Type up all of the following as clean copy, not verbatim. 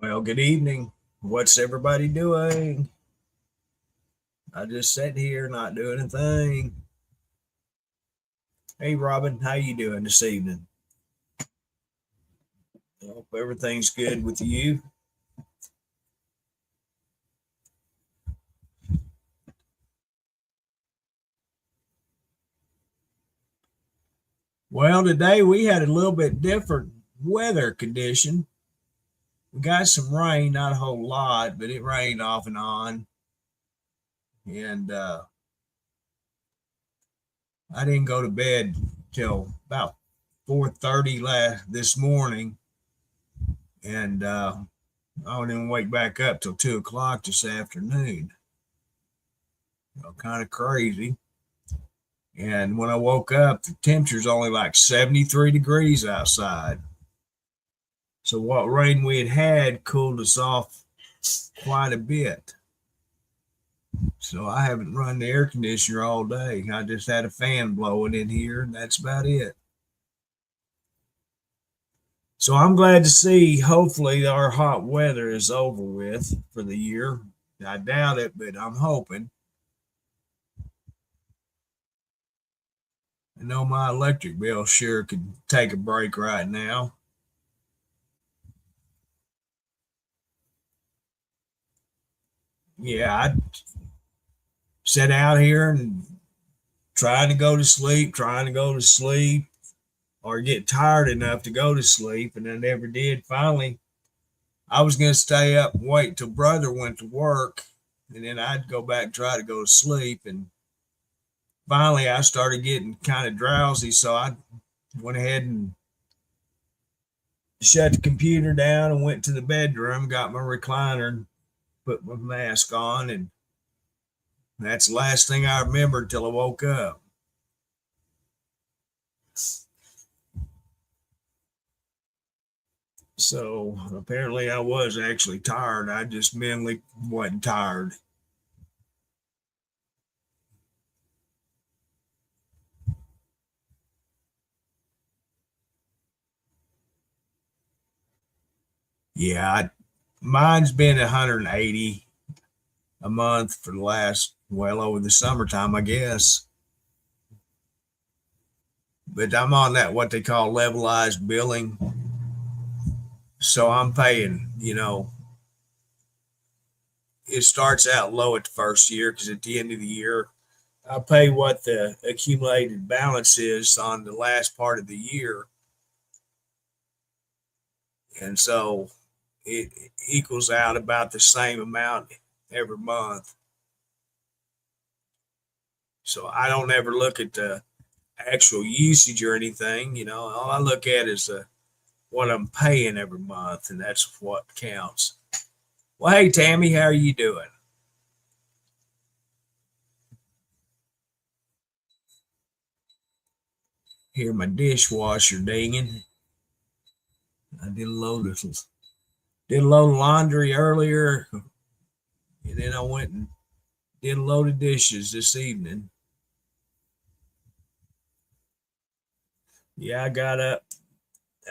Well, good evening. What's everybody doing? I just sat here not doing a thing. Hey, Robin, how you doing this evening? I hope everything's good with you. Well, today we had a little bit different weather condition. We got some rain, not a whole lot, but it rained off and on. And I didn't go to bed till about 4:30 this morning, and I didn't wake back up till 2 o'clock this afternoon. Kind of crazy. And when I woke up, the temperature's only like 73 degrees outside. So what rain we had cooled us off quite a bit. So I haven't run the air conditioner all day. I just had a fan blowing in here, and that's about it. So I'm glad to see, hopefully, our hot weather is over with for the year. I doubt it, but I'm hoping. I know my electric bill sure could take a break right now. Yeah, I sit out here and trying to go to sleep, or get tired enough to go to sleep, and I never did. Finally, I was going to stay up and wait till brother went to work, and then I'd go back and try to go to sleep. And finally, I started getting kind of drowsy, so I went ahead and shut the computer down and went to the bedroom, got my recliner, and put my mask on, and that's the last thing I remembered till I woke up. So apparently I was actually tired. I just mentally wasn't tired. Yeah, mine's been 180 a month for the last, well, over the summertime, I guess. But I'm on that what they call levelized billing. So I'm paying, it starts out low at the first year because at the end of the year, I pay what the accumulated balance is on the last part of the year. And so it equals out about the same amount every month. So I don't ever look at the actual usage or anything. All I look at is what I'm paying every month, and that's what counts. Well, hey, Tammy, how are you doing? Hear my dishwasher dinging. I did a load of laundry earlier, and then I went and did a load of dishes this evening. Yeah, I got up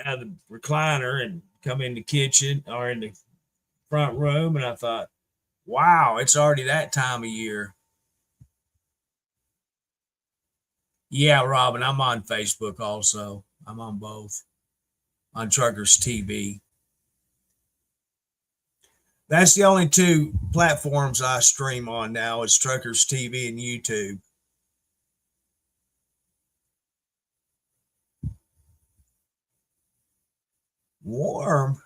out of the recliner and come in the kitchen or in the front room, and I thought, wow, it's already that time of year. Yeah, Robin, I'm on Facebook also. I'm on both, on Truckers TV. That's the only two platforms I stream on now is Truckers TV and YouTube. Warm.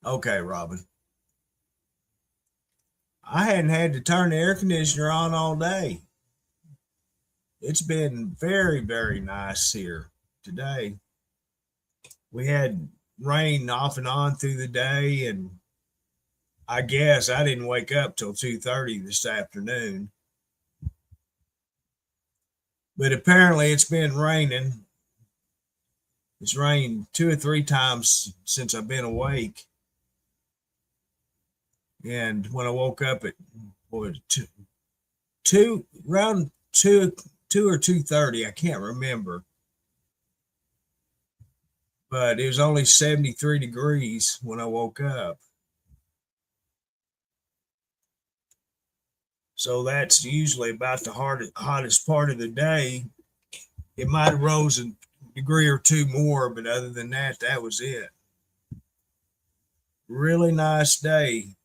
Okay, Robin. I hadn't had to turn the air conditioner on all day. It's been very, very nice here today. We had rain off and on through the day, and I guess I didn't wake up till 2:30 this afternoon. But apparently it's been raining. It's rained 2 or 3 times since I've been awake. And when I woke up at what, two around two or 2:30, I can't remember. but it was only 73 degrees when I woke up. So that's usually about the hottest part of the day. It might have rose a degree or two more, but other than that, that was it. Really nice day.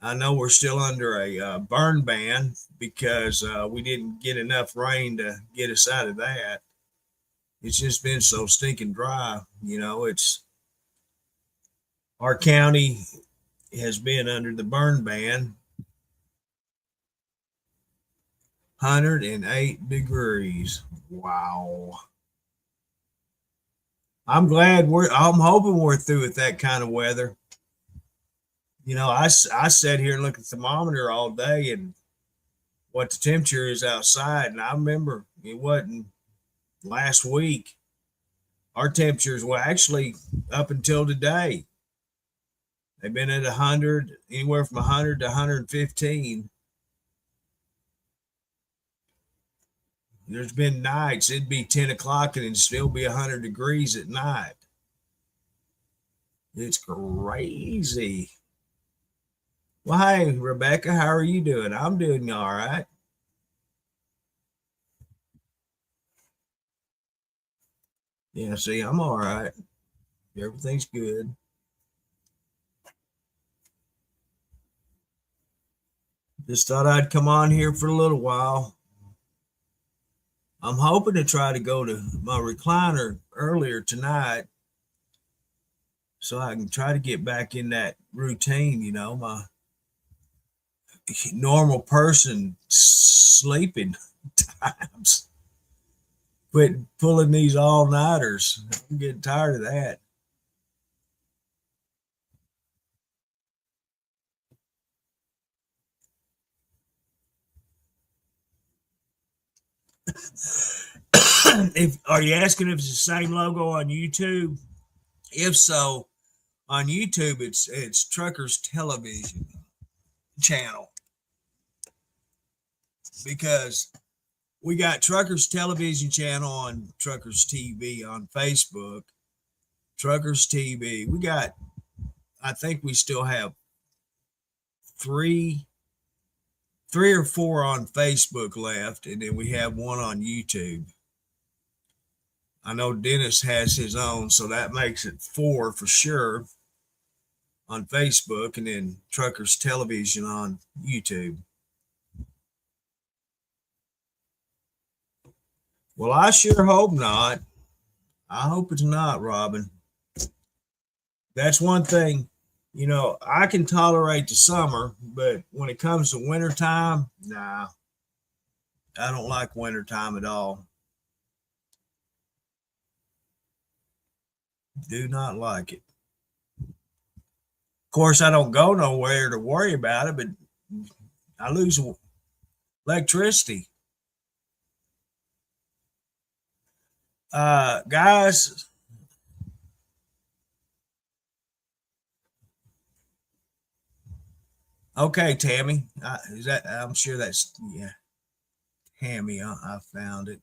I know we're still under a burn ban because we didn't get enough rain to get us out of that. It's just been so stinking dry. It's our county has been under the burn ban. 108 degrees. Wow. I'm hoping we're through with that kind of weather. I sat here and looked at the thermometer all day and what the temperature is outside. And I remember it wasn't last week. Our temperatures were actually up until today. They've been at 100, anywhere from 100 to 115. There's been nights, it'd be 10 o'clock and it'd still be 100 degrees at night. It's crazy. Well, hi, Rebecca. How are you doing? I'm doing all right. Yeah, see, I'm all right. Everything's good. Just thought I'd come on here for a little while. I'm hoping to try to go to my recliner earlier tonight so I can try to get back in that routine, my normal person sleeping times. Quit pulling these all nighters. I'm getting tired of that. If are you asking if it's the same logo on YouTube? If so, on YouTube it's Truckers Television channel because we got Truckers Television channel on Truckers TV on Facebook. Truckers TV. I think we still have three or four on Facebook left, and then we have one on YouTube. I know Dennis has his own, so that makes it four for sure on Facebook, and then Truckers Television on YouTube. Well, I sure hope not. I hope it's not, Robin. That's one thing. I can tolerate the summer, but when it comes to wintertime, nah, I don't like wintertime at all. Do not like it. Of course, I don't go nowhere to worry about it, but I lose electricity. Guys, okay, Tammy. Is that? I'm sure that's yeah, Tammy. I found it.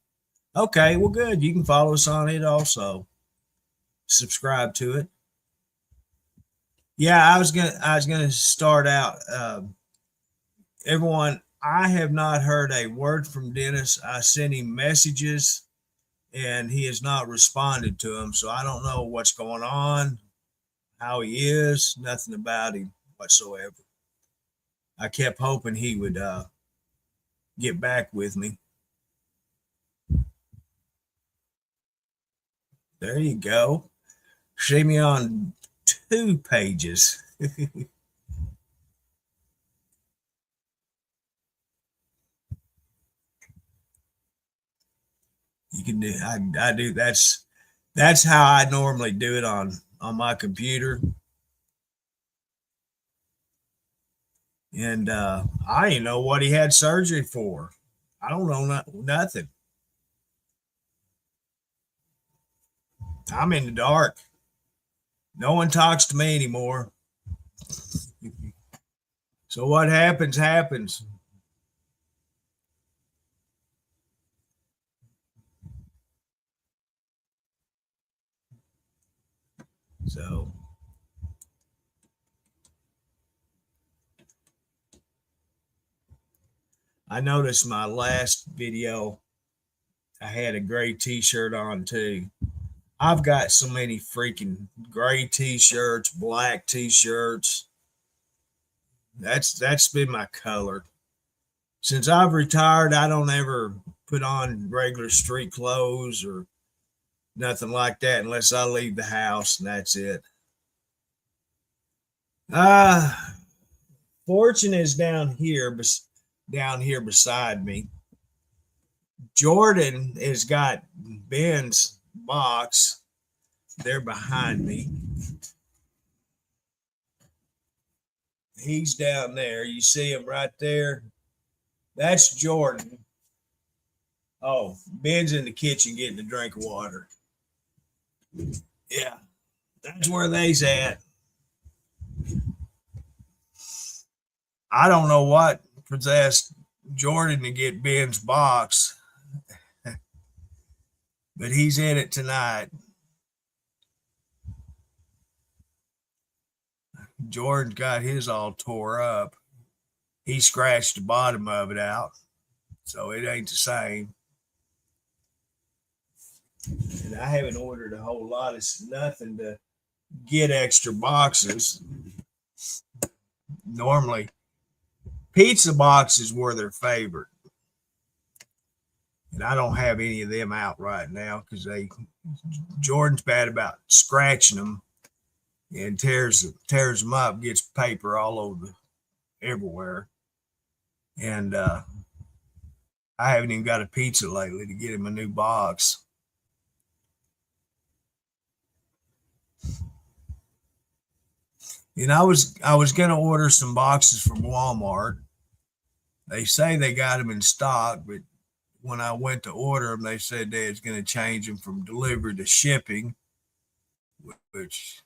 Okay, well, good. You can follow us on it also. Subscribe to it. Yeah, I was gonna start out. Everyone, I have not heard a word from Dennis. I sent him messages, and he has not responded to them. So I don't know what's going on, how he is, nothing about him whatsoever. I kept hoping he would get back with me. There you go. See me on two pages. You can do. I do. That's how I normally do it on my computer. And I didn't know what he had surgery for. I don't know nothing. I'm in the dark. No one talks to me anymore. So what happens happens. So I noticed my last video, I had a gray t-shirt on too. I've got so many freaking gray t-shirts, black t-shirts. That's been my color. Since I've retired, I don't ever put on regular street clothes or nothing like that unless I leave the house, and that's it. Uh Fortune is down here beside me. Jordan has got Ben's box. They're behind me. He's down there. You see him right there? That's Jordan. Oh, Ben's in the kitchen getting a drink of water. Yeah, that's where they's at. I don't know what possessed Jordan to get Ben's box, but he's in it tonight. Jordan got his all tore up. He scratched the bottom of it out, so it ain't the same. And I haven't ordered a whole lot of nothing to get extra boxes. Normally, pizza boxes were their favorite. And I don't have any of them out right now because Jordan's bad about scratching them and tears them up, gets paper all over everywhere. And I haven't even got a pizza lately to get him a new box. And I was going to order some boxes from Walmart. They say they got them in stock, but when I went to order them, they said they was going to change them from delivery to shipping, which,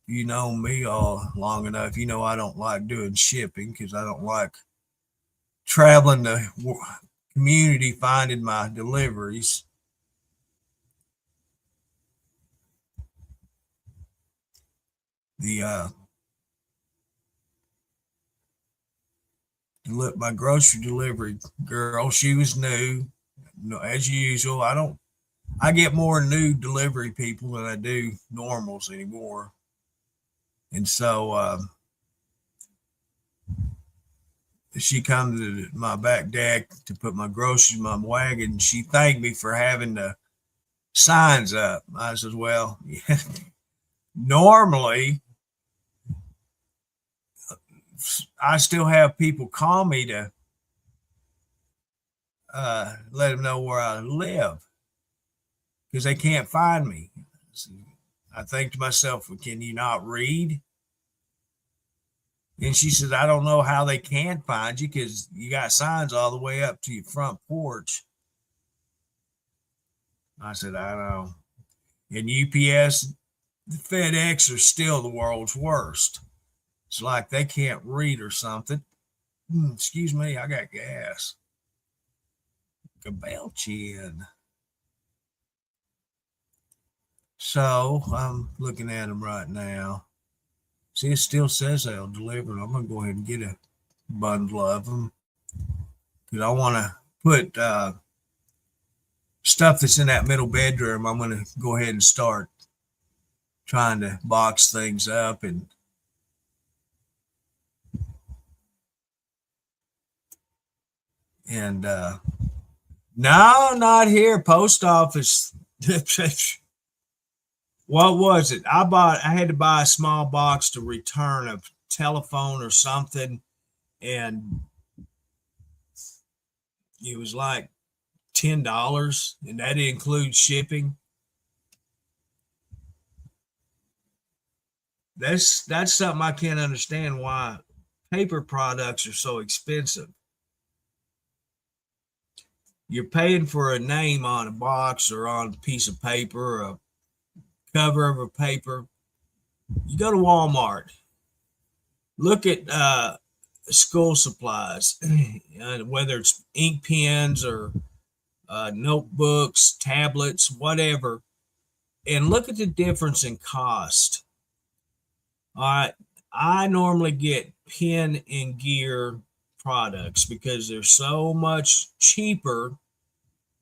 you know me all long enough, you know I don't like doing shipping because I don't like traveling the community finding my deliveries. My grocery delivery girl, she was new, as usual. I get more new delivery people than I do normals anymore. And so she come to my back deck to put my groceries in my wagon. She thanked me for having the signs up. I said, well, normally I still have people call me to let them know where I live because they can't find me. I think to myself, well, can you not read? And she said, I don't know how they can find you because you got signs all the way up to your front porch. I said, I know. And UPS, FedEx are still the world's worst. It's like they can't read or something. Excuse me, I got gas. Belching. So I'm looking at them right now. See, it still says they'll deliver. I'm going to go ahead and get a bundle of them because I want to put stuff that's in that middle bedroom. I'm going to go ahead and start trying to box things up and no, not here. Post office. What was it? I had to buy a small box to return a telephone or something, and it was like $10, and that includes shipping. That's something I can't understand why paper products are so expensive. You're paying for a name on a box or on a piece of paper, a cover of a paper. You go to Walmart, look at school supplies, whether it's ink pens or notebooks, tablets, whatever. and look at the difference in cost. All right, I normally get Pin and Gear products because they're so much cheaper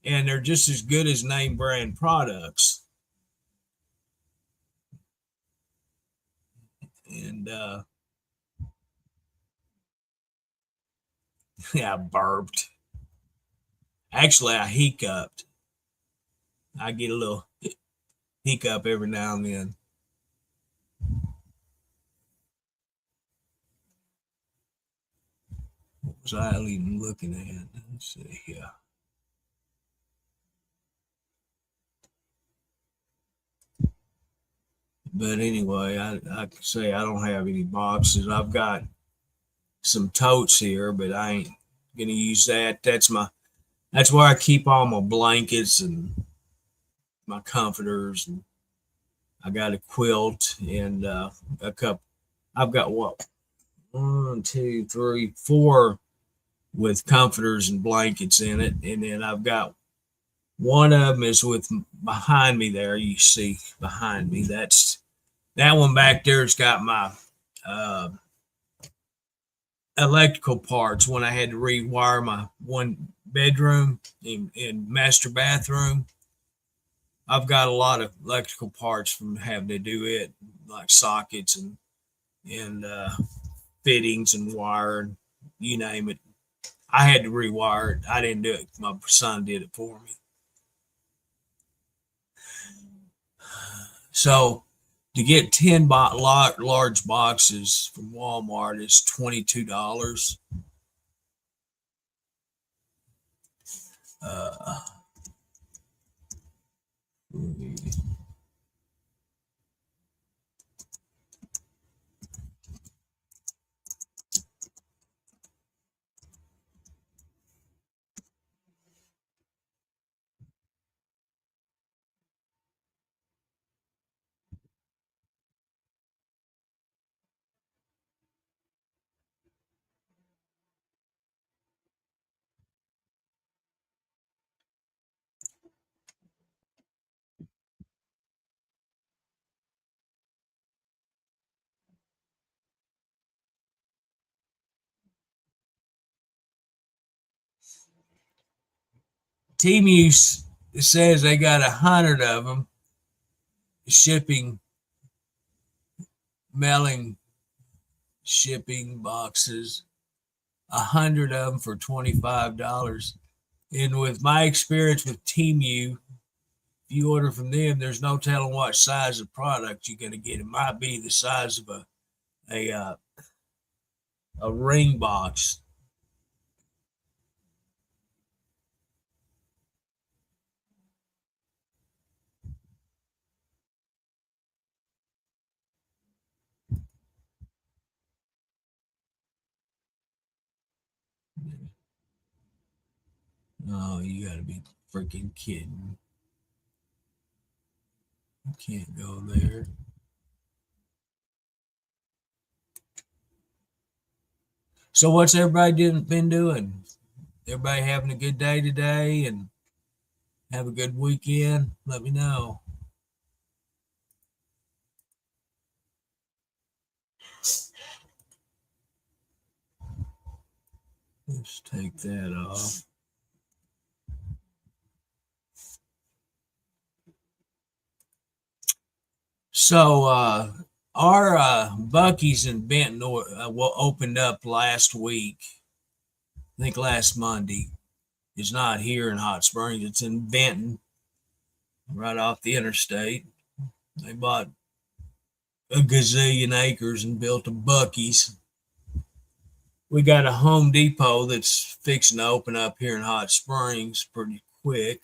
and they're just as good as name brand products. And yeah, I burped. Actually, I hiccuped. I get a little hiccup every now and then. What was I even looking at? Let's see here. But anyway, I can say I don't have any boxes. I've got some totes here, but I ain't gonna use that. That's where I keep all my blankets and my comforters, and I got a quilt and a cup. I've got what, one, two, three, four with comforters and blankets in it, and then I've got one of them is with behind me there. You see behind me. That one back there's got my uh, electrical parts when I had to rewire my one bedroom and master bathroom. I've got a lot of electrical parts from having to do it, like sockets and fittings and wire, you name it. I had to rewire it. I didn't do it. My son did it for me. So to get 10 large boxes from Walmart is $22. Uh, Temu says they got 100 of them shipping, mailing, shipping boxes. 100 of them for $25. And with my experience with Temu, if you order from them, there's no telling what size of product you're going to get. It might be the size of a a ring box. Oh, you got to be freaking kidding! You can't go there. So, what's everybody been doing? Everybody having a good day today and have a good weekend? Let me know. Let's take that off. So, our Bucky's in Benton opened up last week. I think last Monday. It's not here in Hot Springs. It's in Benton, right off the interstate. They bought a gazillion acres and built a Bucky's. We got a Home Depot that's fixing to open up here in Hot Springs pretty quick.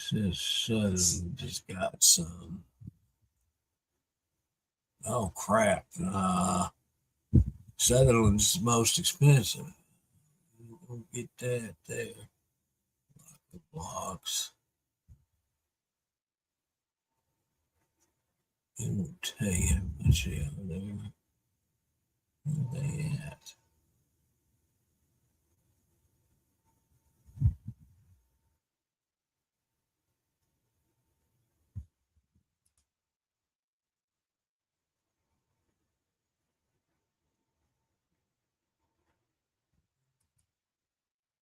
Says Southern just got some. Oh crap! Sutherland's most expensive. We'll get that there. The blocks. It won't tell you how much they are there. Where they at?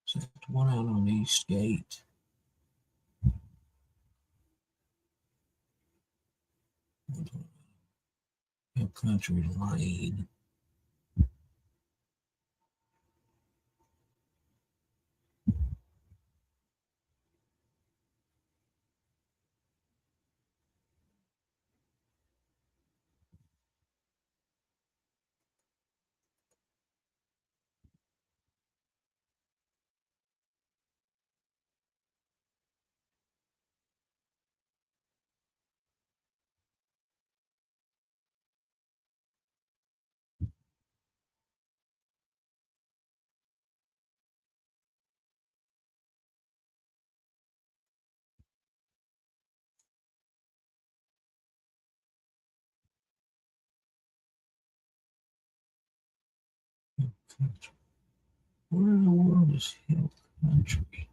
Is that the one out on Eastgate? Hill Country Lane. Country. Where in the world is Hill Country?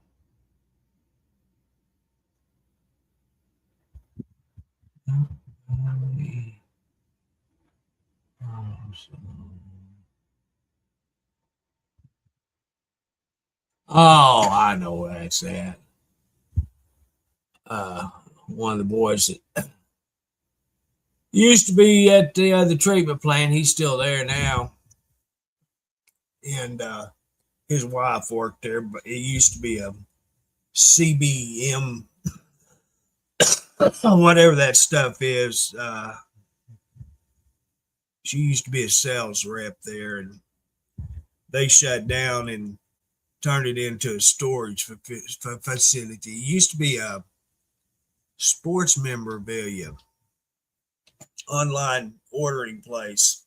Oh, I know where that's at. One of the boys that used to be at the treatment plant. He's still there now, and his wife worked there. But it used to be a CBM, whatever that stuff is. She used to be a sales rep there, and they shut down and turned it into a storage facility. It used to be a sports memorabilia online ordering place.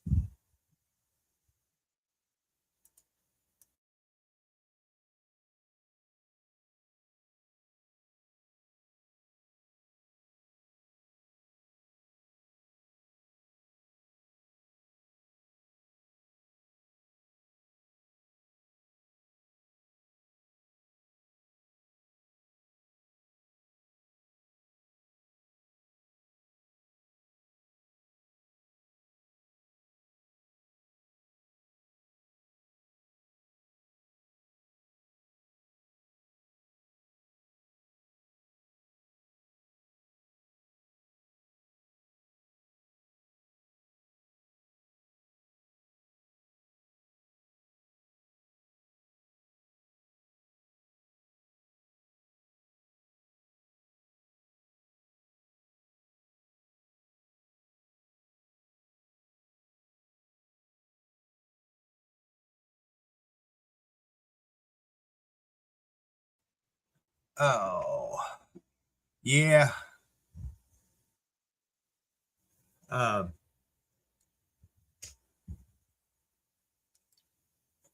Oh, yeah. Uh,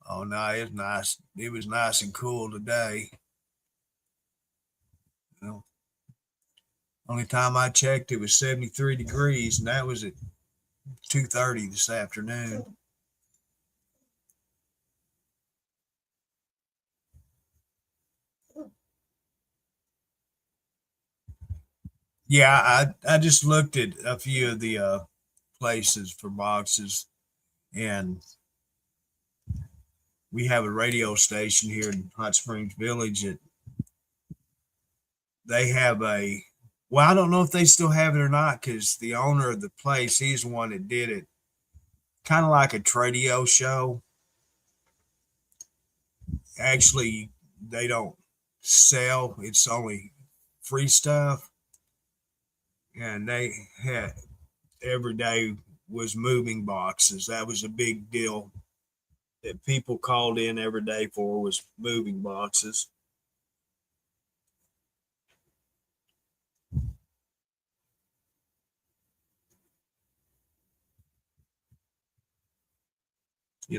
oh no, it's nice. It was nice and cool today. You know, only time I checked, it was 73 degrees, and that was at 2:30 this afternoon. Yeah, I just looked at a few of the places for boxes, and we have a radio station here in Hot Springs Village that they have a. Well, I don't know if they still have it or not because the owner of the place, he's the one that did it, kind of like a Tradio show. Actually, they don't sell; it's only free stuff, and they had every day was moving boxes. That was a big deal that people called in every day for was moving boxes.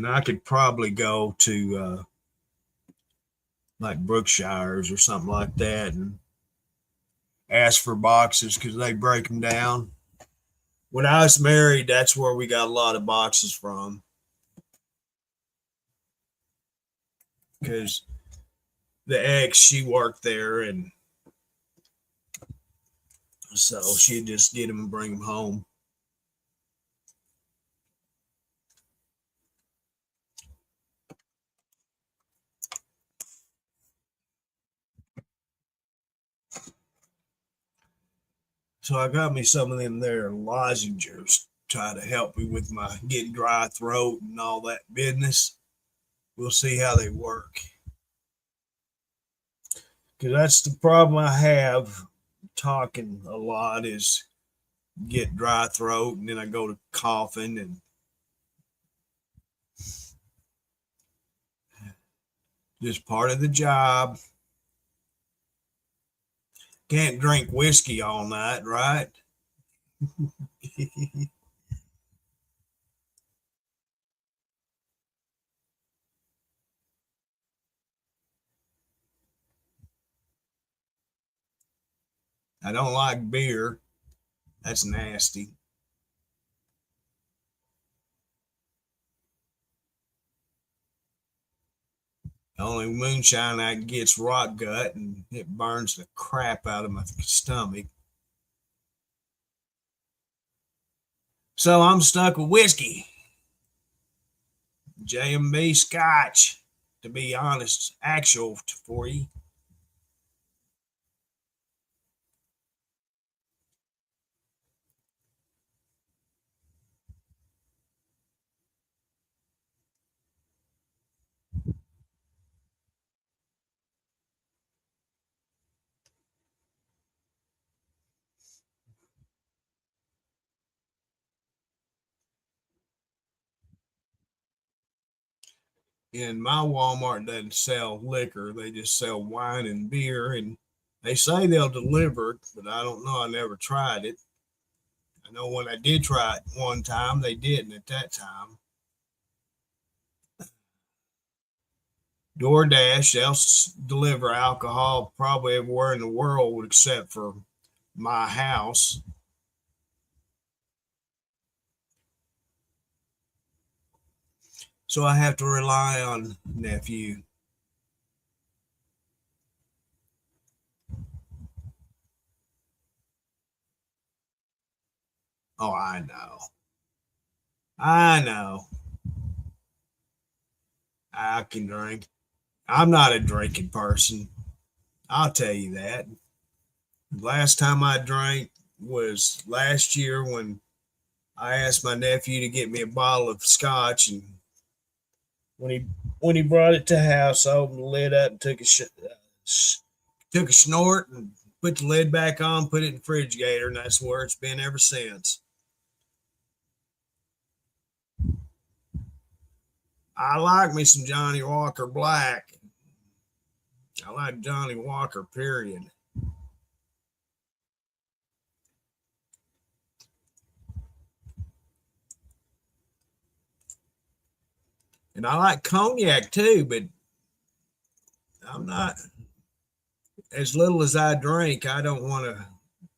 I could probably go to like Brookshire's or something like that and ask for boxes because they break them down. When I was married, that's where we got a lot of boxes from because the ex, she worked there, and so she'd just get them and bring them home. So I got me some of them there lozenges, try to help me with my getting dry throat and all that business. We'll see how they work. Because that's the problem I have talking a lot is get dry throat, and then I go to coughing, and just part of the job. Can't drink whiskey all night, right? I don't like beer. That's nasty. The only moonshine I gets rot gut, and it burns the crap out of my stomach. So I'm stuck with whiskey, J&B Scotch, to be honest, actual for you. And my Walmart doesn't sell liquor; they just sell wine and beer, and they say they'll deliver it, but I don't know. I never tried it. I know when I did try it one time, they didn't at that time. DoorDash, they'll deliver alcohol probably everywhere in the world except for my house. So I have to rely on nephew. Oh, I know. I know. I can drink. I'm not a drinking person. I'll tell you that. Last time I drank was last year when I asked my nephew to get me a bottle of scotch, and when he brought it to the house, I opened the lid up and took a snort and put the lid back on, put it in the refrigerator, and that's where it's been ever since. I like me some Johnny Walker Black. I like Johnny Walker, period. And I like cognac too, but I'm not, as little as I drink, I don't want to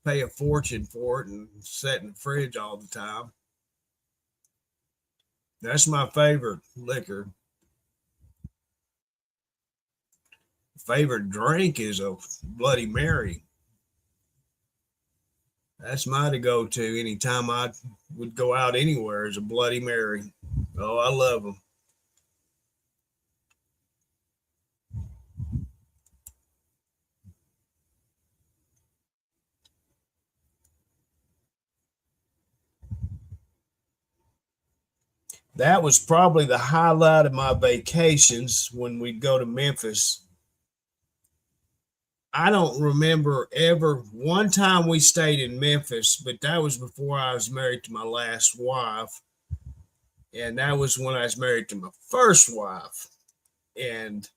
pay a fortune for it and set in the fridge all the time. That's my favorite liquor. Favorite drink is a Bloody Mary. That's my to go to anytime I would go out anywhere is a Bloody Mary. Oh, I love them. That was probably the highlight of my vacations when we'd go to Memphis. I don't remember ever one time we stayed in Memphis, but that was before I was married to my last wife. And that was when I was married to my first wife. And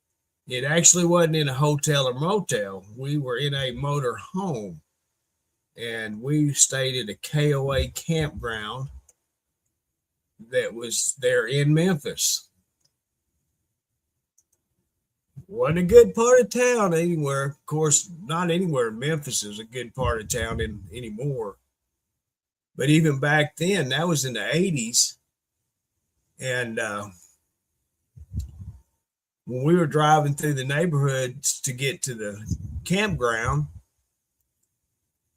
it actually wasn't in a hotel or motel. We were in a motor home, and we stayed at a KOA campground. that was there in Memphis. Wasn't a good part of town anywhere. Of course, not anywhere. Memphis is a good part of town anymore. But even back then, that was in the 80s. And when we were driving through the neighborhoods to get to the campground,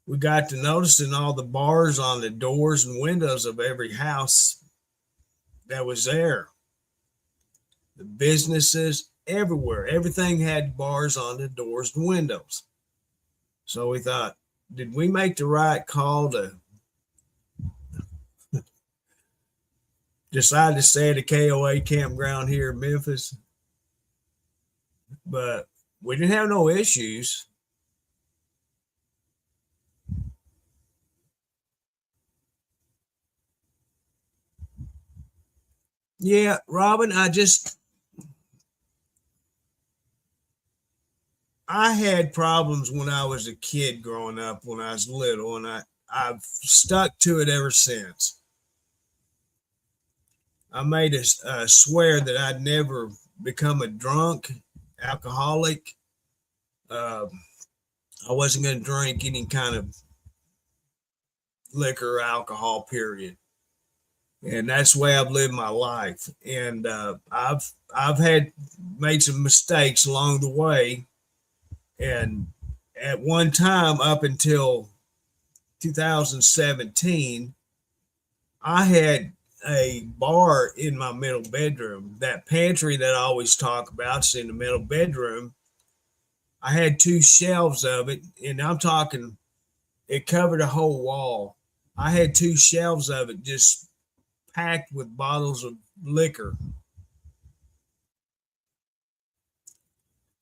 we got to noticing all the bars on the doors and windows of every house that was there. The businesses everywhere, everything had bars on the doors and windows. So we thought, did we make the right call to decide to stay at a KOA campground here in Memphis? But we didn't have no issues. Yeah, Robin, I had problems when I was a kid growing up when I was little, and I've stuck to it ever since. I made a swear that I'd never become a drunk alcoholic. Uh, I wasn't going to drink any kind of liquor or alcohol, period. And that's the way I've lived my life. And I've had made some mistakes along the way. And at one time, up until 2017, I had a bar in my middle bedroom. That pantry that I always talk about is in the middle bedroom. I had two shelves of it, and I'm talking, it covered a whole wall. I had two shelves of it just packed with bottles of liquor.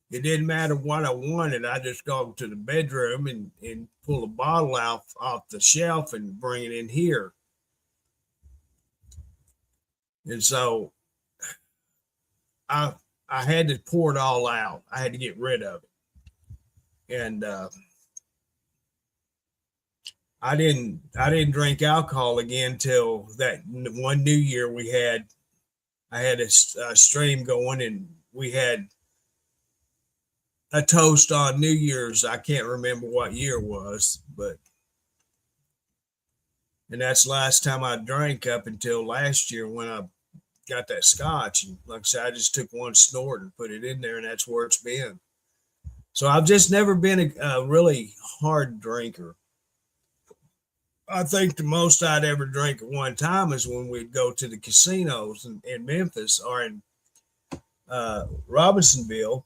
It didn't matter what I wanted. I just go to the bedroom and pull a bottle out off the shelf and bring it in here. And so I I had to pour it all out. I had to get rid of it. And I didn't drink alcohol again till that one New Year we had. I had a stream going, and we had a toast on New Year's. I can't remember what year it was, but and that's the last time I drank up until last year when I got that scotch. And like I said, I just took one snort and put it in there, and that's where it's been. So I've just never been a really hard drinker. I think the most I'd ever drink at one time is when we'd go to the casinos in Memphis or in Robinsonville.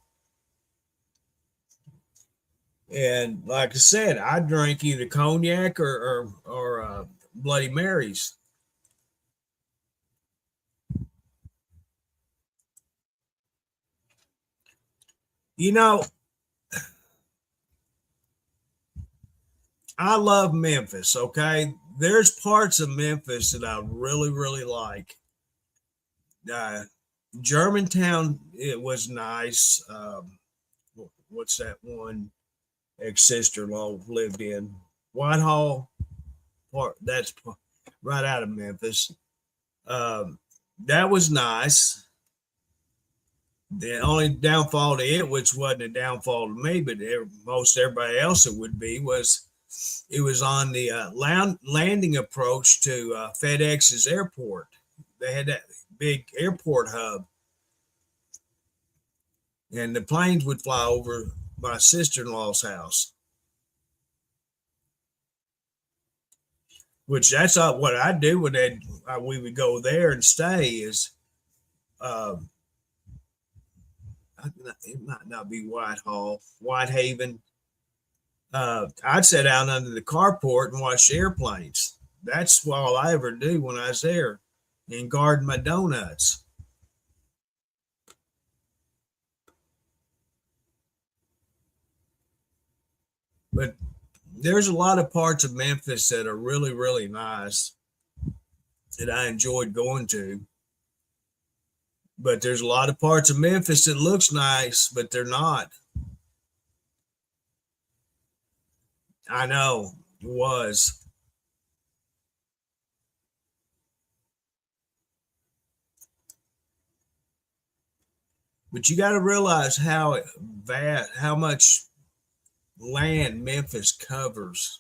And like I said, I drink either cognac or Bloody Marys. You know, I love Memphis. Okay, there's parts of Memphis that I really really like. Uh, Germantown, it was nice. What's that one ex sister in law lived in? Whitehall, part that's right out of Memphis. That was nice. The only downfall to it, which wasn't a downfall to me, but most everybody else it would be, was it was on the landing approach to FedEx's airport. They had that big airport hub, and the planes would fly over my sister-in-law's house, which that's not what I do when we would go there and stay is um, it might not be Whitehall, Whitehaven. I'd sit out under the carport and watch airplanes. That's all I ever do when I was there and guard my donuts. But there's a lot of parts of Memphis that are really, really nice that I enjoyed going to. But there's a lot of parts of Memphis that looks nice, but they're not. I know it was. But you got to realize how vast, how much land Memphis covers.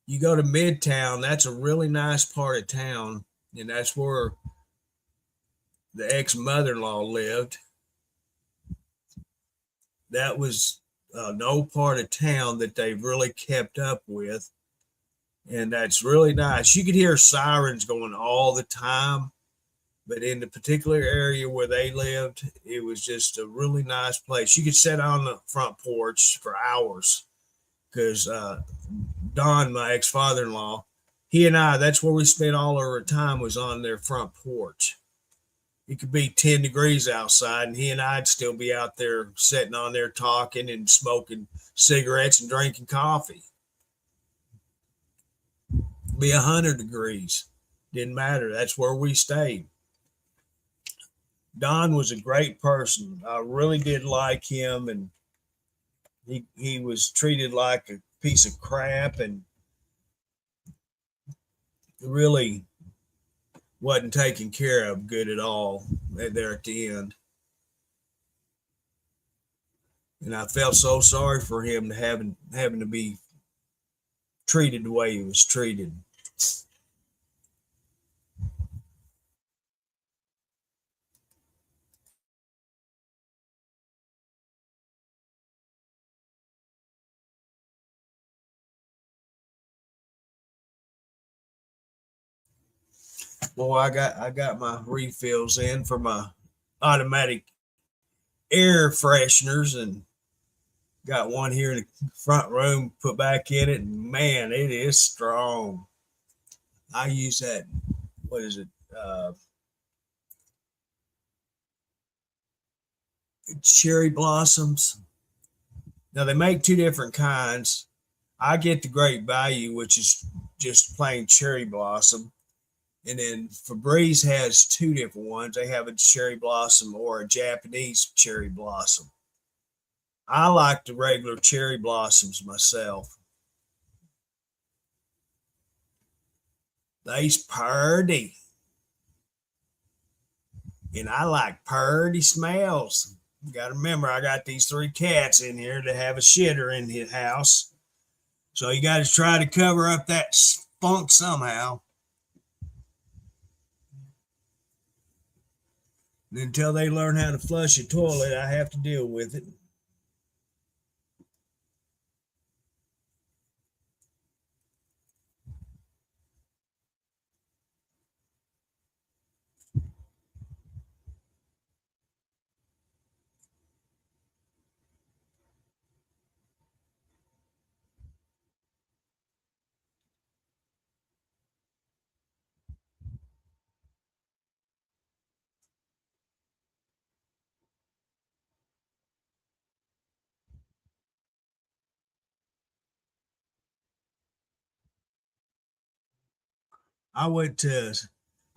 You go to Midtown, that's a really nice part of town, and that's where the ex mother in law lived. That was no part of town that they really kept up with. And that's really nice. You could hear sirens going all the time, but in the particular area where they lived, it was just a really nice place. You could sit on the front porch for hours because Don, my ex father in law, he and I, that's where we spent all our time was on their front porch. It could be 10 degrees outside, and he and I'd still be out there sitting on there talking and smoking cigarettes and drinking coffee. It'd be 100 degrees. Didn't matter. That's where we stayed. Don was a great person. I really did like him, and he was treated like a piece of crap and really wasn't taken care of good at all there at the end. And I felt so sorry for him to having to be treated the way he was treated. Well, I got my refills in for my automatic air fresheners and got one here in the front room put back in it, and man, it is strong. I use that. What is it? Cherry blossoms. Now they make two different kinds. I get the Great Value, which is just plain cherry blossom, and then Febreze has two different ones. They have a cherry blossom or a Japanese cherry blossom. I like the regular cherry blossoms myself. They's purdy. And I like purdy smells. You got to remember, I got these three cats in here that have a shitter in his house. So you got to try to cover up that spunk somehow. And until they learn how to flush a toilet, I have to deal with it. I went to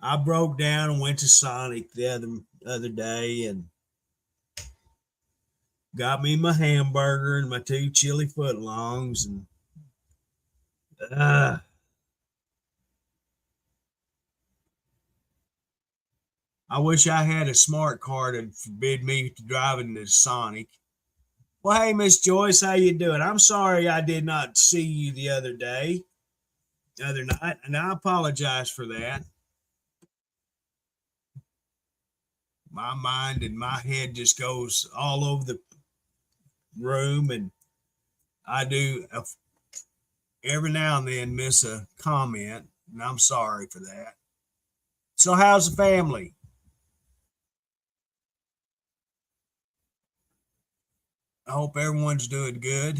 I broke down and went to Sonic the other day and got me my hamburger and my two chili footlongs and uh, I wish I had a smart car to forbid me to driving to Sonic. Well, hey, Miss Joyce, how you doing? I'm sorry I did not see you the other night, and I apologize for that. My mind and my head just goes all over the room, and I do every now and then miss a comment, and I'm sorry for that. So, how's the family? I hope everyone's doing good.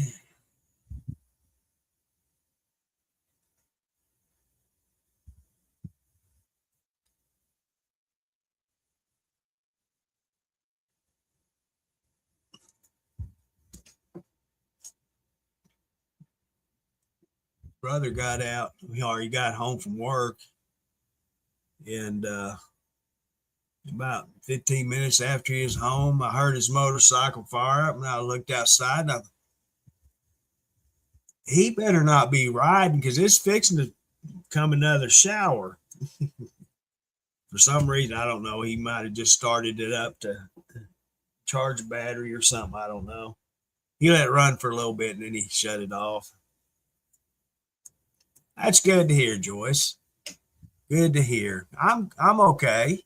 Brother got out, or he got home from work, and about 15 minutes after he was home, I heard his motorcycle fire up, and I looked outside, and he better not be riding because it's fixing to come another shower. For some reason, I don't know. He might have just started it up to charge a battery or something. I don't know. He let it run for a little bit and then he shut it off. That's good to hear, Joyce. Good to hear. I'm okay.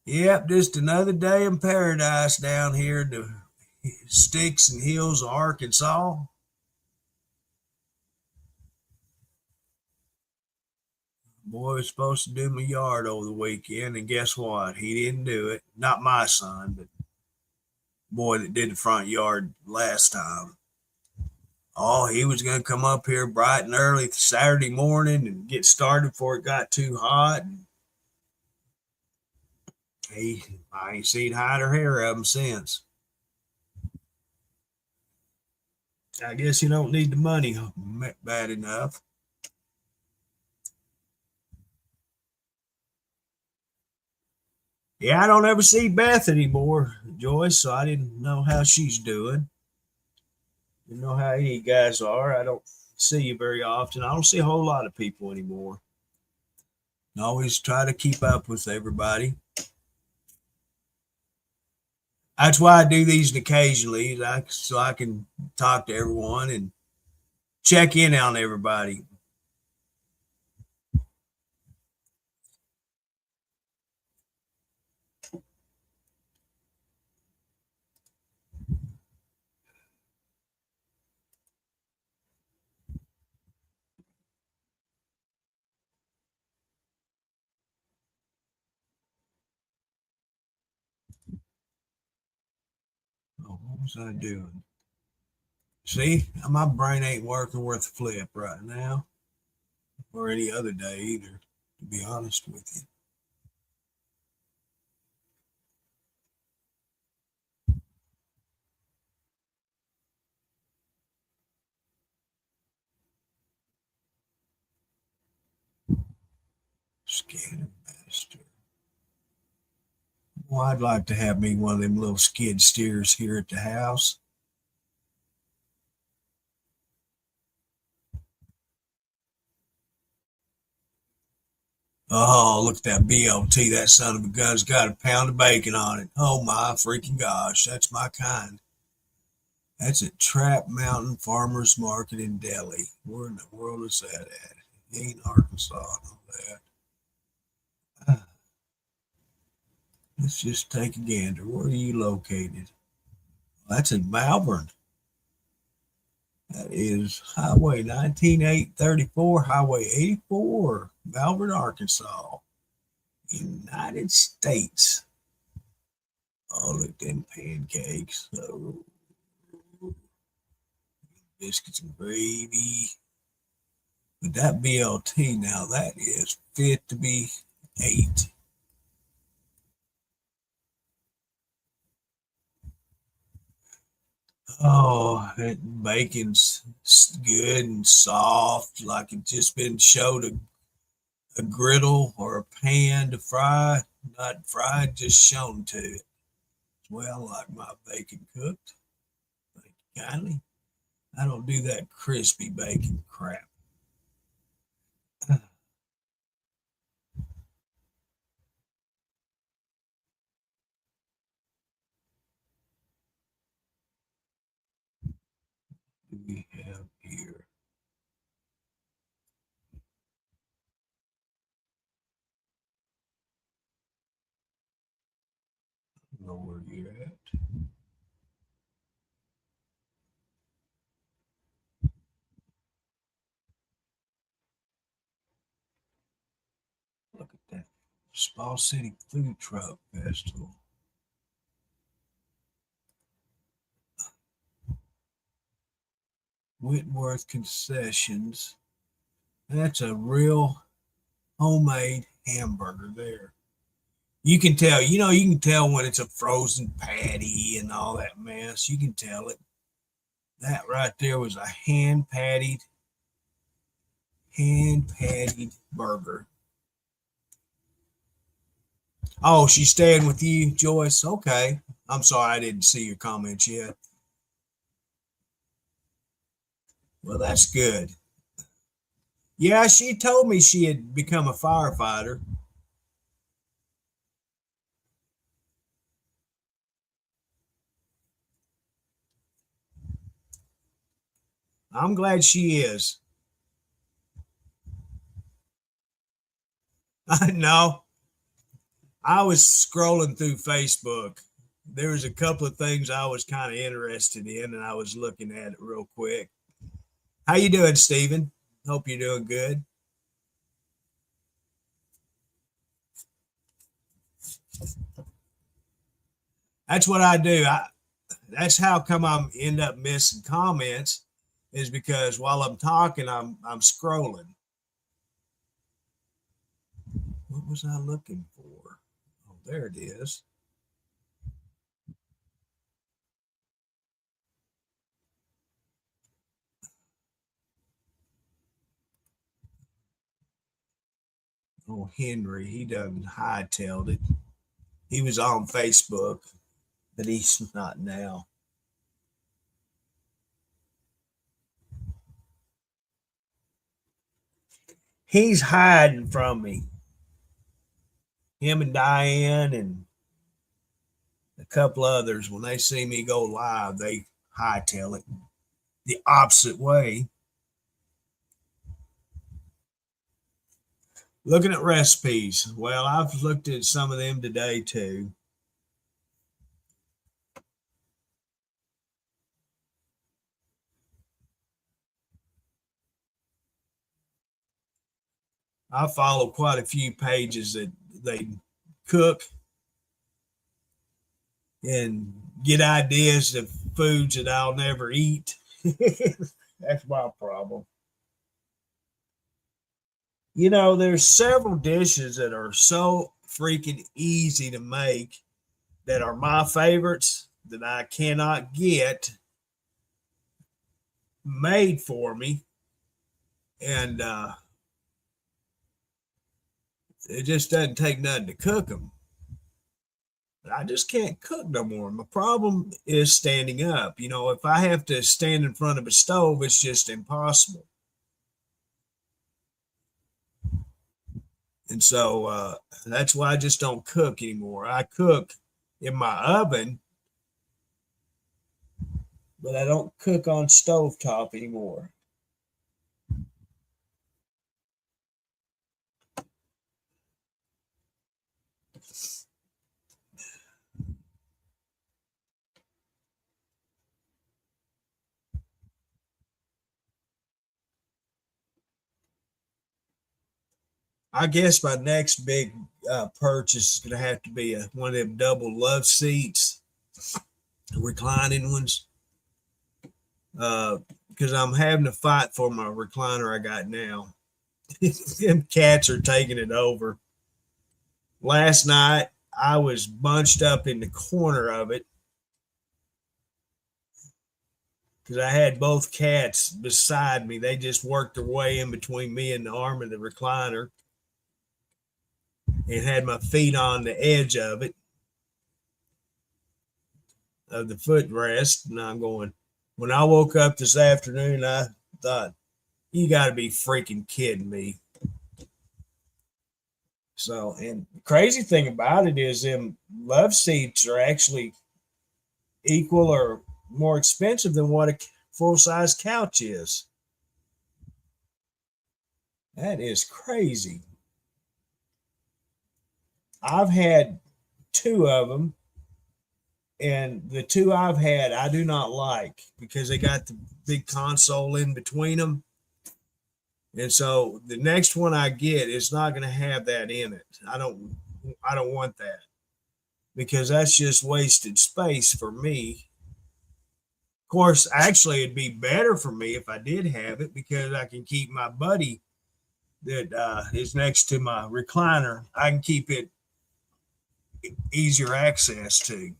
Yep, just another day in paradise down here in the sticks and hills of Arkansas. Boy was supposed to do my yard over the weekend, and guess what? He didn't do it. Not my son, but boy that did the front yard last time. Oh, he was going to come up here bright and early Saturday morning and get started before it got too hot. I ain't seen hide or hair of him since. I guess you don't need the money bad enough. Yeah, I don't ever see Beth anymore, Joyce, so I didn't know how she's doing. Didn't know how you guys are. I don't see you very often. I don't see a whole lot of people anymore. I always try to keep up with everybody. That's why I do these occasionally, so I can talk to everyone and check in on everybody. Oh, what was I doing? See, my brain ain't working worth a flip right now, or any other day either, to be honest with you. Scared master. Well, I'd like to have me one of them little skid steers here at the house. Oh, look at that BLT. That son of a gun's got a pound of bacon on it. Oh my freaking gosh, that's my kind. That's at Trap Mountain Farmers Market in Delhi. Where in the world is that at? It ain't Arkansas, no that. Ah, let's just take a gander. Where are you located? Well, that's in Malvern. That is Highway 19834, Highway 84, Malvern, Arkansas, United States. Oh, look at them pancakes. Oh, biscuits and gravy. But that BLT now, that is fit to be ate. Oh, that bacon's good and soft, like it just been showed a griddle or a pan to fry, not fried, just shown to it. Well, like my bacon cooked. Thank you kindly. I don't do that crispy bacon crap. Do we have here? I don't know where you're at. Look at that. Small City Food Truck Festival. Whitworth Concessions. That's a real homemade hamburger there. You can tell, you can tell when it's a frozen patty and all that mess. You can tell it. That right there was a hand patted burger. Oh, she's staying with you, Joyce. Okay. I'm sorry, I didn't see your comments yet. Well, that's good. Yeah, she told me she had become a firefighter. I'm glad she is. I know. I was scrolling through Facebook. There was a couple of things I was kind of interested in, and I was looking at it real quick. How you doing, Stephen? Hope you're doing good. That's what I do. That's how come I'm end up missing comments, is because while I'm talking, I'm scrolling. What was I looking for? Oh, there it is. Oh, Henry, he done hightailed it. He was on Facebook, but he's not now. He's hiding from me. Him and Diane and a couple others, when they see me go live, they hightail it the opposite way. Looking at recipes. Well, I've looked at some of them today too. I follow quite a few pages that they cook and get ideas of foods that I'll never eat. That's my problem. You know, there's several dishes that are so freaking easy to make that are my favorites that I cannot get made for me. And it just doesn't take nothing to cook them. I just can't cook no more. My problem is standing up. You know, if I have to stand in front of a stove, it's just impossible. And so that's why I just don't cook anymore. I cook in my oven, but I don't cook on stovetop anymore. I guess my next big purchase is going to have to be one of them double love seats, reclining ones, because I'm having to fight for my recliner I got now. Them cats are taking it over. Last night, I was bunched up in the corner of it because I had both cats beside me. They just worked their way in between me and the arm of the recliner and had my feet on the edge of it, of the footrest. And I'm going, when I woke up this afternoon, I thought, you got to be freaking kidding me. So, and the crazy thing about it is, them love seats are actually equal or more expensive than what a full size couch is. That is crazy. I've had two of them, and the two I've had, I do not like because they got the big console in between them. And so the next one I get is not going to have that in it. I don't want that because that's just wasted space for me. Of course, actually, it'd be better for me if I did have it because I can keep my buddy that is next to my recliner. I can keep it easier access to.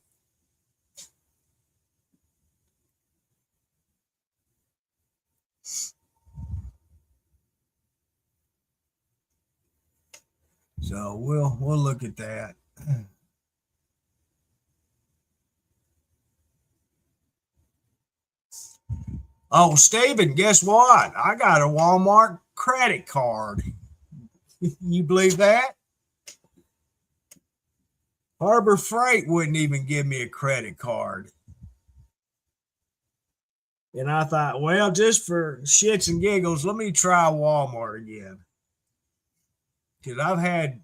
So we'll look at that. Oh, Steven, guess what? I got a Walmart credit card. You believe that? Harbor Freight wouldn't even give me a credit card. And I thought, well, just for shits and giggles, let me try Walmart again. Because I've had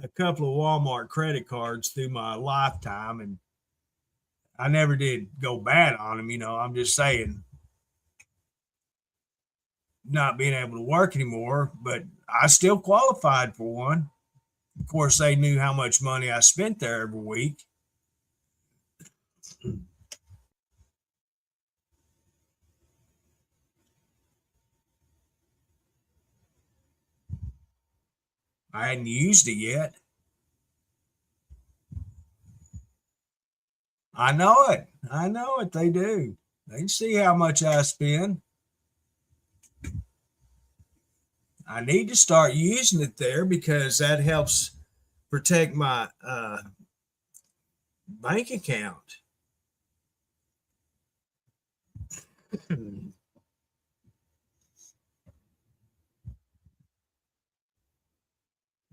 a couple of Walmart credit cards through my lifetime and I never did go bad on them. I'm just saying, not being able to work anymore, but I still qualified for one. Of course, they knew how much money I spent there every week. I hadn't used it yet. I know it. I know it. They do. They see how much I spend. I need to start using it there because that helps protect my bank account.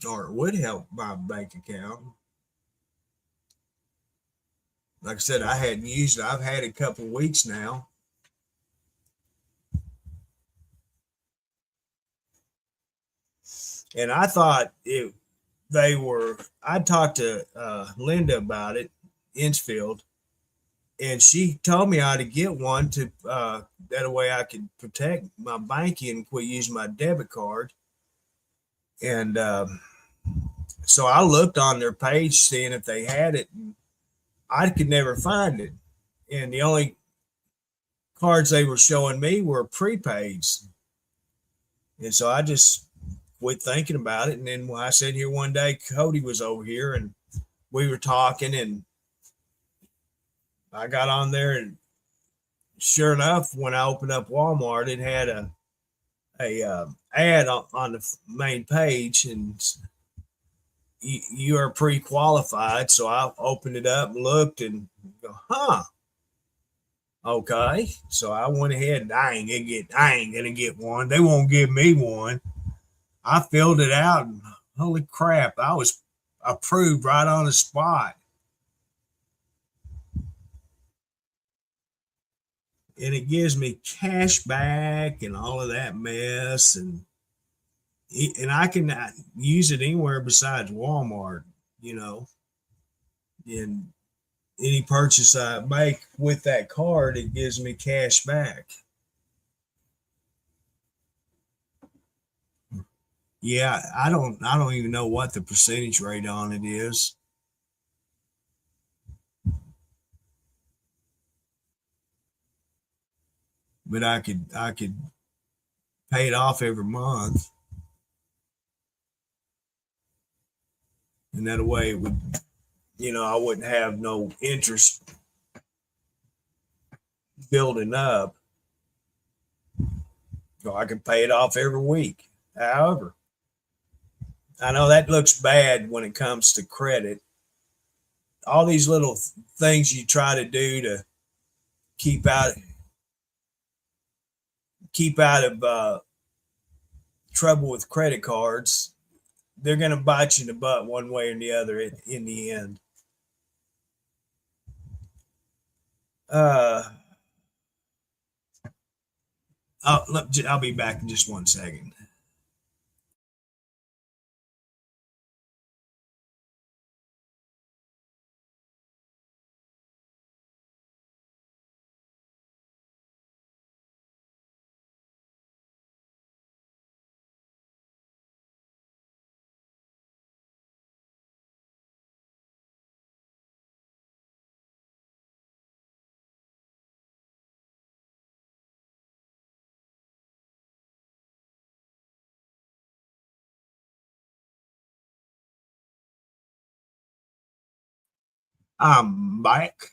Or it would help my bank account. Like I said, I hadn't used it. I've had it a couple of weeks now. And I thought I talked to Linda about it, Inchfield, and she told me I had to get one to that way I could protect my banking and quit using my debit card. And so I looked on their page seeing if they had it, and I could never find it. And the only cards they were showing me were prepaids. And so I just quit thinking about it. And then when I sat here one day, Cody was over here and we were talking, and I got on there, and sure enough, when I opened up Walmart, it had a ad on the main page, and you are pre-qualified. So I opened it up and looked and go, huh? Okay. So I went ahead and I ain't gonna get one. They won't give me one. I filled it out and holy crap, I was approved right on the spot. And it gives me cash back and all of that mess, and I can use it anywhere besides Walmart, you know. And any purchase I make with that card, it gives me cash back. Yeah, I don't even know what the percentage rate on it is, but I could pay it off every month, and that way it would, I wouldn't have no interest building up. So I could pay it off every week. However, I know that looks bad when it comes to credit. All these little things you try to do to keep out keep out of trouble with credit cards, they're going to bite you in the butt one way or the other in the end. Uh, I'll be back in just 1 second. I'm back.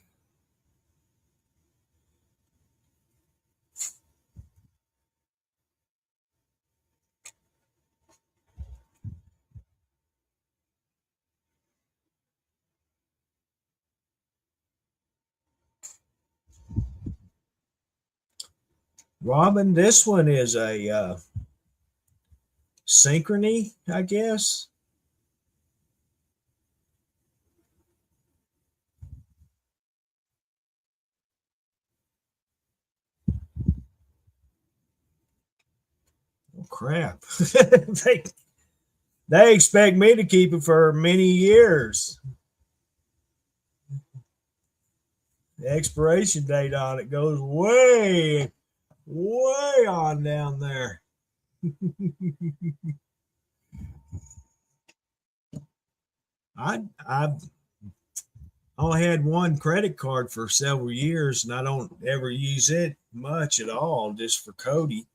Robin, this one is a Synchrony, I guess. Oh, crap. they, they expect me to keep it for many years. The expiration date on it goes way, way on down there. I've only had one credit card for several years, and I don't ever use it much at all, just for Cody.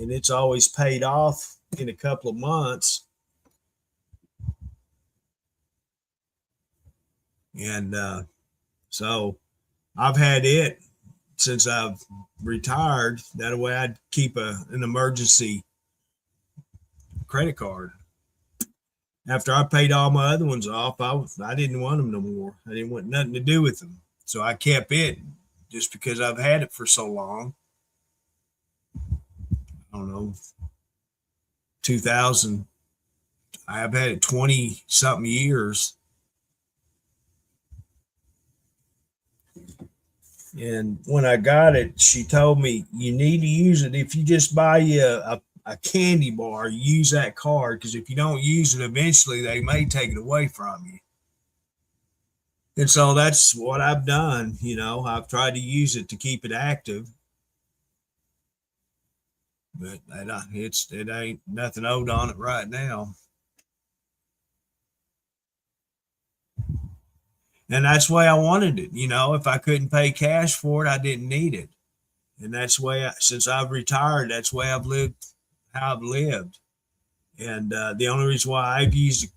And it's always paid off in a couple of months. And so I've had it since I've retired. That way I'd keep an emergency credit card. After I paid all my other ones off, I didn't want them no more. I didn't want nothing to do with them. So I kept it just because I've had it for so long. I don't know, 2000. I've had it 20 something years. And when I got it, she told me you need to use it. If you just buy you a candy bar, use that card, because if you don't use it, eventually they may take it away from you. And so that's what I've done. I've tried to use it to keep it active, but it ain't nothing owed on it right now. And that's the way I wanted it. If I couldn't pay cash for it, I didn't need it. And that's the way, since I've retired, that's the way I've lived, how I've lived. And the only reason why I've used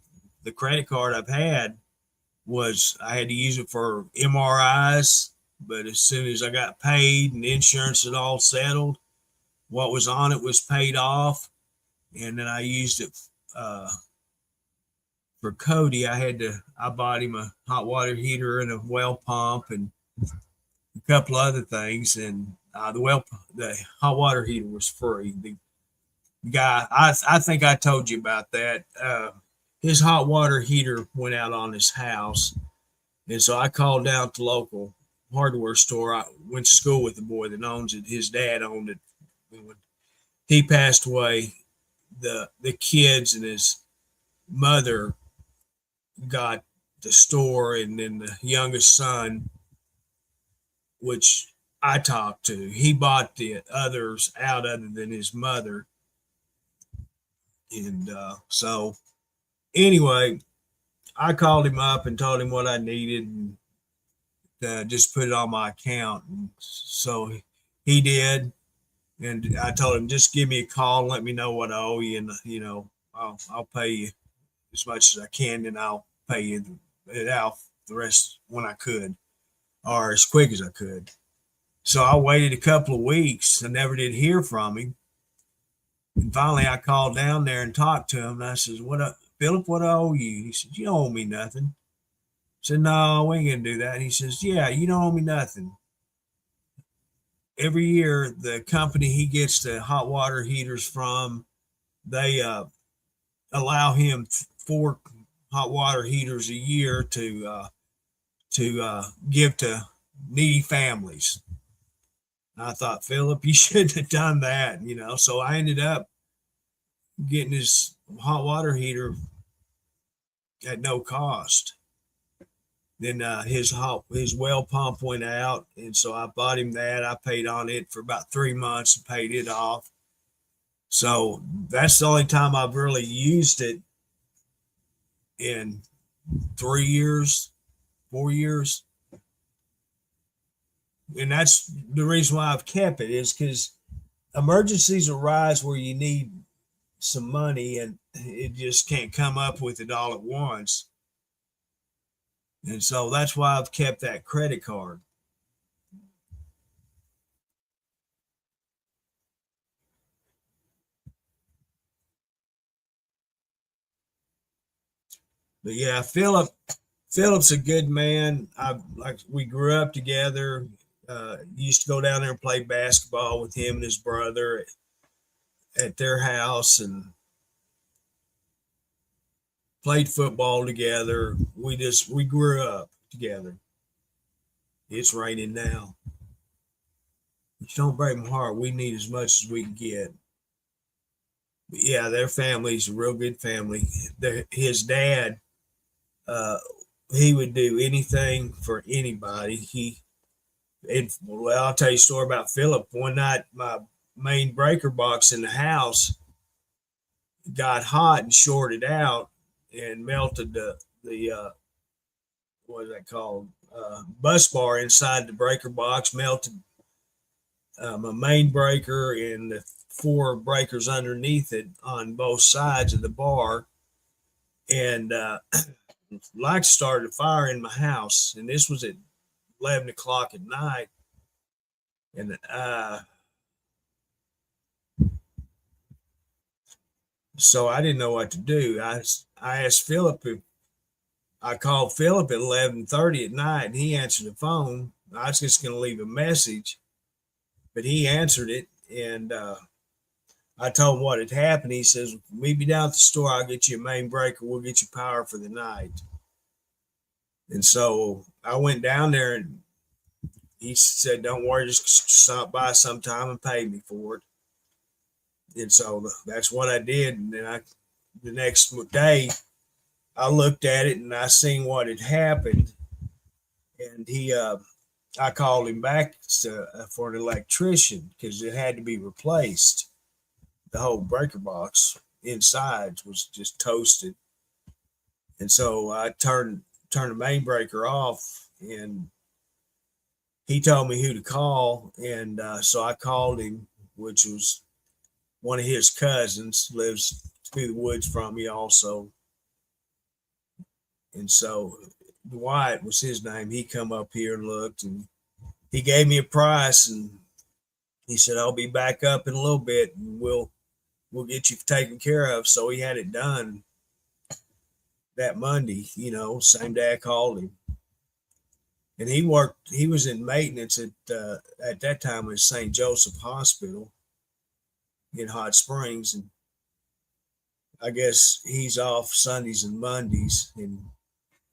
the credit card I've had was I had to use it for MRIs. But as soon as I got paid and insurance had all settled, what was on it was paid off. And then I used it for Cody. I bought him a hot water heater and a well pump and a couple other things. And the hot water heater was free. The guy, I think I told you about that. His hot water heater went out on his house. And so I called down to local hardware store. I went to school with the boy that owns it. His dad owned it. When he passed away, the kids and his mother got the store, and then the youngest son, which I talked to, he bought the others out other than his mother. And so anyway, I called him up and told him what I needed, and just put it on my account. And so he did. And I told him, just give me a call and let me know what I owe you. And, I'll pay you as much as I can, and I'll pay you it out the rest when I could, or as quick as I could. So I waited a couple of weeks. I never did hear from him. And finally I called down there and talked to him. And I says, Philip, what I owe you? He said, you don't owe me nothing. I said, no, we ain't going to do that. And he says, yeah, you don't owe me nothing. Every year, the company he gets the hot water heaters from, they allow him 4 hot water heaters a year to give to needy families. And I thought, Philip, you shouldn't have done that, So I ended up getting his hot water heater at no cost. Then his well pump went out, and so I bought him that. I paid on it for about 3 months and paid it off. So that's the only time I've really used it in 3 years, 4 years. And that's the reason why I've kept it, is because emergencies arise where you need some money and it just can't come up with it all at once. And so that's why I've kept that credit card. But yeah, Philip's a good man. We grew up together. used to go down there and play basketball with him and his brother at their house, and played football together. We grew up together. It's raining now. But don't break my heart. We need as much as we can get. But yeah, their family's a real good family. His dad, uh, he would do anything for anybody. Well, I'll tell you a story about Philip. One night, my main breaker box in the house got hot and shorted out and melted the what is that called, bus bar inside the breaker box, melted my main breaker and the four breakers underneath it on both sides of the bar, and lights started a fire in my house, and this was at 11 o'clock at night, and so I didn't know what to do. I asked Philip if I called Philip at 11:30 at night, and he answered the phone. I was just going to leave a message, but he answered it, and I told him what had happened. He says, "Meet me down at the store. I'll get you a main breaker. We'll get you power for the night." And so I went down there, and he said, "Don't worry, just stop by sometime and pay me for it." And so that's what I did. And then the next day, I looked at it and I seen what had happened. And I called him back for an electrician because it had to be replaced. The whole breaker box inside was just toasted. And so I turned the main breaker off, and he told me who to call. And so I called him, which was one of his cousins, lives through the woods from me also. And so Dwight was his name. He come up here and looked, and he gave me a price, and he said, "I'll be back up in a little bit, and we'll get you taken care of." So he had it done that Monday, same day I called him. And he was in maintenance at that time at St. Joseph Hospital in Hot Springs. And I guess he's off Sundays and Mondays. And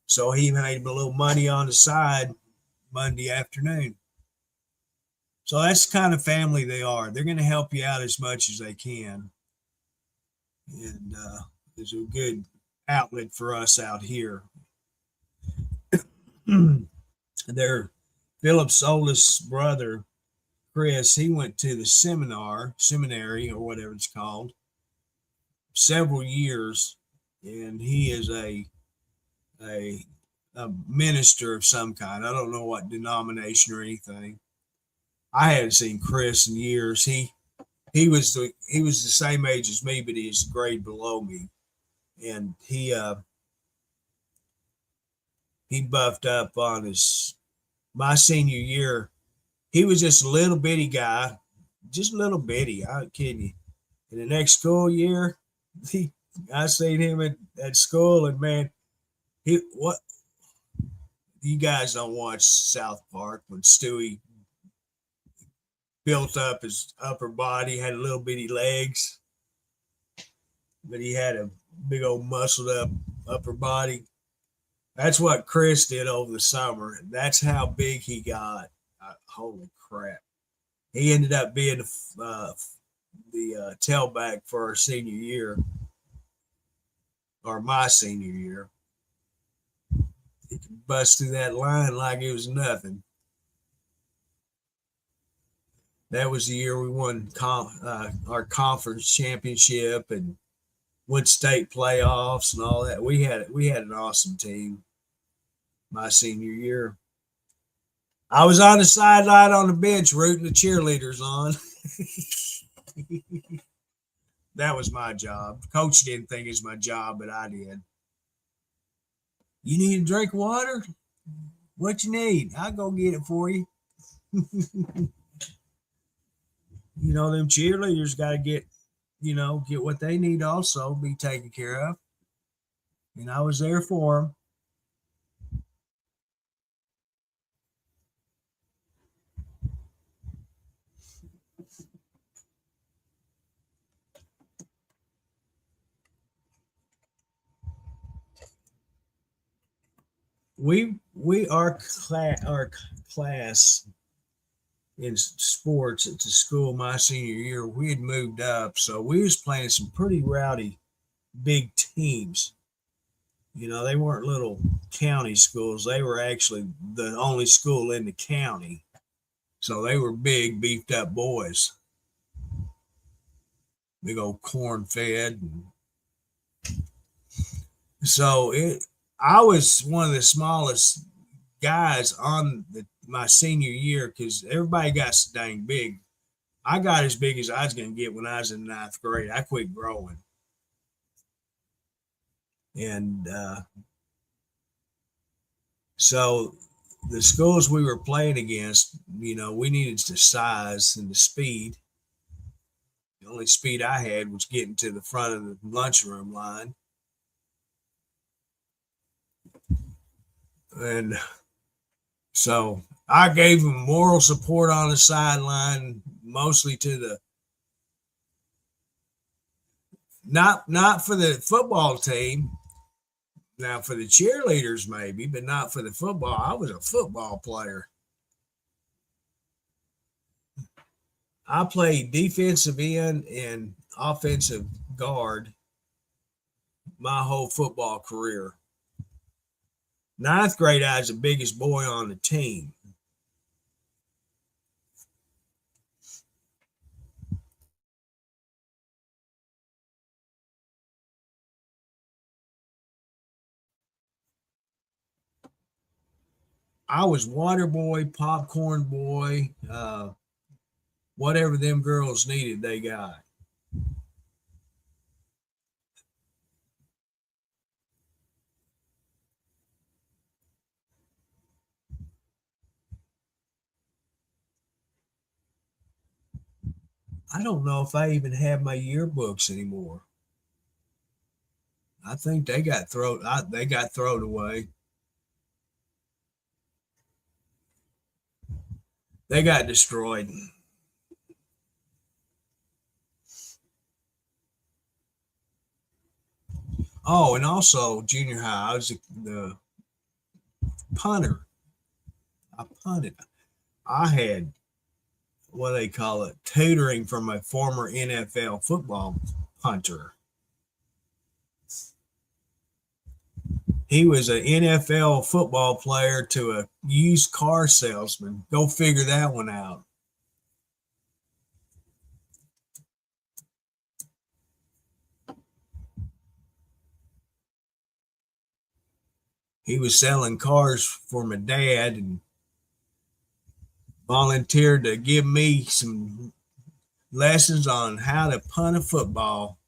so he made a little money on the side Monday afternoon. So that's the kind of family they are. They're going to help you out as much as they can. And there's a good outlet for us out here. Philip's oldest brother, Chris, he went to the seminary or whatever it's called, several years, and he is a minister of some kind. I don't know what denomination or anything. I hadn't seen Chris in years. He was the same age as me, but he was a grade below me, and he buffed up on my senior year. He was just a little bitty guy, just a little bitty. I'm kidding you. In the next school year, I seen him at school, and man, what you guys don't watch South Park when Stewie built up his upper body, had little bitty legs, but he had a big old muscled up upper body. That's what Chris did over the summer. That's how big he got. Holy crap. He ended up being the tailback for our senior year, or my senior year. He could bust through that line like it was nothing. That was the year we won our conference championship and went state playoffs and all that. We had an awesome team my senior year. I was on the sideline on the bench rooting the cheerleaders on. That was my job. Coach didn't think it was my job, but I did. You need a drink of water? What you need? I'll go get it for you. Them cheerleaders got to get what they need also, be taken care of. And I was there for them. our class in sports at the school my senior year, we had moved up, so we was playing some pretty rowdy big teams. You know, they weren't little county schools. They were actually the only school in the county. So they were big, beefed up boys. Big old corn fed. So I was one of the smallest guys on my senior year because everybody got so dang big. I got as big as I was going to get when I was in ninth grade. I quit growing. And so the schools we were playing against, you know, we needed the size and the speed. The only speed I had was getting to the front of the lunchroom line. And so I gave them moral support on the sideline, mostly to the not for the football team. Now for the cheerleaders maybe, but not for the football. I was a football player. I played defensive end and offensive guard my whole football career. Ninth grade, I was the biggest boy on the team. I was water boy, popcorn boy, whatever them girls needed, they got. I don't know if I even have my yearbooks anymore. I think they got thrown away. They got destroyed. Oh, and also junior high, I was the punter. I punted. I had what they call it, tutoring from a former NFL football punter. He was an NFL football player to a used car salesman. Go figure that one out. He was selling cars for my dad and volunteered to give me some lessons on how to punt a football.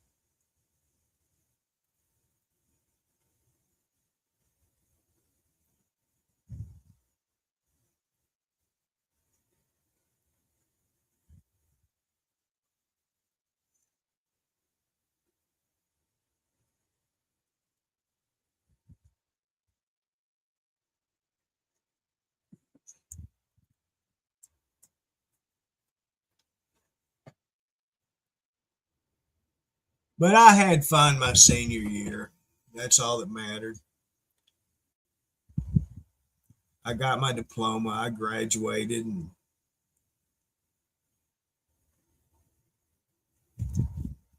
But I had fun my senior year. That's all that mattered. I got my diploma. I graduated, and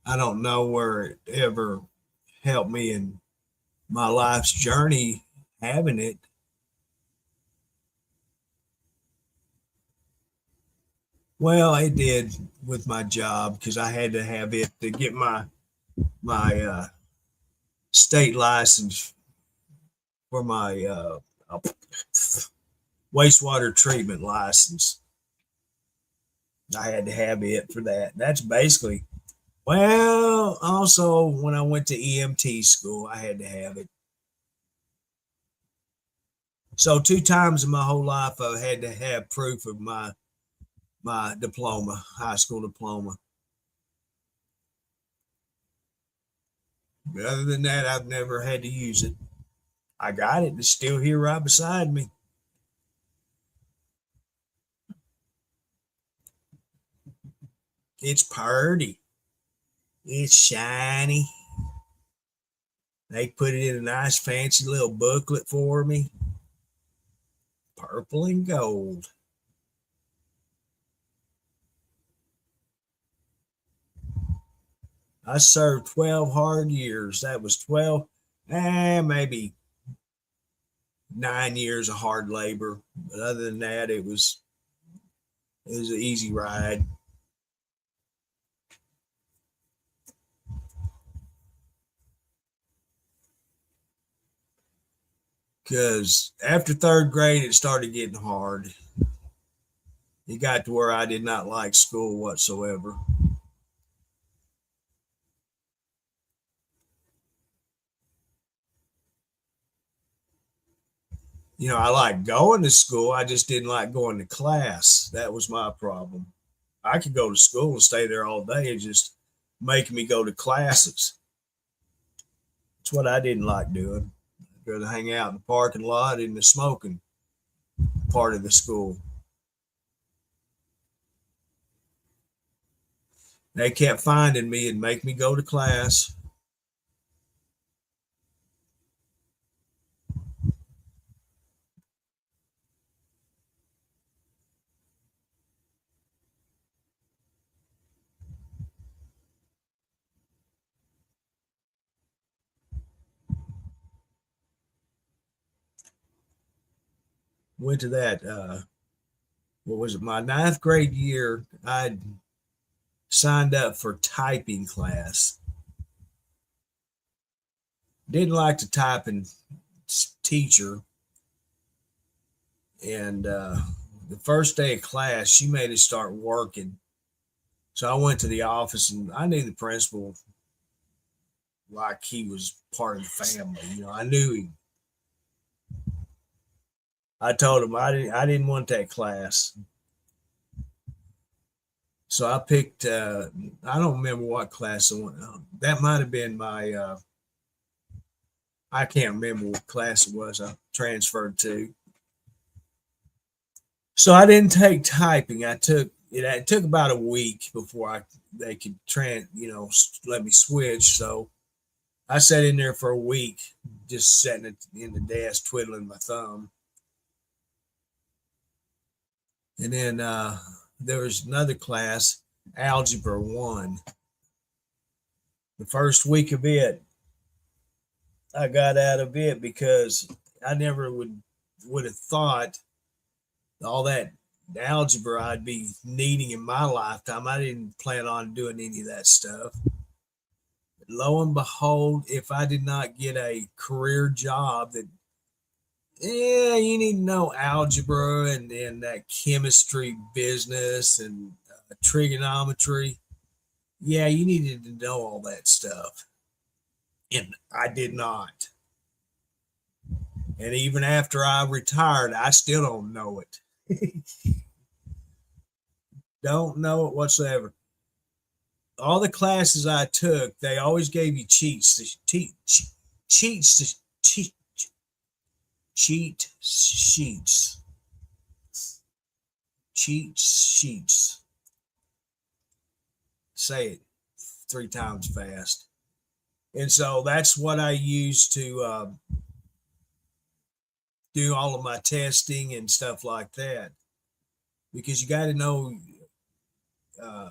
I don't know where it ever helped me in my life's journey having it. Well, it did with my job because I had to have it to get my state license for my wastewater treatment license. I had to have it for that. That's basically, well, also when I went to EMT school, I had to have it. So two times in my whole life, I had to have proof of my diploma, high school diploma. But other than that, I've never had to use it. I got it. It's still here right beside me. It's purty. It's shiny. They put it in a nice fancy little booklet for me. purple and gold. I served 12 hard years. That was 12, maybe 9 years of hard labor. But other than that, it was an easy ride. Because after third grade, it started getting hard. It got to where I did not like school whatsoever. I like going to school. I just didn't like going to class. That was my problem. I could go to school and stay there all day and just making me go to classes. That's what I didn't like doing. I'd rather hang out in the parking lot in the smoking part of the school. They kept finding me and make me go to class. Went to that, what was it, my ninth grade year, I signed up for typing class. Didn't like the typing teacher. And the first day of class, she made us start working. So I went to the office and I knew the principal like he was part of the family. I knew him. I told him I didn't want that class. So I picked, I don't remember what class I went. That might have been my, I can't remember what class it was I transferred to. So I didn't take typing. It took about a week before they could let me switch. So I sat in there for a week, just sitting in the desk, twiddling my thumb. And then there was another class, Algebra 1. The first week of it, I got out of it because I never would have thought all that algebra I'd be needing in my lifetime. I didn't plan on doing any of that stuff. Lo and behold, if I did not get a career job that, you need to know algebra and that chemistry business and trigonometry. Yeah, you needed to know all that stuff. And I did not. And even after I retired, I still don't know it. Don't know it whatsoever. All the classes I took, they always gave you cheats to cheats to cheat sheets. Cheat sheets. Say it 3 times fast. And so that's what I use to do all of my testing and stuff like that. Because you got to know uh,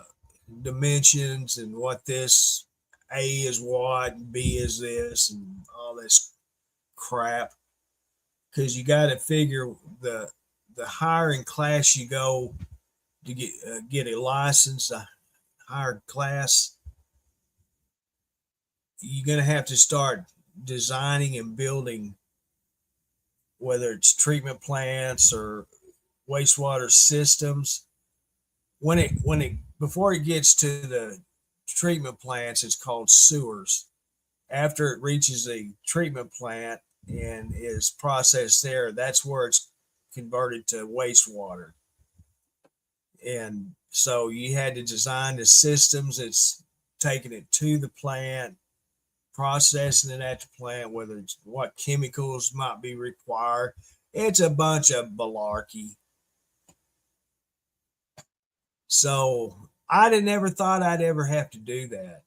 dimensions and what this A is what, and B is this, and all this crap. Because you got to figure the higher in class you go to get a license, a higher class, you're going to have to start designing and building, whether it's treatment plants or wastewater systems. When it before it gets to the treatment plants, it's called sewers. After it reaches a treatment plant and is processed there, that's where it's converted to wastewater. And so you had to design the systems that's taking it to the plant, processing it at the plant, whether it's what chemicals might be required. It's a bunch of malarkey. So I never thought I'd ever have to do that.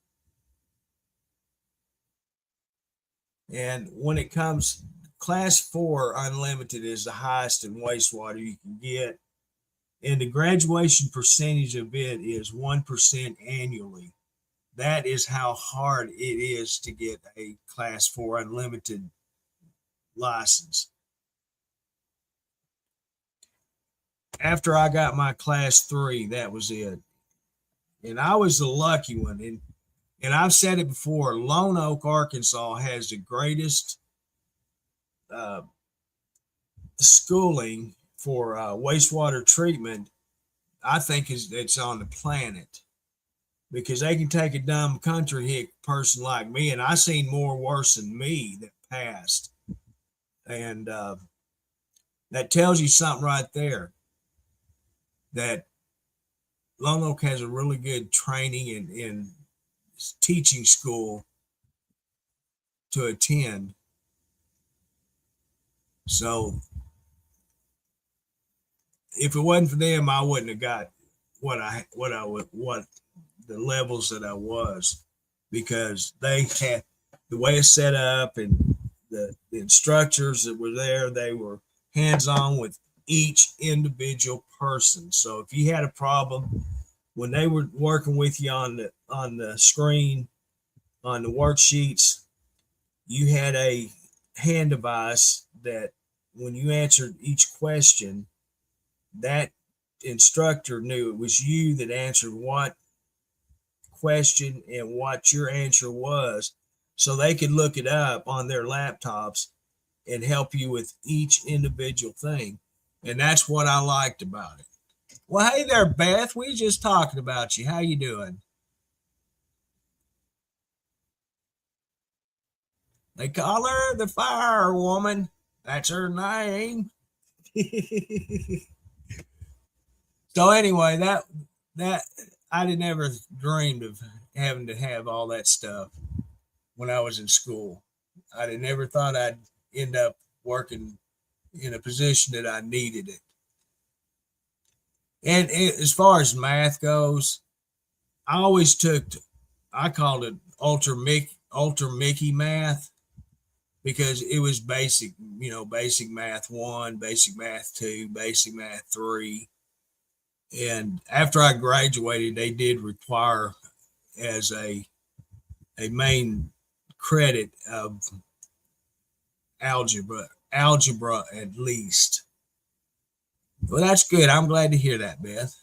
And when it comes class 4 unlimited is the highest in wastewater you can get. And the graduation percentage of it is 1% annually. That is how hard it is to get a class 4 unlimited license. After I got my class 3, that was it. And I was the lucky one. And I've said it before, Lone Oak, Arkansas has the greatest schooling for wastewater treatment, I think, it's on the planet, because they can take a dumb country hick person like me, and I seen more worse than me that passed. And that tells you something right there, that Lone Oak has a really good training and teaching school to attend. So if it wasn't for them, I wouldn't have got what the levels that I was, because they had the way it's set up, and the instructors that were there, they were hands-on with each individual person. So if you had a problem, when they were working with you on the screen, on the worksheets, you had a hand device that when you answered each question, that instructor knew it was you that answered what question and what your answer was, so they could look it up on their laptops and help you with each individual thing. And that's what I liked about it. Well, hey there, Beth. We just talking about you. How you doing? They call her the Fire Woman. That's her name. So anyway, that I did never dreamed of having to have all that stuff when I was in school. I had never thought I'd end up working in a position that I needed it. And as far as math goes, I always I called it Ultra Mickey math, because it was basic, basic math 1, basic math 2, basic math 3. And after I graduated, they did require as a main credit of algebra at least. Well, that's good. I'm glad to hear that, Beth.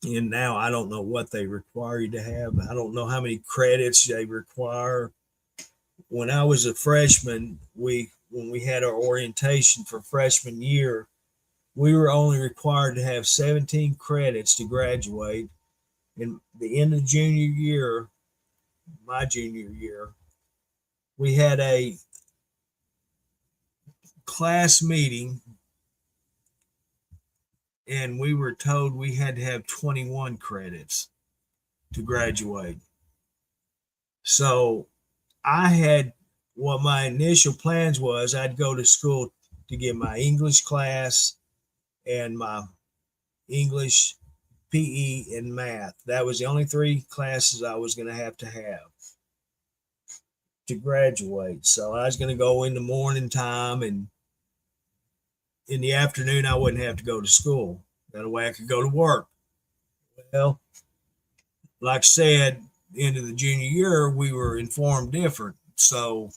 And now I don't know what they require you to have. I don't know how many credits they require. When I was a freshman, when we had our orientation for freshman year, we were only required to have 17 credits to graduate. And the end of junior year, my junior year, we had a class meeting, and we were told we had to have 21 credits to graduate. So I had, what my initial plans was, I'd go to school to get my English class and my English, PE, and math. That was the only 3 classes I was going to have to graduate. So I was going to go in the morning time, and in the afternoon I wouldn't have to go to school. That way I could go to work. Well, like I said, end of the junior year, we were informed different. So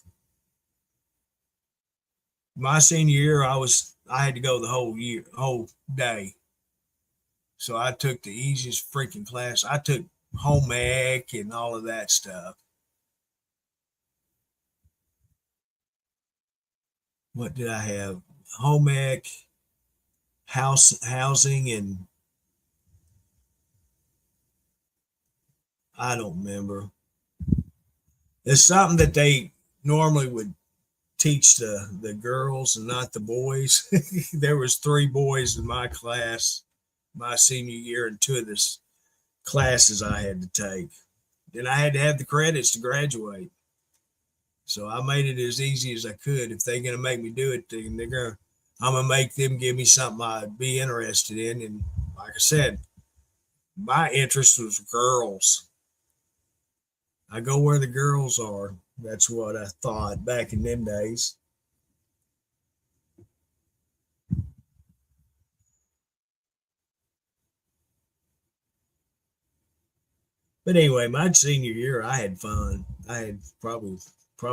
my senior year, I had to go the whole day. So I took the easiest freaking class. I took home ec and all of that stuff. What did I have? Home ec, housing, and I don't remember. It's something that they normally would teach the girls and not the boys. There was 3 boys in my class my senior year, and 2 of the classes I had to take. Then I had to have the credits to graduate. So I made it as easy as I could. If they're going to make me do it, I'm going to make them give me something I'd be interested in. And like I said, my interest was girls. I go where the girls are. That's what I thought back in them days. But anyway, my senior year, I had fun. I had probably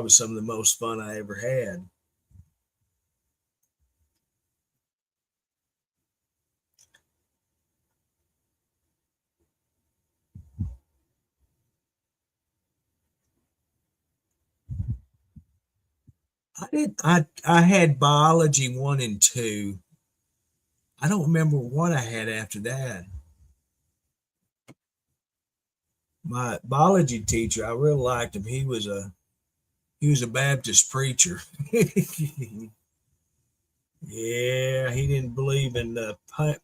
some of the most fun I ever had. I had biology one and two. I don't remember what I had after that. My biology teacher, I really liked him. He was a Baptist preacher. Yeah, he didn't believe in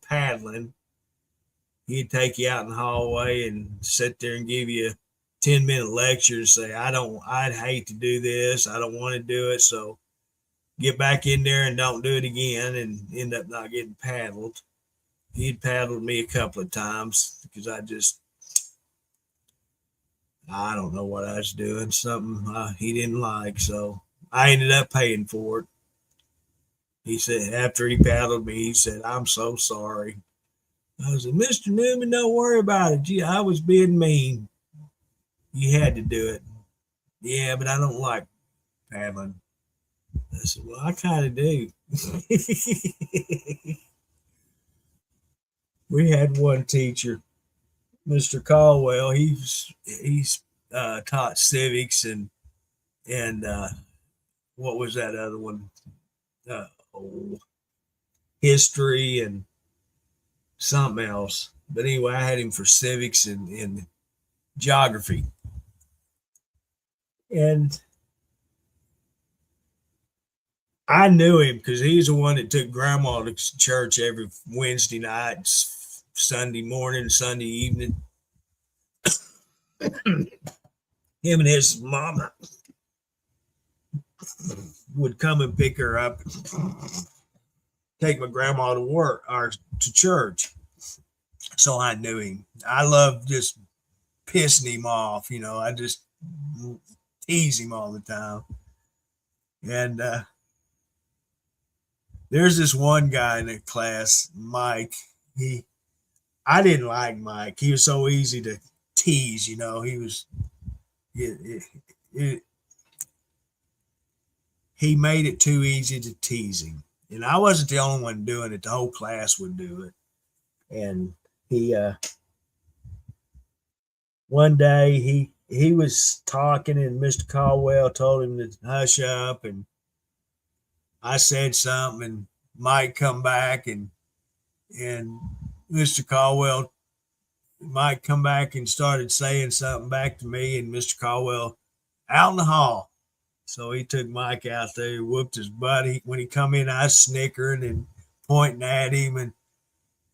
paddling. He'd take you out in the hallway and sit there and give you a 10-minute lecture and say, I'd hate to do this. I don't want to do it. So get back in there and don't do it again, and end up not getting paddled. He'd paddled me a couple of times because I don't know what I was doing, something he didn't like. So I ended up paying for it. He said, after he paddled me, he said, I'm so sorry. I said, Mr. Newman, don't worry about it. Gee, I was being mean. You had to do it. Yeah, but I don't like paddling. I said, well, I kind of do. We had one teacher, Mr. Caldwell. He's taught civics and what was that other one? Uh, oh, history and something else. But anyway, I had him for civics and geography. And I knew him because he's the one that took grandma to church every Wednesday night, Sunday morning, Sunday evening. Him and his mama would come and pick her up, take my grandma to work or to church. So I knew him. I loved just pissing him off. I just tease him all the time. And there's this one guy in the class, Mike. I didn't like Mike. He was so easy to tease. He was. It, he made it too easy to tease him, and I wasn't the only one doing it. The whole class would do it. And he, one day he was talking, and Mr. Caldwell told him to hush up, and I said something, and Mike come back, and Mr. Caldwell Mike come back and started saying something back to me, and Mr. Caldwell out in the hall. So he took Mike out there, whooped his butt. When he come in, I was snickering and pointing at him,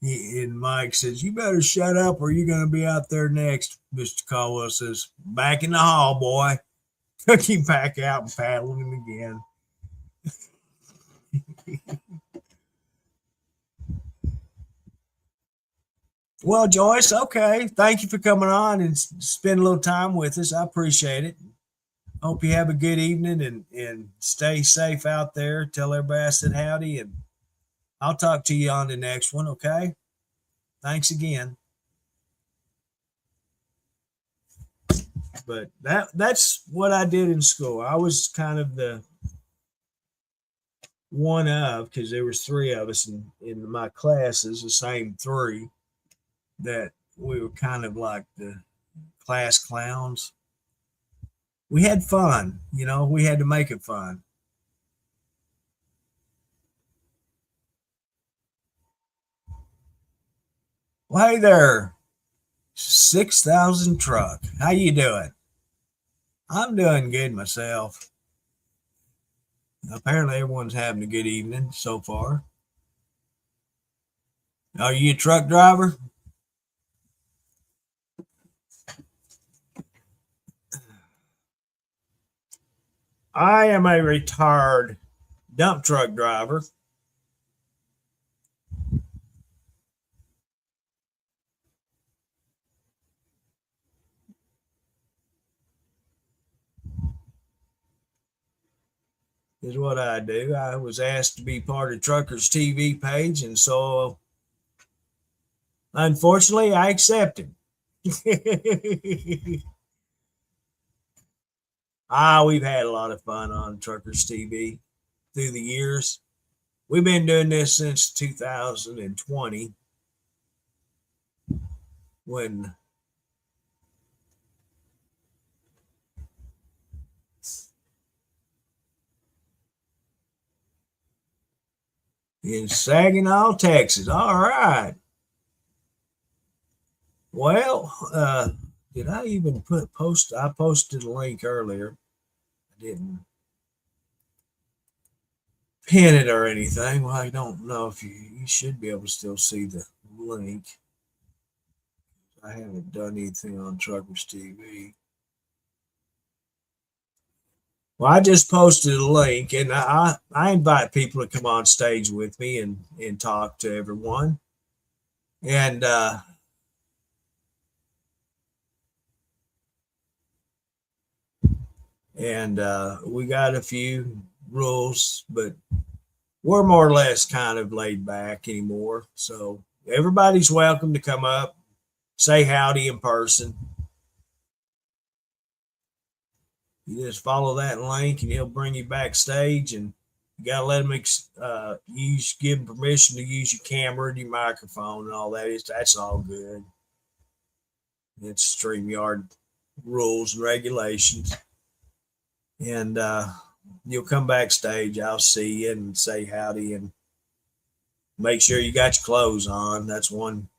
and Mike says, "You better shut up, or you're going to be out there next." Mr. Caldwell says, "Back in the hall, boy." Took him back out and paddled him again. Well, Joyce, okay. Thank you for coming on and spend a little time with us. I appreciate it. Hope you have a good evening and stay safe out there. Tell everybody I said howdy, and I'll talk to you on the next one, okay? Thanks again. But that's what I did in school. I was kind of the one of, because there was three of us in my classes, the same three, that we were kind of like the class clowns. We had fun, we had to make it fun. Well, hey there, 6,000 truck. How you doing? I'm doing good myself. Apparently everyone's having a good evening so far. Are you a truck driver? I am a retired dump truck driver. is what I do. I was asked to be part of Truckers TV page, and so unfortunately, I accepted. We've had a lot of fun on Truckers TV through the years. We've been doing this since 2020 when in Saginaw, Texas. All right. Well, did I even post? I posted a link earlier. I didn't pin it or anything. Well, I don't know if you should be able to still see the link. I haven't done anything on Truckers TV. Well, I just posted a link, and I invite people to come on stage with me and talk to everyone. And we got a few rules, but we're more or less kind of laid back anymore. So everybody's welcome to come up, say howdy in person. You just follow that link, and he'll bring you backstage, and you gotta let him give him permission to use your camera and your microphone and all that. That's all good. It's StreamYard rules and regulations, and you'll come backstage. I'll see you and say howdy, and make sure you got your clothes on. That's one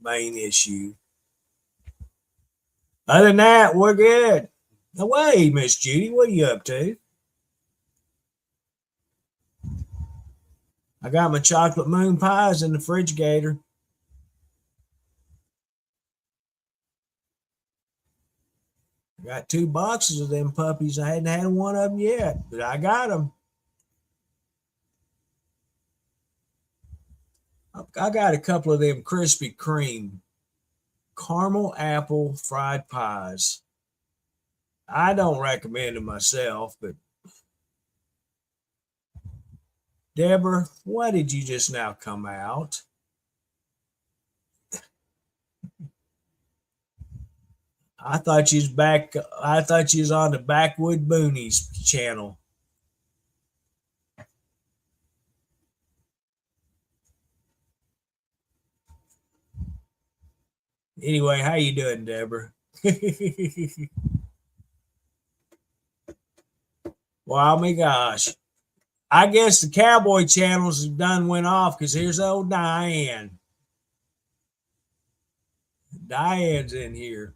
main issue. Other than that, we're good. Away, Miss Judy, what are you up to? I got my chocolate moon pies in the refrigerator. I got 2 boxes of them puppies. I hadn't had one of them yet, but I got them. I got a couple of them Krispy Kreme caramel apple fried pies. I don't recommend them myself, but Deborah, why did you just now come out? I thought you was back. I thought you was on the Backwood Boonies channel. Anyway, how you doing, Deborah? Well, my gosh. I guess the Cowboy channels have done went off because here's old Diane. Diane's in here.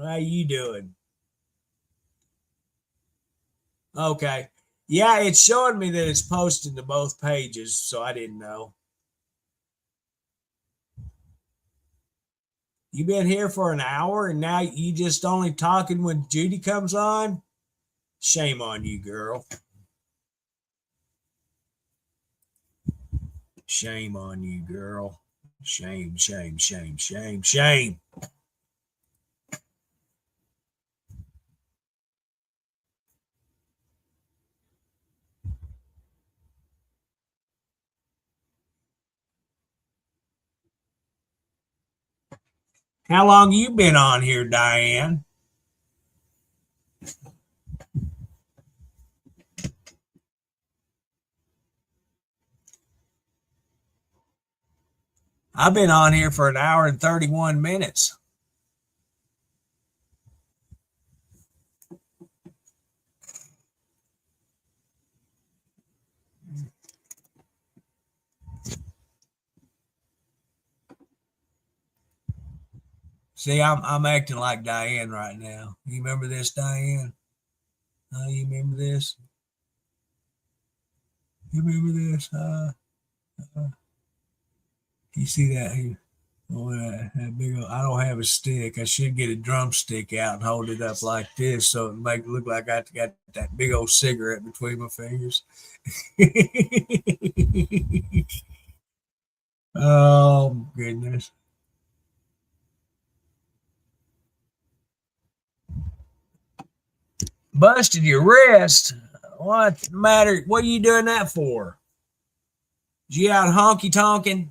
How you doing? Okay. Yeah, it's showing me that it's posted to both pages, so I didn't know. You been here for an hour and now you just only talking when Judy comes on? Shame on you, girl. Shame on you, girl. Shame, shame, shame, shame, shame. How long you been on here, Diane? I've been on here for an hour and 31 minutes. See, I'm acting like Diane right now. You remember this, Diane? You remember this? You remember this? You see that here? Oh, that big old, I don't have a stick. I should get a drumstick out and hold it up like this so it make it look like I got that big old cigarette between my fingers. Oh, goodness. Busted your wrist. What the matter? What are you doing that for? Is you out honky tonking?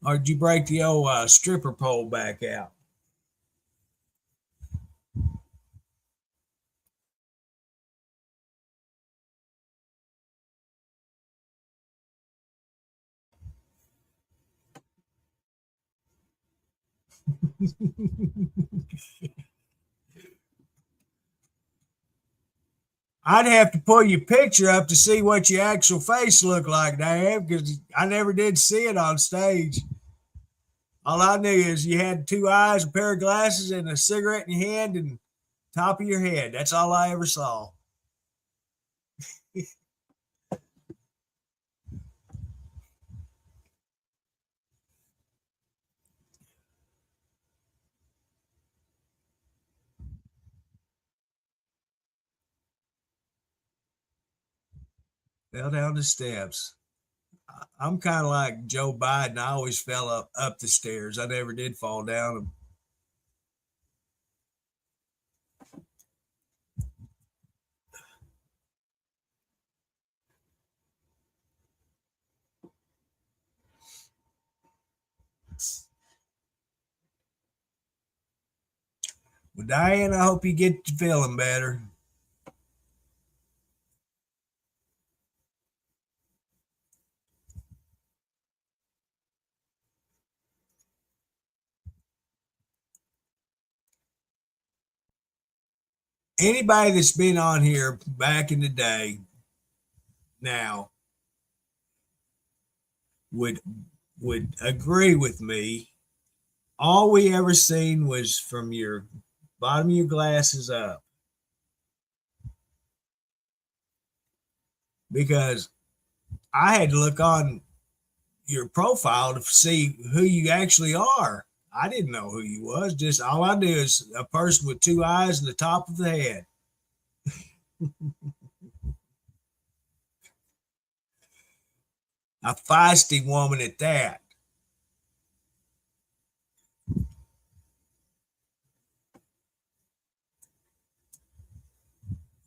Or did you break the old stripper pole back out? I'd have to pull your picture up to see what your actual face looked like, Dave, because I never did see it on stage. All I knew is you had two eyes, a pair of glasses, and a cigarette in your hand and top of your head. That's all I ever saw. Fell down the steps. I'm kind of like Joe Biden. I always fell up the stairs. I never did fall down them. Well, Diane, I hope you get to feeling better. Anybody that's been on here back in the day now would agree with me. All we ever seen was from your bottom of your glasses up, because I had to look on your profile to see who you actually are. I didn't know who you was. Just all I knew is a person with two eyes and the top of the head. A feisty woman at that.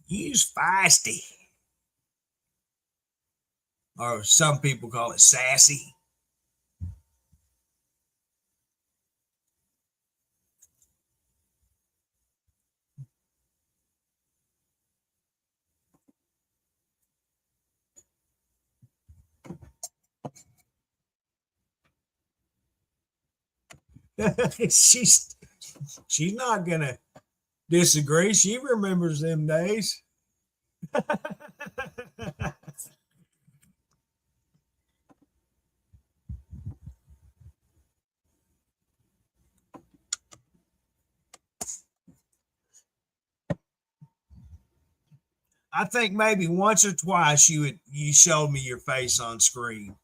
You's feisty. Or some people call it sassy. she's she's not gonna disagree. She remembers them days. I think maybe once or twice you showed me your face on screen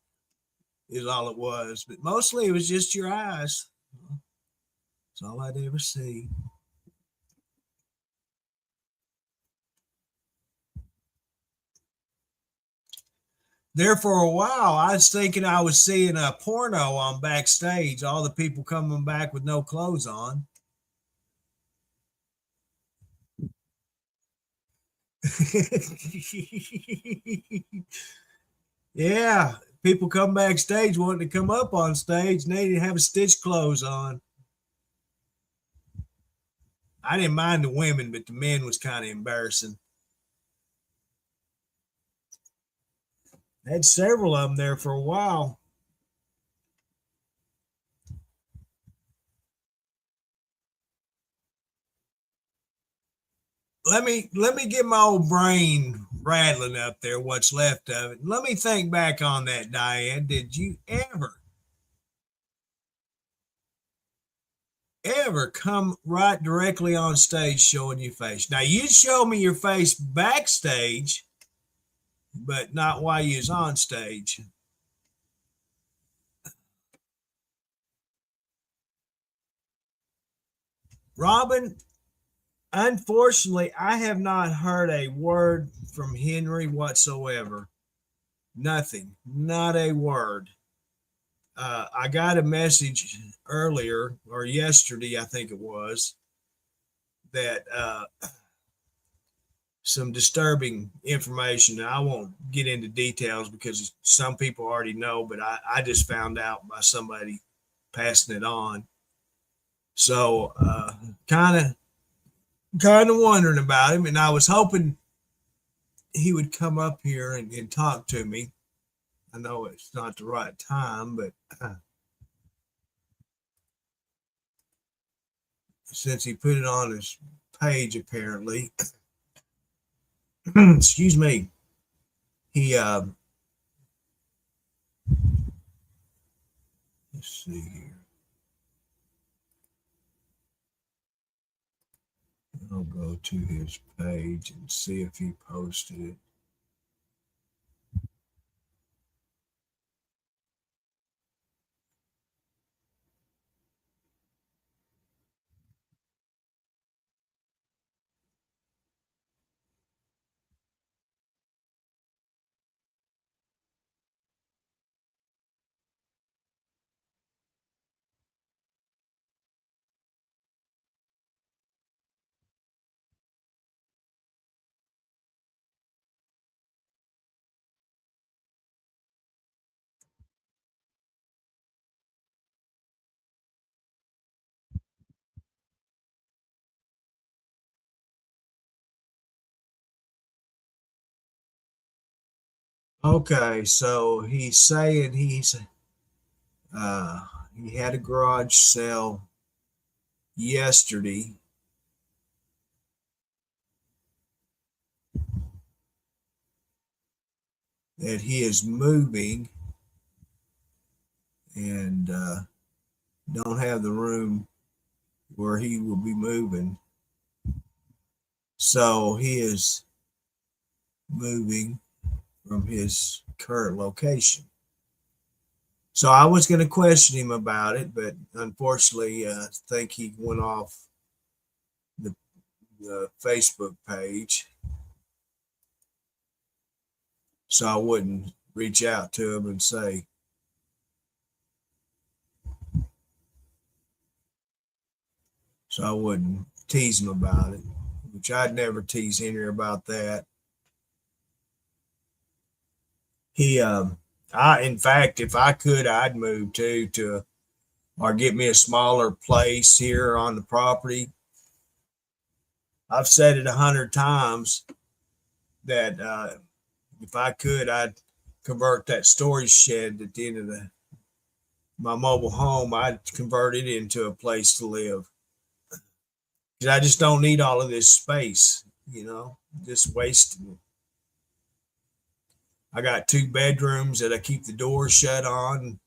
is all it was, but mostly it was just your eyes. That's all I'd ever see. There for a while, I was thinking I was seeing a porno on backstage. All the people coming back with no clothes on. Yeah, people come backstage wanting to come up on stage and they didn't have a stitch clothes on. I didn't mind the women, but the men was kind of embarrassing. I had several of them there for a while. Let me get my old brain rattling up there, what's left of it. Let me think back on that, Diane. Did you ever come right directly on stage showing your face? Now you show me your face backstage, but not while you was on stage. Robin, unfortunately, I have not heard a word from Henry whatsoever. Nothing, not a word. I got a message earlier or yesterday, I think it was, that some disturbing information. I won't get into details because some people already know, but I just found out by somebody passing it on. So kind of wondering about him, and I was hoping he would come up here and talk to me. I know it's not the right time, but since he put it on his page, apparently, excuse me, he let's see here. I'll go to his page and see if he posted it. Okay, so he's saying uh he had a garage sale yesterday. That he is moving and don't have the room where he will be moving. So he is moving from his current location. So I was going to question him about it, but unfortunately, I think he went off the Facebook page. So I wouldn't reach out to him and say, so I wouldn't tease him about it, which I'd never tease Henry about that. In fact, if I could, I'd move to, or get me a smaller place here on the property. I've said it 100 times that if I could, I'd convert that storage shed at the end of my mobile home. I'd convert it into a place to live. Because I just don't need all of this space, just wasting it. I got 2 bedrooms that I keep the door shut on.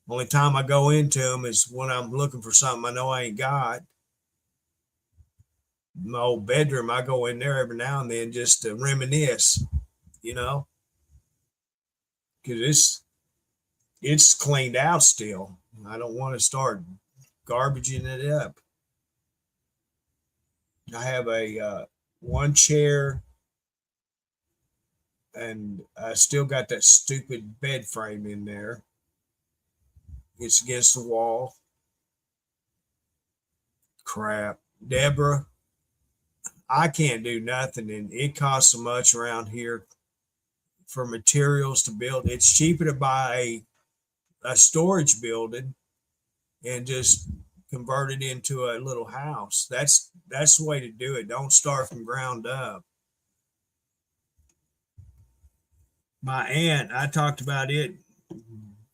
Only time I go into them is when I'm looking for something I know I ain't got. My old bedroom, I go in there every now and then just to reminisce, because it's cleaned out still. I don't want to start garbaging it up. I have a one chair, and I still got that stupid bed frame in there. It's against the wall. Crap. Deborah, I can't do nothing, and it costs so much around here for materials to build. It's cheaper to buy a storage building and just convert it into a little house. That's the way to do it. Don't start from ground up. My aunt, I talked about it a few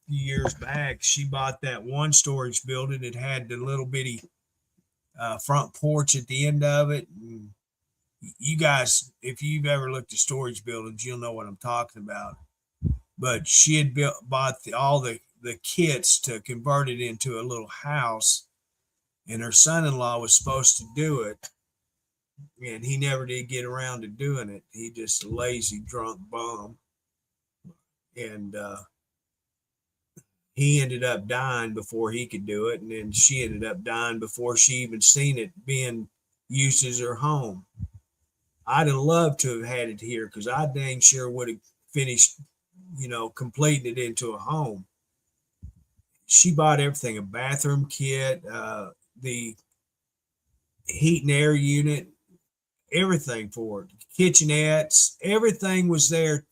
years back. She bought that one storage building. It had the little bitty front porch at the end of it. And you guys, if you've ever looked at storage buildings, you'll know what I'm talking about. But she had bought all the kits to convert it into a little house, and her son-in-law was supposed to do it, and he never did get around to doing it. He just a lazy drunk bum, and he ended up dying before he could do it, and then she ended up dying before she even seen it being used as her home. I'd have loved to have had it here because I dang sure would have finished, completing it into a home. She bought everything, a bathroom kit, the heat and air unit, everything for it. Kitchenettes, everything was there,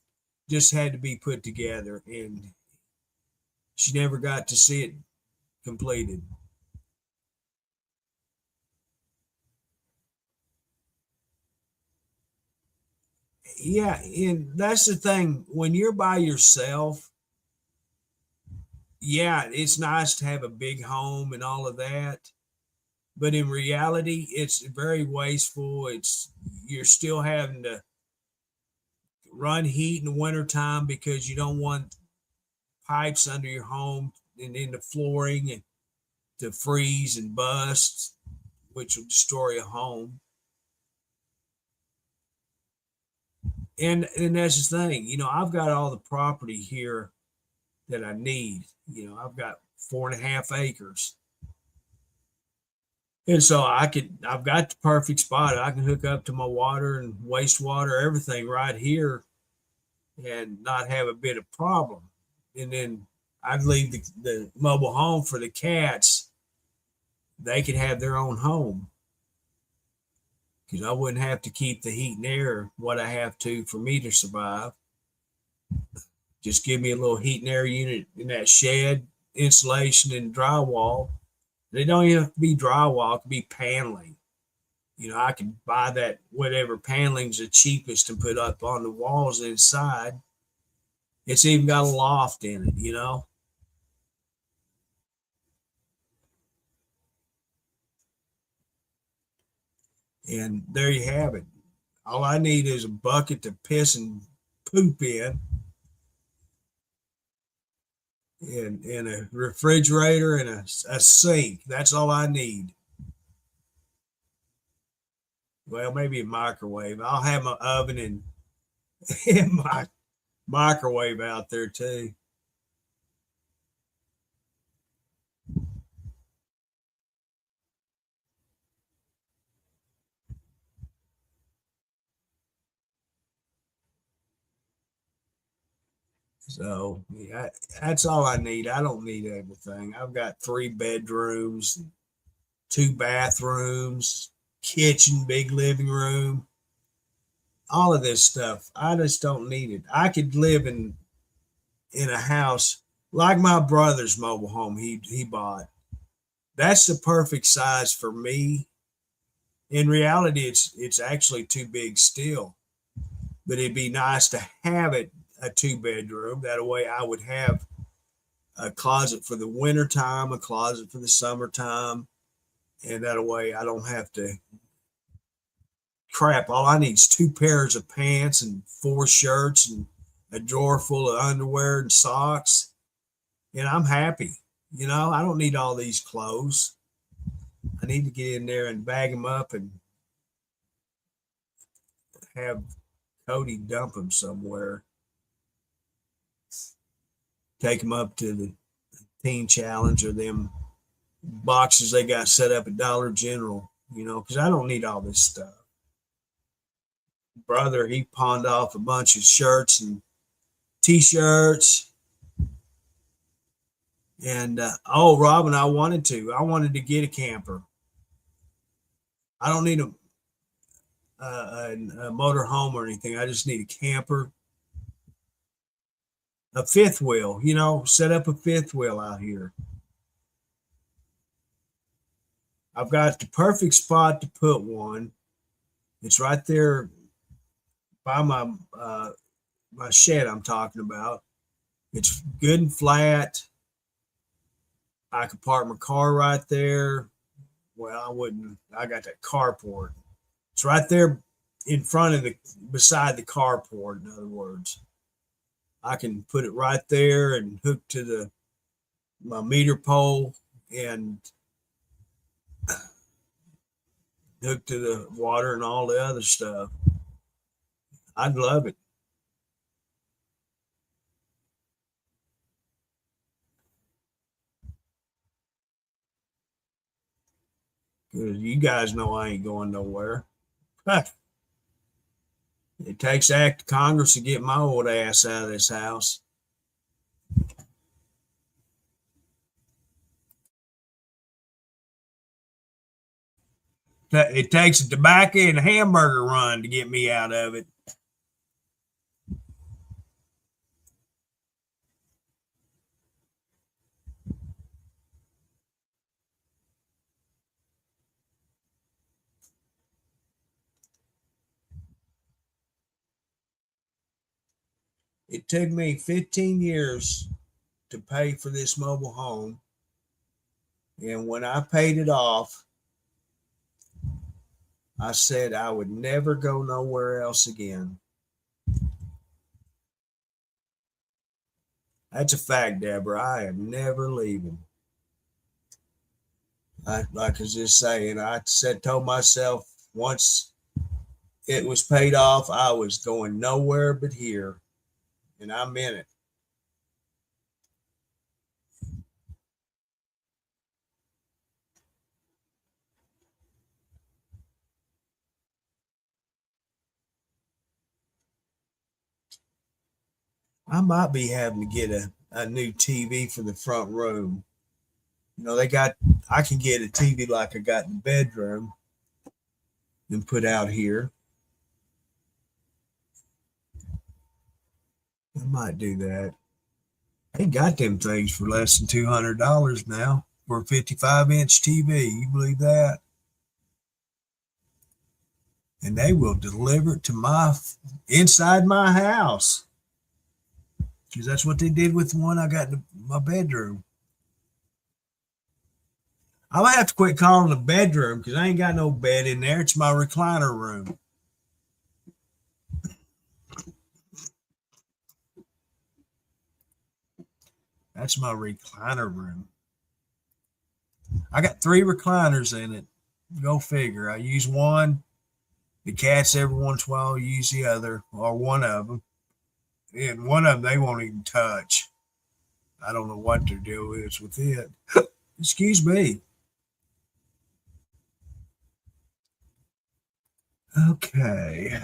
just had to be put together, and she never got to see it completed. Yeah, and that's the thing. When you're by yourself, yeah, it's nice to have a big home and all of that. But in reality, it's very wasteful. It's you're still having to run heat in the wintertime because you don't want pipes under your home and in the flooring and to freeze and bust, which will destroy a home. And that's the thing, I've got all the property here that I need. I've got 4.5 acres. And so I've got the perfect spot. I can hook up to my water and wastewater, everything right here and not have a bit of problem. And then I'd leave the mobile home for the cats. They could have their own home because I wouldn't have to keep the heat and air what I have to for me to survive. Just give me a little heat and air unit in that shed, insulation and drywall. They don't even have to be drywall, it could be paneling. I could buy that whatever paneling's the cheapest and put up on the walls inside. It's even got a loft in it. And there you have it. All I need is a bucket to piss and poop in, and a refrigerator and a sink. That's all I need. Well, maybe a microwave. I'll have my oven and my microwave out there too. So yeah, that's all I need. I don't need everything. I've got 3 bedrooms, 2 bathrooms, kitchen, big living room, all of this stuff. I just don't need it. I could live in a house like my brother's mobile home he bought. That's the perfect size for me. In reality, it's actually too big still, but it'd be nice to have it a 2 bedroom. That way, I would have a closet for the wintertime, a closet for the summertime, and that way I don't have to crap. All I need is 2 pairs of pants and 4 shirts and a drawer full of underwear and socks, and I'm happy. I don't need all these clothes. I need to get in there and bag them up and have Cody dump them somewhere. Take them up to the Teen Challenge or them boxes they got set up at Dollar General, because I don't need all this stuff. Brother, he pawned off a bunch of shirts and t-shirts. And oh, Robin, I wanted to get a camper. I don't need a motor home or anything. I just need a camper, a fifth wheel. Set up a fifth wheel out here. I've got the perfect spot to put one. It's right there by my shed I'm talking about. It's good and flat. I could park my car right there. Well, I wouldn't. I got that carport. It's right there in front of beside the carport. In other words, I can put it right there and hook to my meter pole and hook to the water and all the other stuff. I'd love it. Because you guys know I ain't going nowhere. It takes act of Congress to get my old ass out of this house. It takes a tobacco and a hamburger run to get me out of it. It took me 15 years to pay for this mobile home. And when I paid it off, I said I would never go nowhere else again. That's a fact, Deborah. I am never leaving. Like I was just saying, told myself once it was paid off, I was going nowhere but here. And I meant it. I might be having to get a new TV for the front room. I can get a TV like I got in the bedroom and put out here. I might do that. They got them things for less than $200 now for a 55-inch TV. You believe that? And they will deliver it to my inside my house, because that's what they did with the one I got in my bedroom. I'm gonna have to quit calling it a bedroom because I ain't got no bed in there. It's my recliner room. That's my recliner room. I got 3 recliners in it. Go figure. I use one. The cats every once in a while use the other or one of them. And one of them they won't even touch. I don't know what their deal is with it. Excuse me. Okay.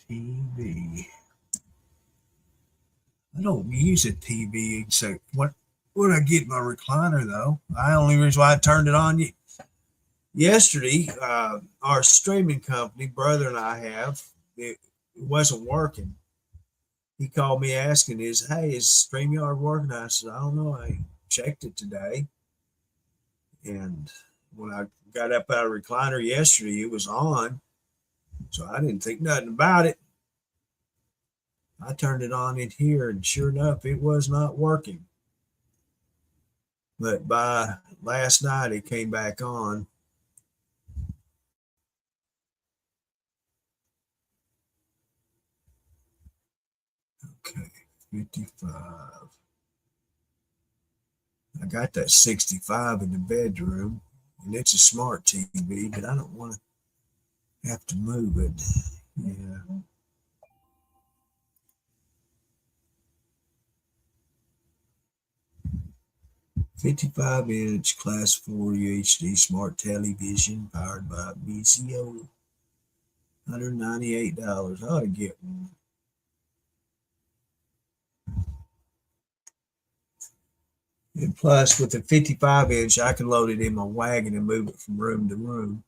TV. I don't use a TV except what I get my recliner though. I only reason why I turned it on yesterday. Our streaming company, brother and I have, it wasn't working. He called me asking, hey, is StreamYard working? I said, I don't know. I checked it today. And when I got up out of recliner yesterday, it was on. So I didn't think nothing about it. I turned it on in here, and sure enough, it was not working. But by last night, it came back on. Okay, 55. I got that 65 in the bedroom, and it's a smart TV, but I don't want to have to move it. Yeah. 55-inch Class 4 UHD smart television powered by VCO. $198. I ought to get one. And plus, with the 55-inch, I can load it in my wagon and move it from room to room.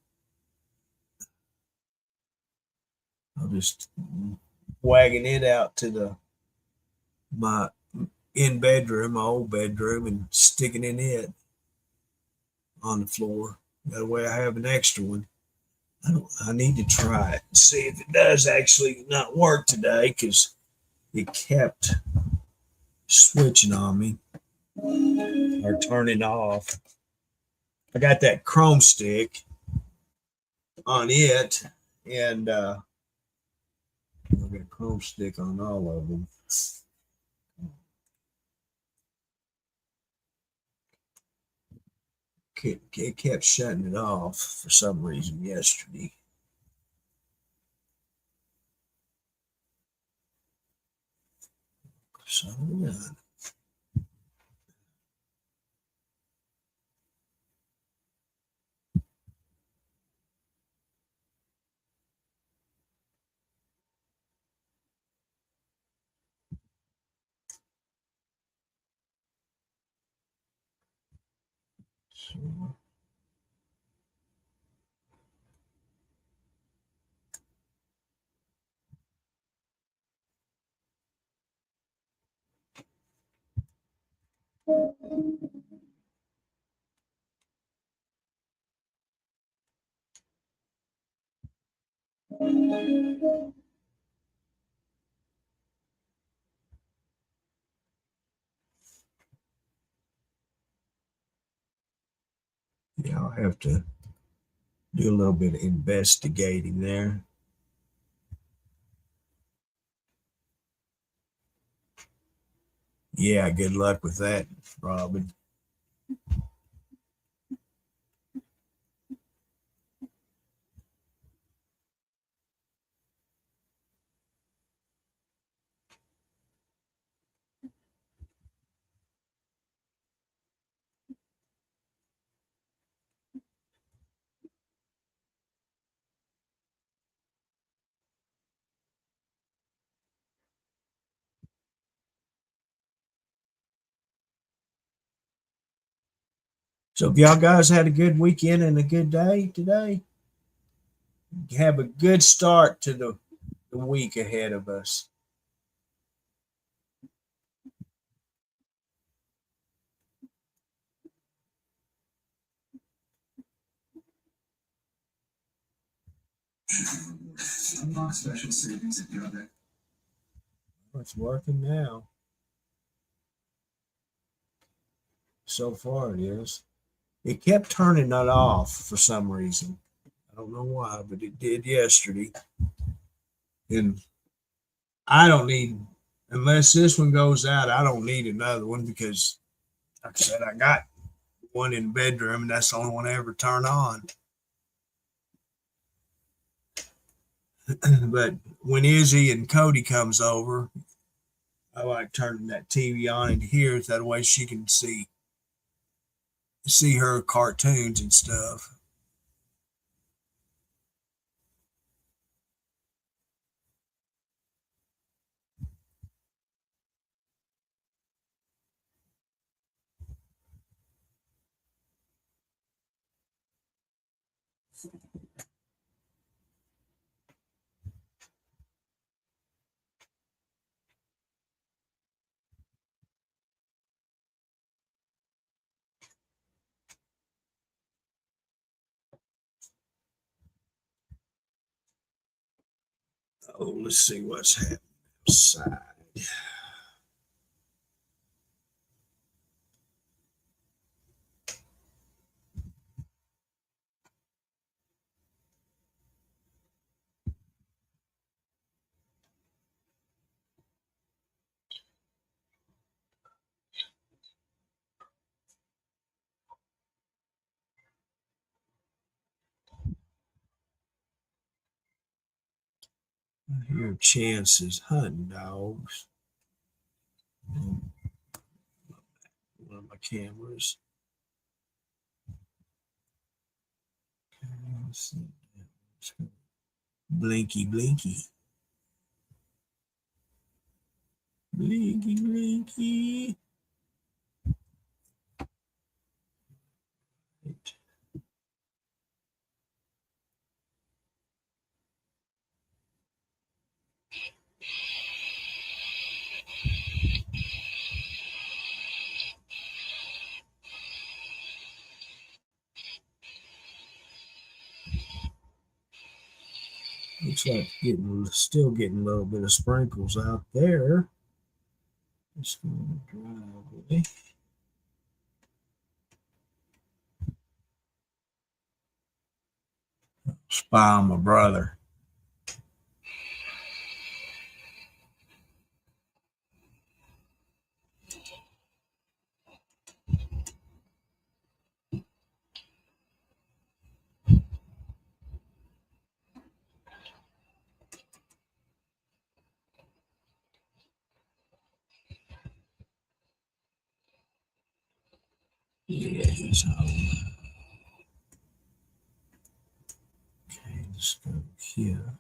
I'll just wagon it out to my in bedroom, my old bedroom, and stick it in it on the floor. That way, I have an extra one. I need to try it and see if it does actually not work today, because it kept switching on me or turning off. I got that Chrome stick on it, and I got a Chrome stick on all of them. It kept shutting it off for some reason yesterday. So yeah. So Yeah, I'll have to do a little bit of investigating there. Yeah, good luck with that, Robin. So, if y'all guys had a good weekend and a good day today, have a good start to the week ahead of us. Unlock special settings if you're there. It's working now. So far, it is. It kept turning that off for some reason. I don't know why, but it did yesterday. And I don't need, unless this one goes out, I don't need another one because, like I said, I got one in the bedroom and that's the only one I ever turn on. But when Izzy and Cody comes over, I like turning that TV on into here so that way she can see her cartoons and stuff. Oh, let's see what's happening outside. I hear Chance's hunting dogs. One of my cameras. Blinky, blinky. Blinky, blinky. Right. Looks like still getting a little bit of sprinkles out there. Just going to driveway. Spy on my brother. Yeah, he's home. Okay, let's go here.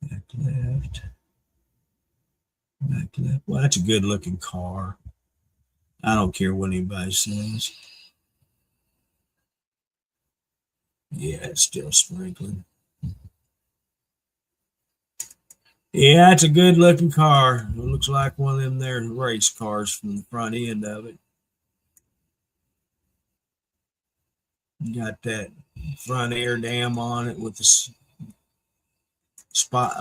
Back left. Back left. Well, that's a good looking car. I don't care what anybody says. Yeah, it's still sprinkling. Yeah, it's a good looking car. It looks like one of them there race cars from the front end of it. Got that front air dam on it with the spot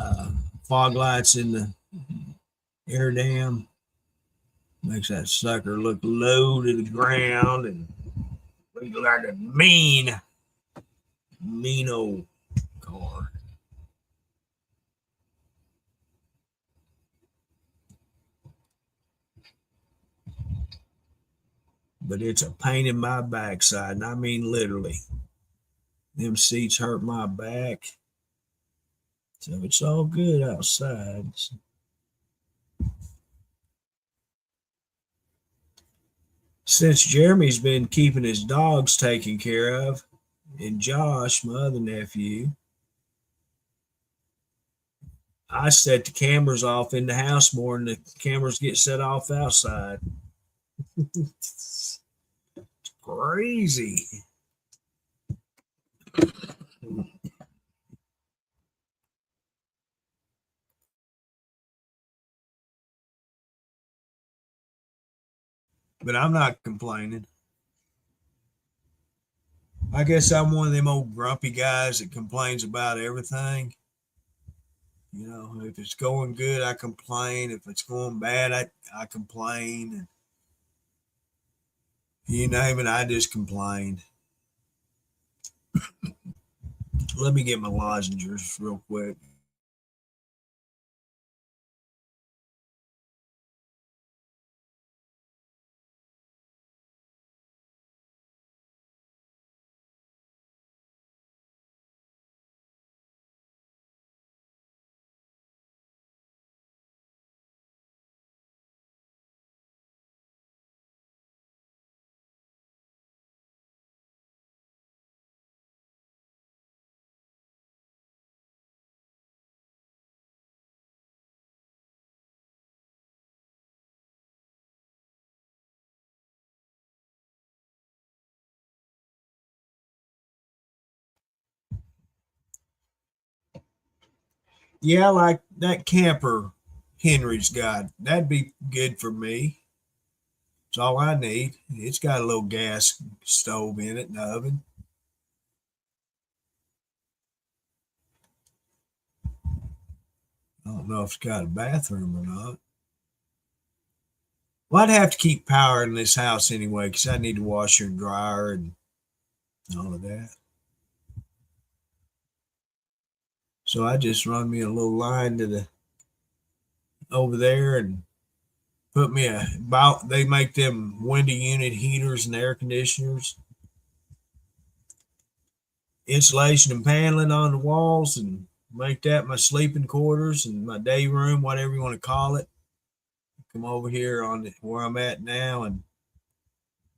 fog lights in the air dam. Makes that sucker look low to the ground and look like a mean old car. But it's a pain in my backside, and I mean literally. Them seats hurt my back. So it's all good outside. Since Jeremy's been keeping his dogs taken care of, and Josh, my other nephew, I set the cameras off in the house more than the cameras get set off outside. It's crazy. But I'm not complaining. I guess I'm one of them old grumpy guys that complains about everything. You know, if it's going good, I complain. If it's going bad, I complain. And you name it, I just complain. Let me get my lozenges real quick. Yeah, like that camper Henry's got. That'd be good for me. It's all I need. It's got a little gas stove in it and oven. I don't know if it's got a bathroom or not. Well, I'd have to keep power in this house anyway because I need to washer and dryer and all of that. So I just run me a little line to the over there and put me a about. They make them window unit heaters and air conditioners, insulation and paneling on the walls, and make that my sleeping quarters and my day room, whatever you want to call it. Come over here on where I'm at now and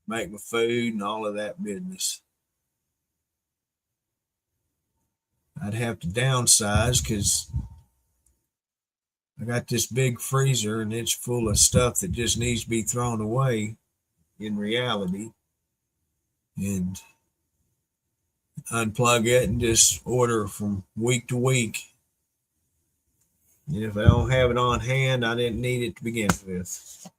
make my food and all of that business. I'd have to downsize because I got this big freezer and it's full of stuff that just needs to be thrown away in reality, and unplug it and just order from week to week. And if I don't have it on hand, I didn't need it to begin with.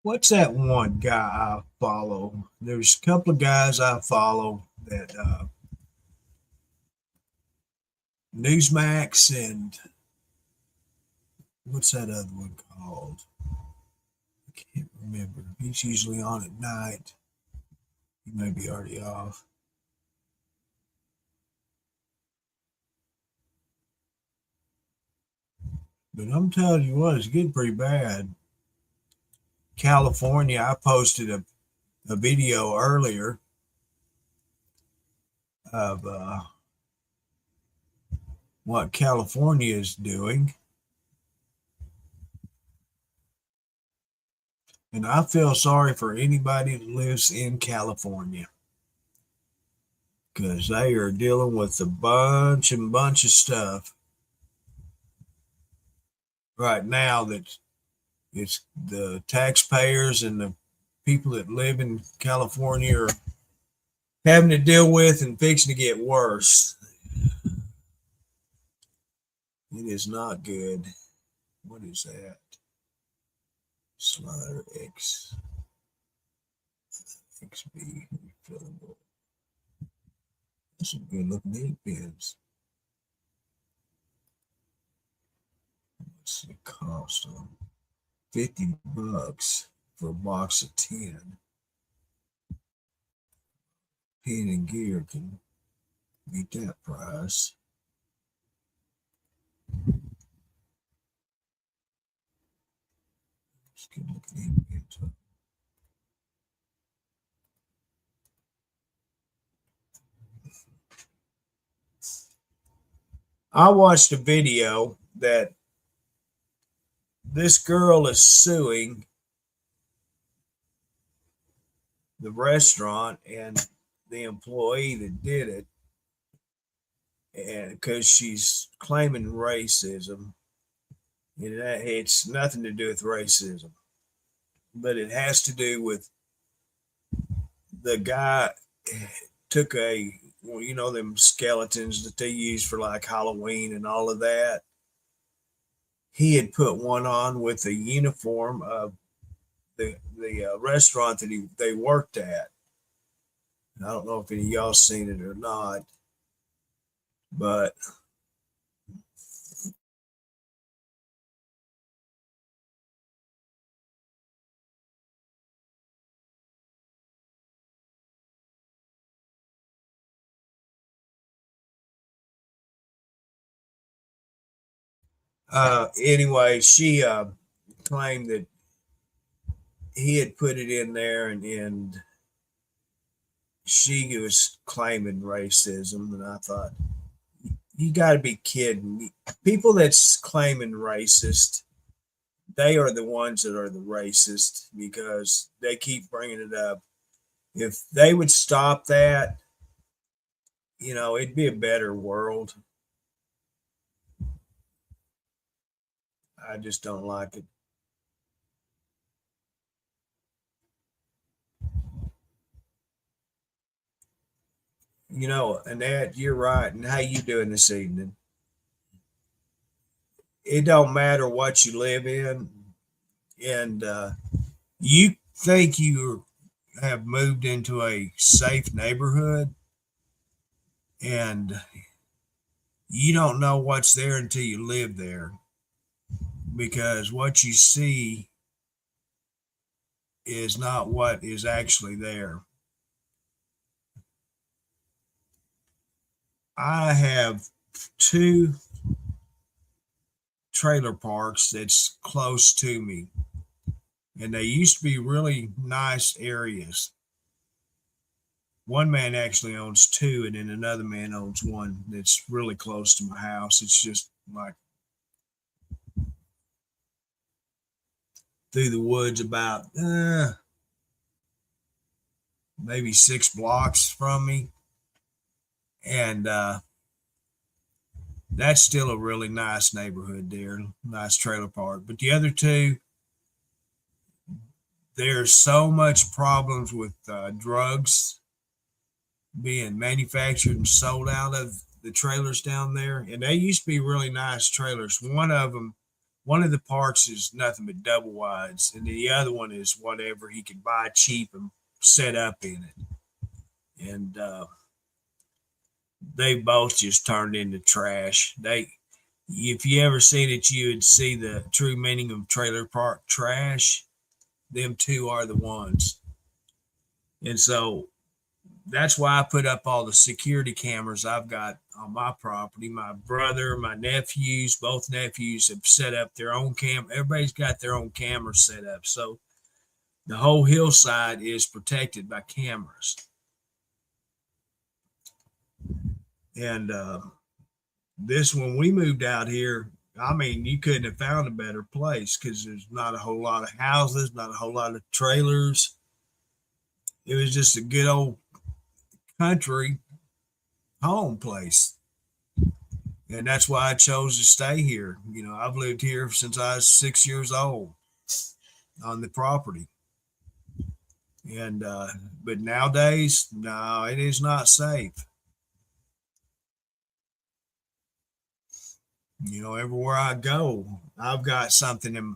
What's that one guy I follow? There's a couple of guys I follow that Newsmax and what's that other one called? I can't remember. He's usually on at night. He may be already off. But I'm telling you what, it's getting pretty bad. California, I posted a video earlier of what California is doing. And I feel sorry for anybody that lives in California because they are dealing with a bunch of stuff right now that it's the taxpayers and the people that live in California are having to deal with and fixing to get worse. It is not good. What is that? Slider X XB refillable. That's some good looking ink pens. What's the cost of them? $50 for a box of 10. Pen and Gear can beat that price. Let's get a look at ink pens. I watched a video that this girl is suing the restaurant and the employee that did it, and because she's claiming racism, and it's nothing to do with racism, but it has to do with the guy took them skeletons that they use for like Halloween and all of that. He had put one on with the uniform of the restaurant that they worked at. And I don't know if any of y'all seen it or not, but anyway, she claimed that he had put it in there, and she was claiming racism. And I thought, you got to be kidding me. People that's claiming racist, they are the ones that are the racist because they keep bringing it up. If they would stop that, it'd be a better world. I just don't like it. Annette, you're right. And how you doing this evening? It don't matter what you live in, and you think you have moved into a safe neighborhood, and you don't know what's there until you live there, because what you see is not what is actually there. I have two trailer parks that's close to me, and they used to be really nice areas. One man actually owns two, and then another man owns one that's really close to my house. It's just like through the woods about maybe 6 blocks from me. And that's still a really nice neighborhood there, nice trailer park. But the other two, there's so much problems with drugs being manufactured and sold out of the trailers down there. And they used to be really nice trailers. One of the parts is nothing but double wides, and the other one is whatever he could buy cheap and set up in it. And they both just turned into trash. If you ever seen it, you would see the true meaning of trailer park trash. Them two are the ones. And so that's why I put up all the security cameras I've got on my property. My brother, my nephews, both nephews have set up their own Everybody's got their own cameras set up. So the whole hillside is protected by cameras. And when we moved out here, I mean, you couldn't have found a better place because there's not a whole lot of houses, not a whole lot of trailers. It was just a good old country home place. And that's why I chose to stay here. You know, I've lived here since I was 6 years old on the property. And, but nowadays, no, it is not safe. You know, everywhere I go, I've got something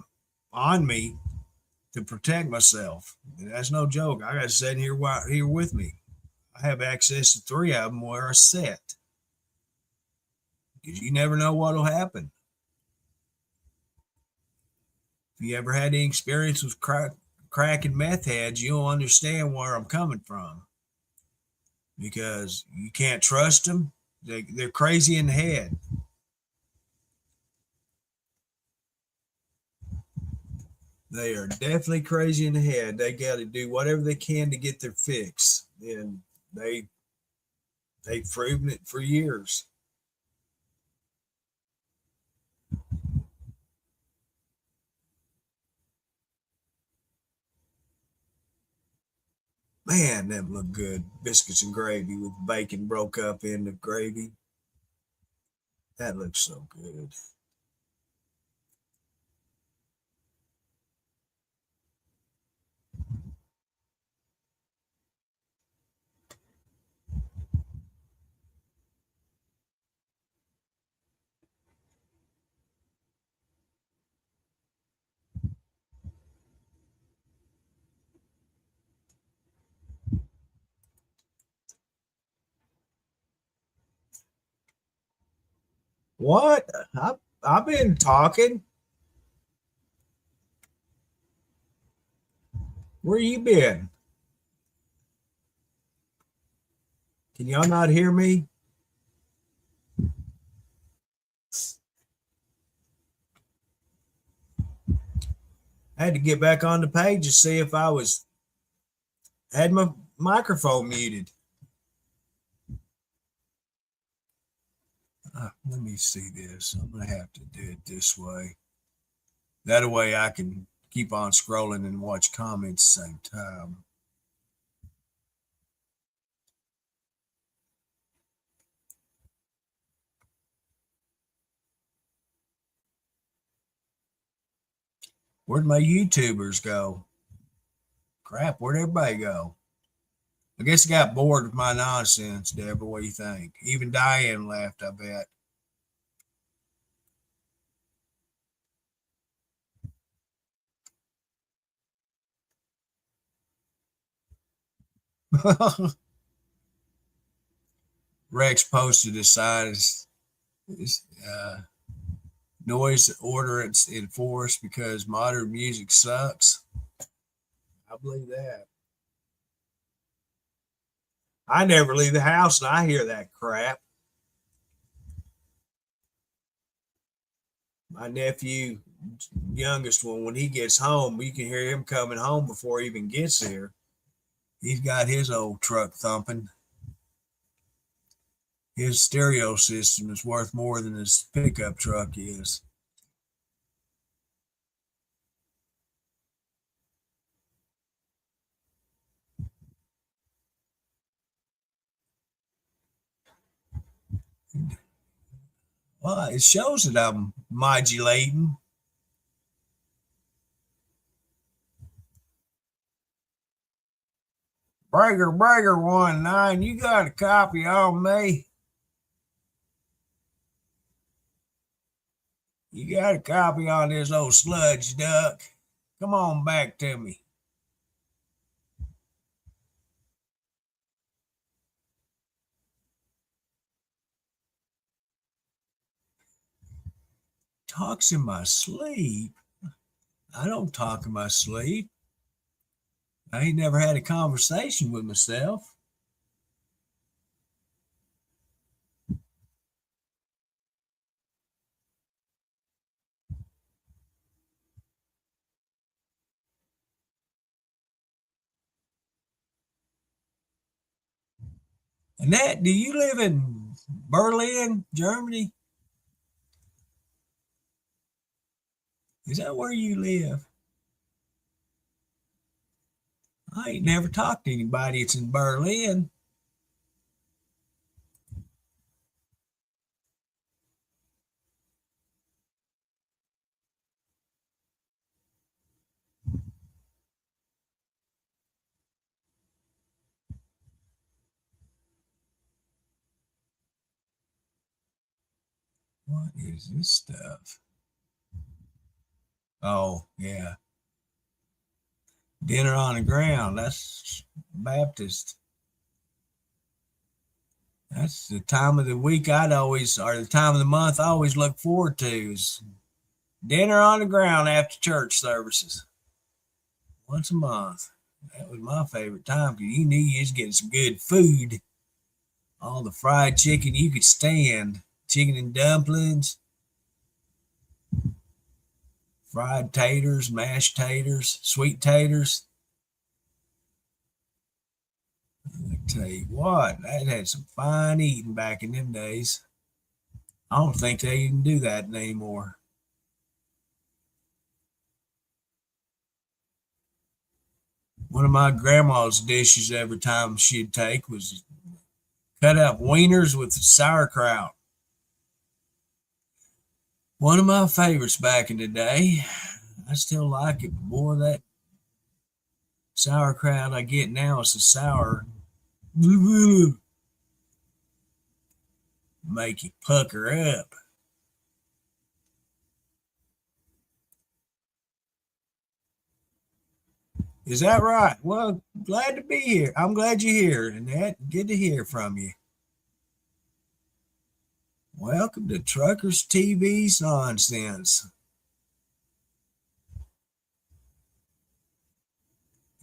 on me to protect myself. And that's no joke. I got to sit here with me. I have access to three of them where I sit because you never know what'll happen. If you ever had any experience with crack and meth heads, you'll understand where I'm coming from because you can't trust them. They're crazy in the head. They are definitely crazy in the head. They got to do whatever they can to get their fix, and they've proven it for years. Man, them look good. Biscuits and gravy with bacon broke up in the gravy. That looks so good. What? I've been talking. Where you been? Can y'all not hear me? I had to get back on the page to see if I was had my microphone muted. Let me see this. I'm gonna have to do it this way. That way I can keep on scrolling and watch comments at the same time. Where'd my YouTubers go? Crap, where'd everybody go? I guess I got bored with my nonsense, Deborah. What do you think? Even Diane laughed, I bet. Rex posted a sign, uh, noise ordinance enforced because modern music sucks. I believe that. I never leave the house and I hear that crap. My nephew, youngest one, when he gets home, you can hear him coming home before he even gets there. He's got his old truck thumping. His stereo system is worth more than his pickup truck is. Well, it shows that I'm modulating. Breaker 19, you got a copy on me? You got a copy on this old sludge duck? Come on back to me. Talks in my sleep. I don't talk in my sleep. I ain't never had a conversation with myself. Annette, do you live in Berlin, Germany? Is that where you live? I ain't never talked to anybody that's in Berlin. What is this stuff? Oh, yeah. Dinner on the ground. That's Baptist. That's the time of the week or the time of the month I always look forward to is dinner on the ground after church services. Once a month. That was my favorite time because you knew you was getting some good food. All the fried chicken you could stand, chicken and dumplings, fried taters, mashed taters, sweet taters. I tell you what, that had some fine eating back in them days. I don't think they even do that anymore. One of my grandma's dishes every time she'd take was cut up wieners with sauerkraut. One of my favorites back in the day. I still like it. Boy, that sauerkraut I get now is so sour. Make you pucker up. Is that right? Well, glad to be here. I'm glad you're here, Annette. Good to hear from you. Welcome to Truckers TV's Nonsense.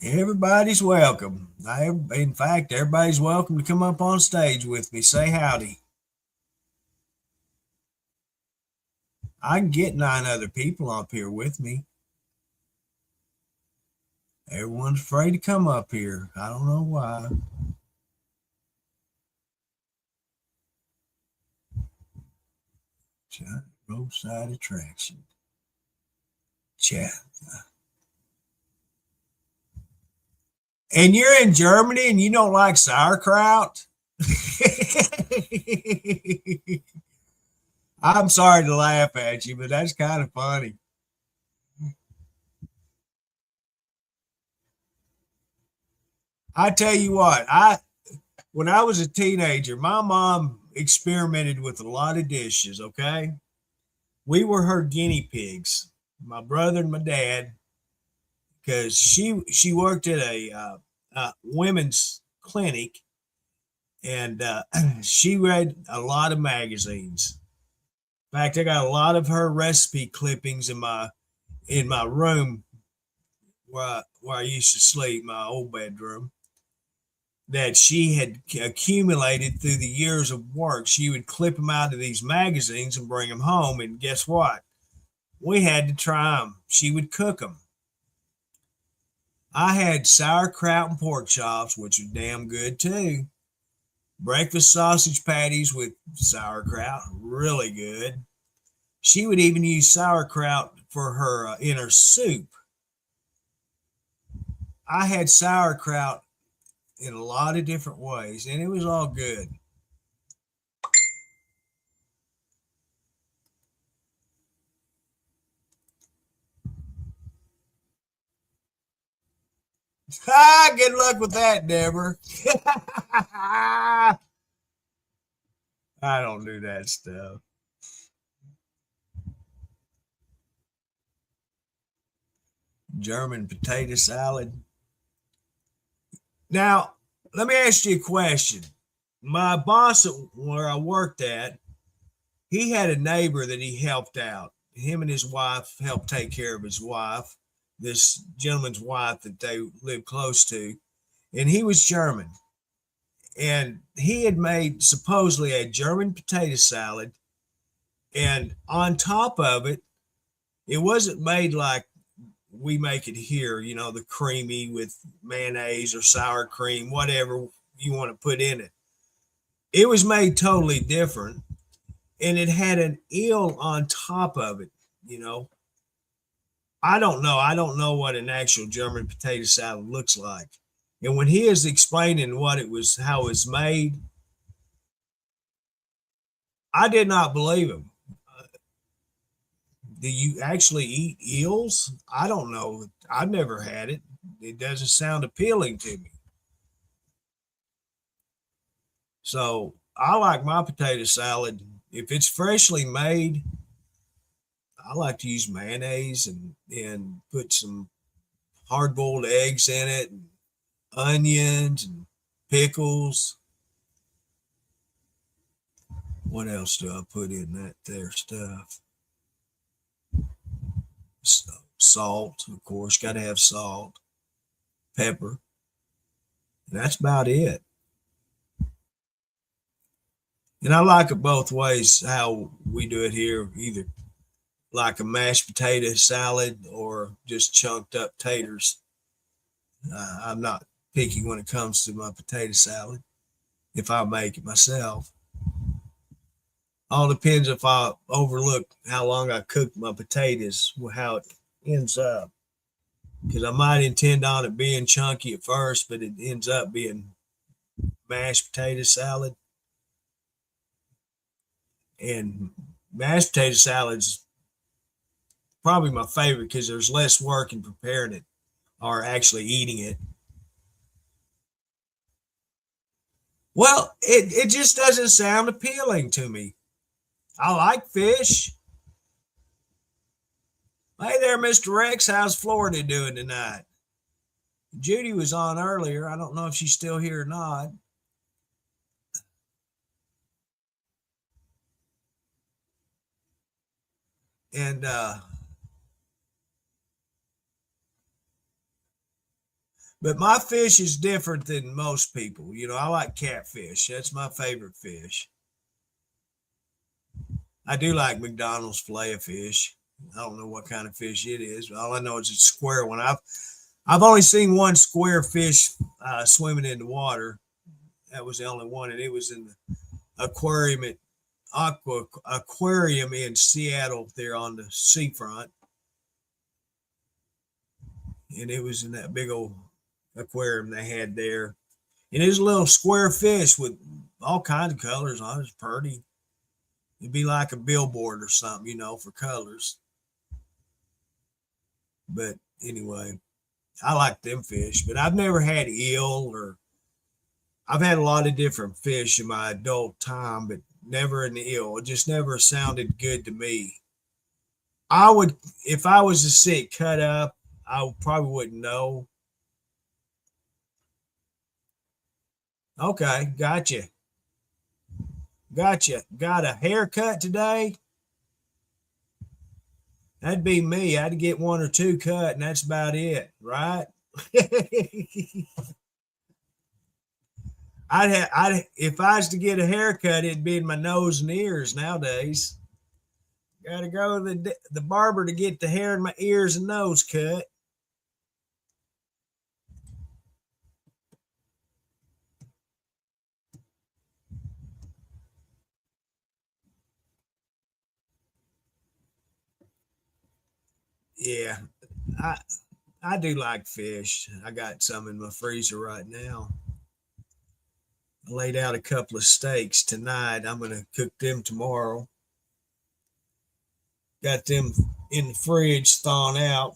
Everybody's welcome. In fact, everybody's welcome to come up on stage with me. Say howdy. I can get 9 other people up here with me. Everyone's afraid to come up here. I don't know why. Chat, roadside attraction. Chat. And you're in Germany and you don't like sauerkraut? I'm sorry to laugh at you, but that's kind of funny. I tell you what, I when I was a teenager, my mom experimented with a lot of dishes, okay? We were her guinea pigs, my brother and my dad, because she worked at a women's clinic and she read a lot of magazines. In fact, I got a lot of her recipe clippings in my room where I used to sleep, my old bedroom, that she had accumulated through the years of work. She would clip them out of these magazines and bring them home. And guess what? We had to try them. She would cook them. I had sauerkraut and pork chops, which are damn good too. Breakfast sausage patties with sauerkraut, really good. She would even use sauerkraut for her in her soup. I had sauerkraut in a lot of different ways, and it was all good. Good luck with that, Deborah. I don't do that stuff. German potato salad. Now, let me ask you a question. My boss where I worked at, he had a neighbor that he helped out. Him and his wife helped take care of his wife, this gentleman's wife that they lived close to, and he was German. And he had made supposedly a German potato salad, and on top of it, it wasn't made like we make it here, the creamy with mayonnaise or sour cream, whatever you want to put in it. It was made totally different, and it had an eel on top of it, you know. I don't know. I don't know what an actual German potato salad looks like. And when he is explaining what it was, how it's made, I did not believe him. Do you actually eat eels? I don't know. I've never had it. It doesn't sound appealing to me. So I like my potato salad. If it's freshly made, I like to use mayonnaise and put some hard boiled eggs in it, and onions and pickles. What else do I put in that there stuff? Salt, of course, got to have salt, pepper. And that's about it. And I like it both ways how we do it here, either like a mashed potato salad or just chunked up taters. I'm not picky when it comes to my potato salad if I make it myself. All depends if I overlook how long I cook my potatoes, how it ends up. Because I might intend on it being chunky at first, but it ends up being mashed potato salad. And mashed potato salad's probably my favorite because there's less work in preparing it or actually eating it. Well, it just doesn't sound appealing to me. I like fish. Hey there, Mr. Rex. How's Florida doing tonight? Judy was on earlier. I don't know if she's still here or not. And but my fish is different than most people. You know, I like catfish. That's my favorite fish. I do like McDonald's fillet of fish. I don't know what kind of fish it is. All I know is it's a square one. I've only seen one square fish swimming in the water. That was the only one, and it was in the aquarium at Aqua Aquarium in Seattle, there on the seafront, and it was in that big old aquarium they had there. And it was a little square fish with all kinds of colors on it. It's pretty. It'd be like a billboard or something, you know, for colors. But anyway, I like them fish, but I've never had eel or I've had a lot of different fish in my adult time, but never an eel. It just never sounded good to me. I would, if I was to see it cut up, I probably wouldn't know. Okay, gotcha. Gotcha. Got a haircut today? That'd be me. I'd get one or two cut, and that's about it, right? If I was to get a haircut, it'd be in my nose and ears nowadays. Got to go to the barber to get the hair in my ears and nose cut. Yeah, I I do like fish. I got some in my freezer right now. I laid out a couple of steaks tonight. I'm gonna cook them tomorrow. Got them in the fridge thawing out.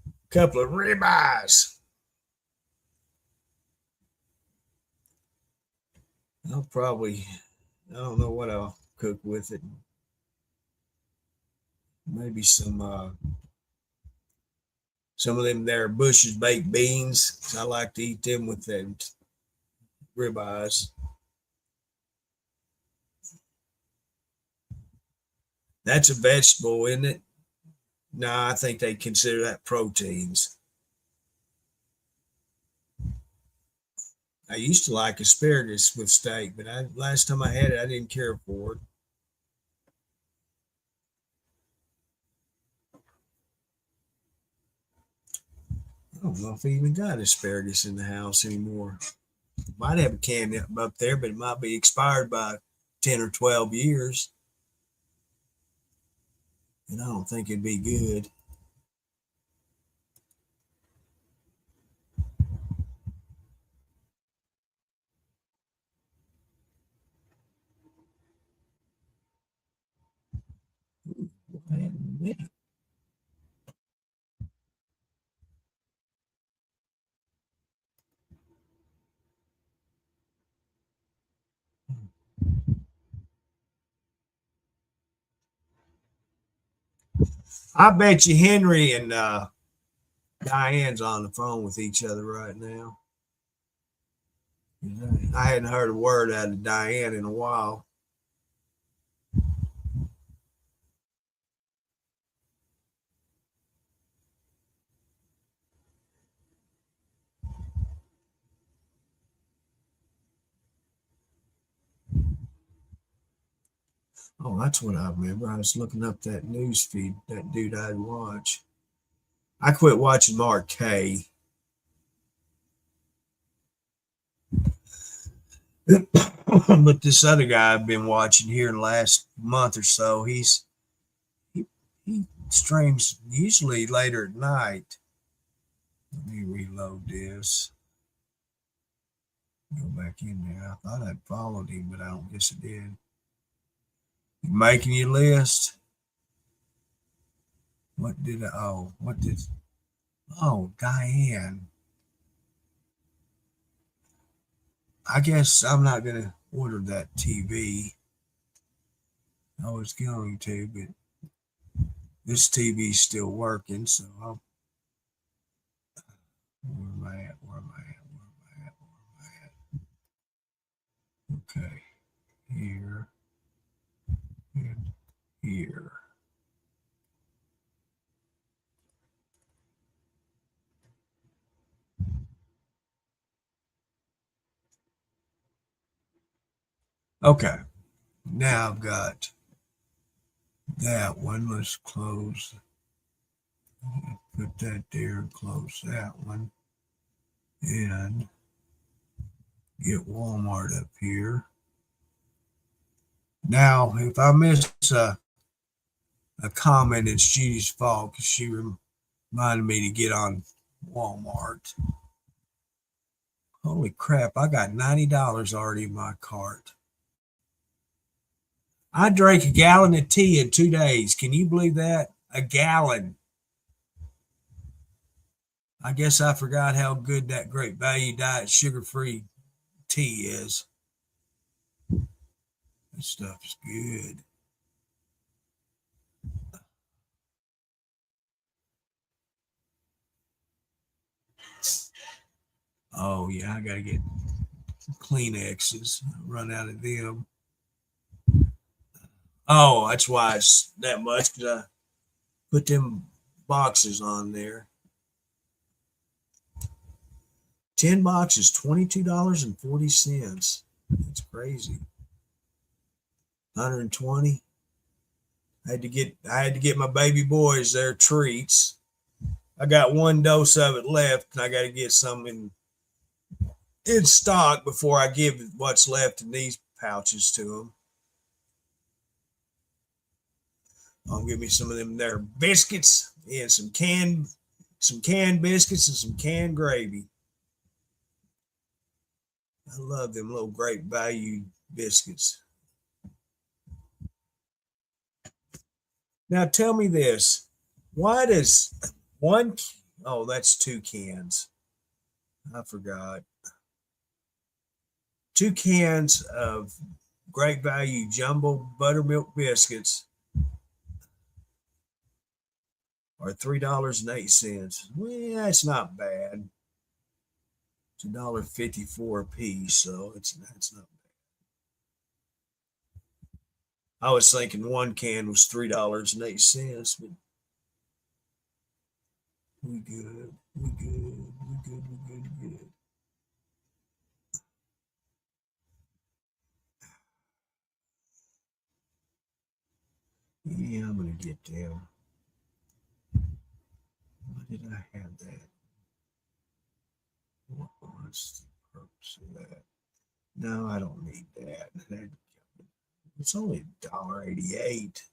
A couple of ribeyes. I'll probably, I don't know what I'll cook with it. Maybe some of them there Bush's baked beans. I like to eat them with them ribeyes. That's a vegetable, isn't it? No, I think they consider that proteins. I used to like asparagus with steak, but last time I had it, I didn't care for it. I don't know if I even got asparagus in the house anymore. Might have a can up there, but it might be expired by 10 or 12 years. and I don't think it'd be good. I bet you Henry and Diane's on the phone with each other right now. I hadn't heard a word out of Diane in a while. Oh, that's what I remember. I was looking up that news feed, that dude I'd watch. I quit watching Mark Kay. But this other guy I've been watching here in the last month or so, he, he streams usually later at night. Let me reload this. Go back in there. I thought I'd followed him, but I don't guess I did. You making your list? What did I? Oh, what did? Oh, Diane. I guess I'm not gonna order that TV. I was going to, but this TV's still working, so I'll. Where am I at? Where am I at? Where am I at? Where am I at? Okay, here and here. Okay, now I've got that one. Let's close. Put that there and close that one. And get Walmart up here. Now, if I miss a comment, it's Judy's fault because she reminded me to get on Walmart. Holy crap, I got $90 already in my cart. I drank a gallon of tea in 2 days. Can you believe that? A gallon. I guess I forgot how good that Great Value Diet sugar-free tea is. This stuff is good. Oh, yeah, I got to get Kleenexes. Run out of them. Oh, that's why it's that much because I put them boxes on there. 10 boxes, $22.40. That's crazy. 120. I had to get my baby boys their treats. I got one dose of it left, and I got to get some in stock before I give what's left in these pouches to them. I'll give me some of them there biscuits and some canned biscuits and some canned gravy. I love them little Great Value biscuits. Now tell me this. Why does one oh that's 2 cans. I forgot. 2 cans of Great Value jumbo buttermilk biscuits are $3.08. Well, that's not bad. It's $1.54 a piece, so that's not bad. I was thinking one can was $3.08, but we good, we good, we good, we good, we good. Yeah, I'm gonna get them. Why did I have that? What was the purpose of that? No, I don't need that. It's only $1.88.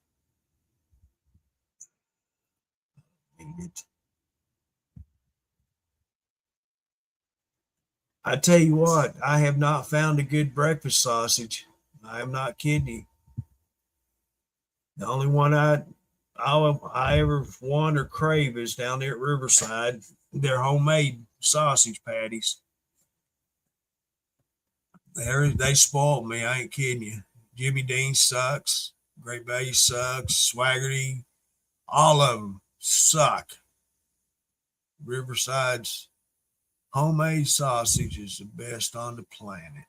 it. I tell you what, I have not found a good breakfast sausage. I am not kidding you. The only one I ever want or crave is down there at Riverside. Their homemade sausage patties. They spoiled me. I ain't kidding you. Jimmy Dean sucks. Great Value sucks. Swaggerty, all of them suck. Riverside's homemade sausage is the best on the planet.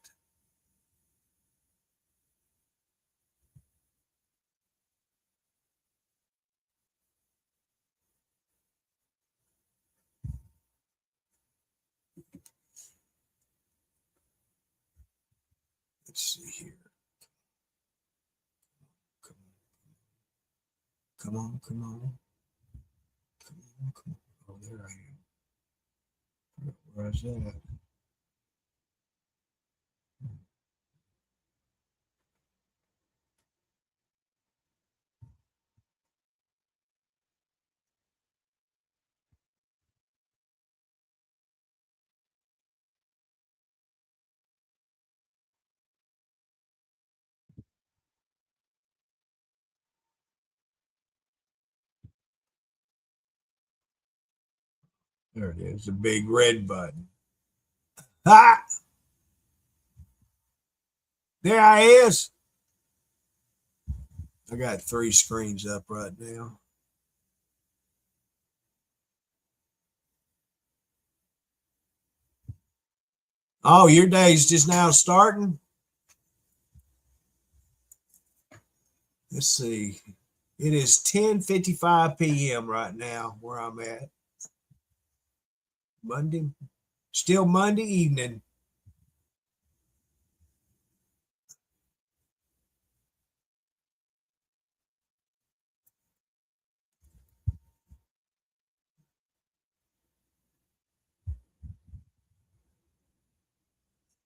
Let's see here. Come on, come on. Come on, come on. Oh, there I am. Where's that? There it is, the big red button. Ah! There I is. I got 3 screens up right now. Oh, your day's just now starting? Let's see. It is 10:55 p.m. right now where I'm at. Monday, still Monday evening.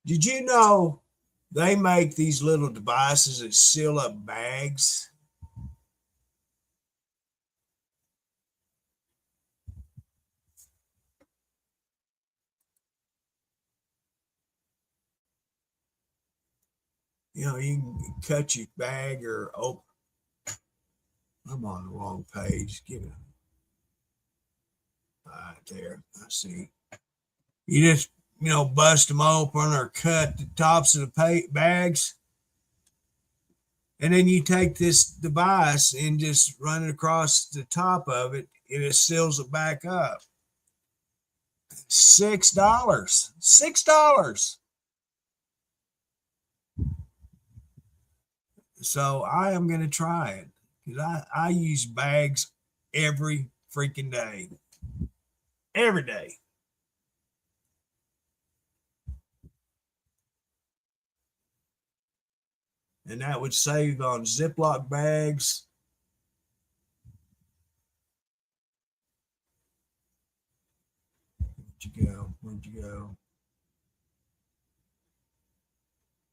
Did you know they make these little devices that seal up bags? You know, you can cut your bag or open. I'm on the wrong page. Give it right there. I see. You just, bust them open or cut the tops of the bags. And then you take this device and just run it across the top of it, and it seals it back up. $6. $6. So I am going to try it because I use bags every freaking day. Every day. And that would save on Ziploc bags. Where'd you go? Where'd you go?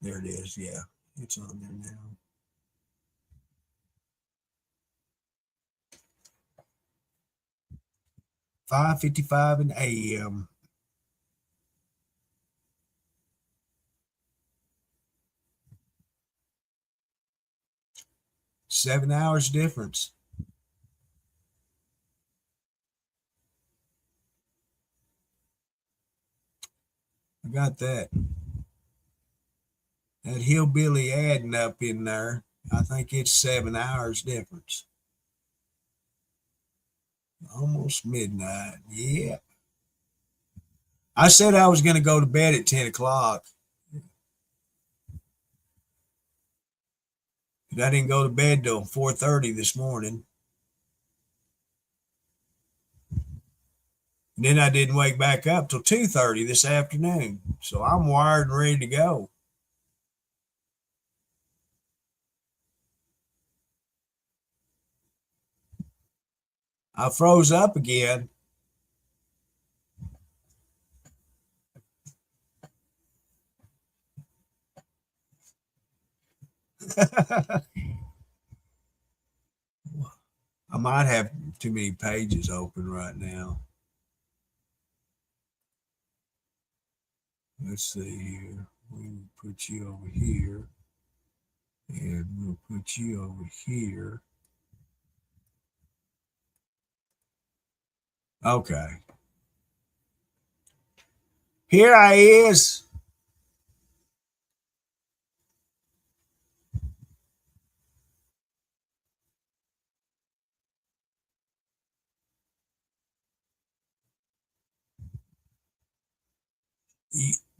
There it is. Yeah, it's on there now. 5:55 in the a.m. $7 hours difference. I got that. That hillbilly adding up in there. I think it's 7 hours difference. Almost midnight. Yeah. I said I was going to go to bed at 10 o'clock. But I didn't go to bed till 4:30 this morning. And then I didn't wake back up till 2:30 this afternoon. So I'm wired and ready to go. I froze up again. I might have too many pages open right now. Let's see here. We'll put you over here. And we'll put you over here. Okay. Here I is.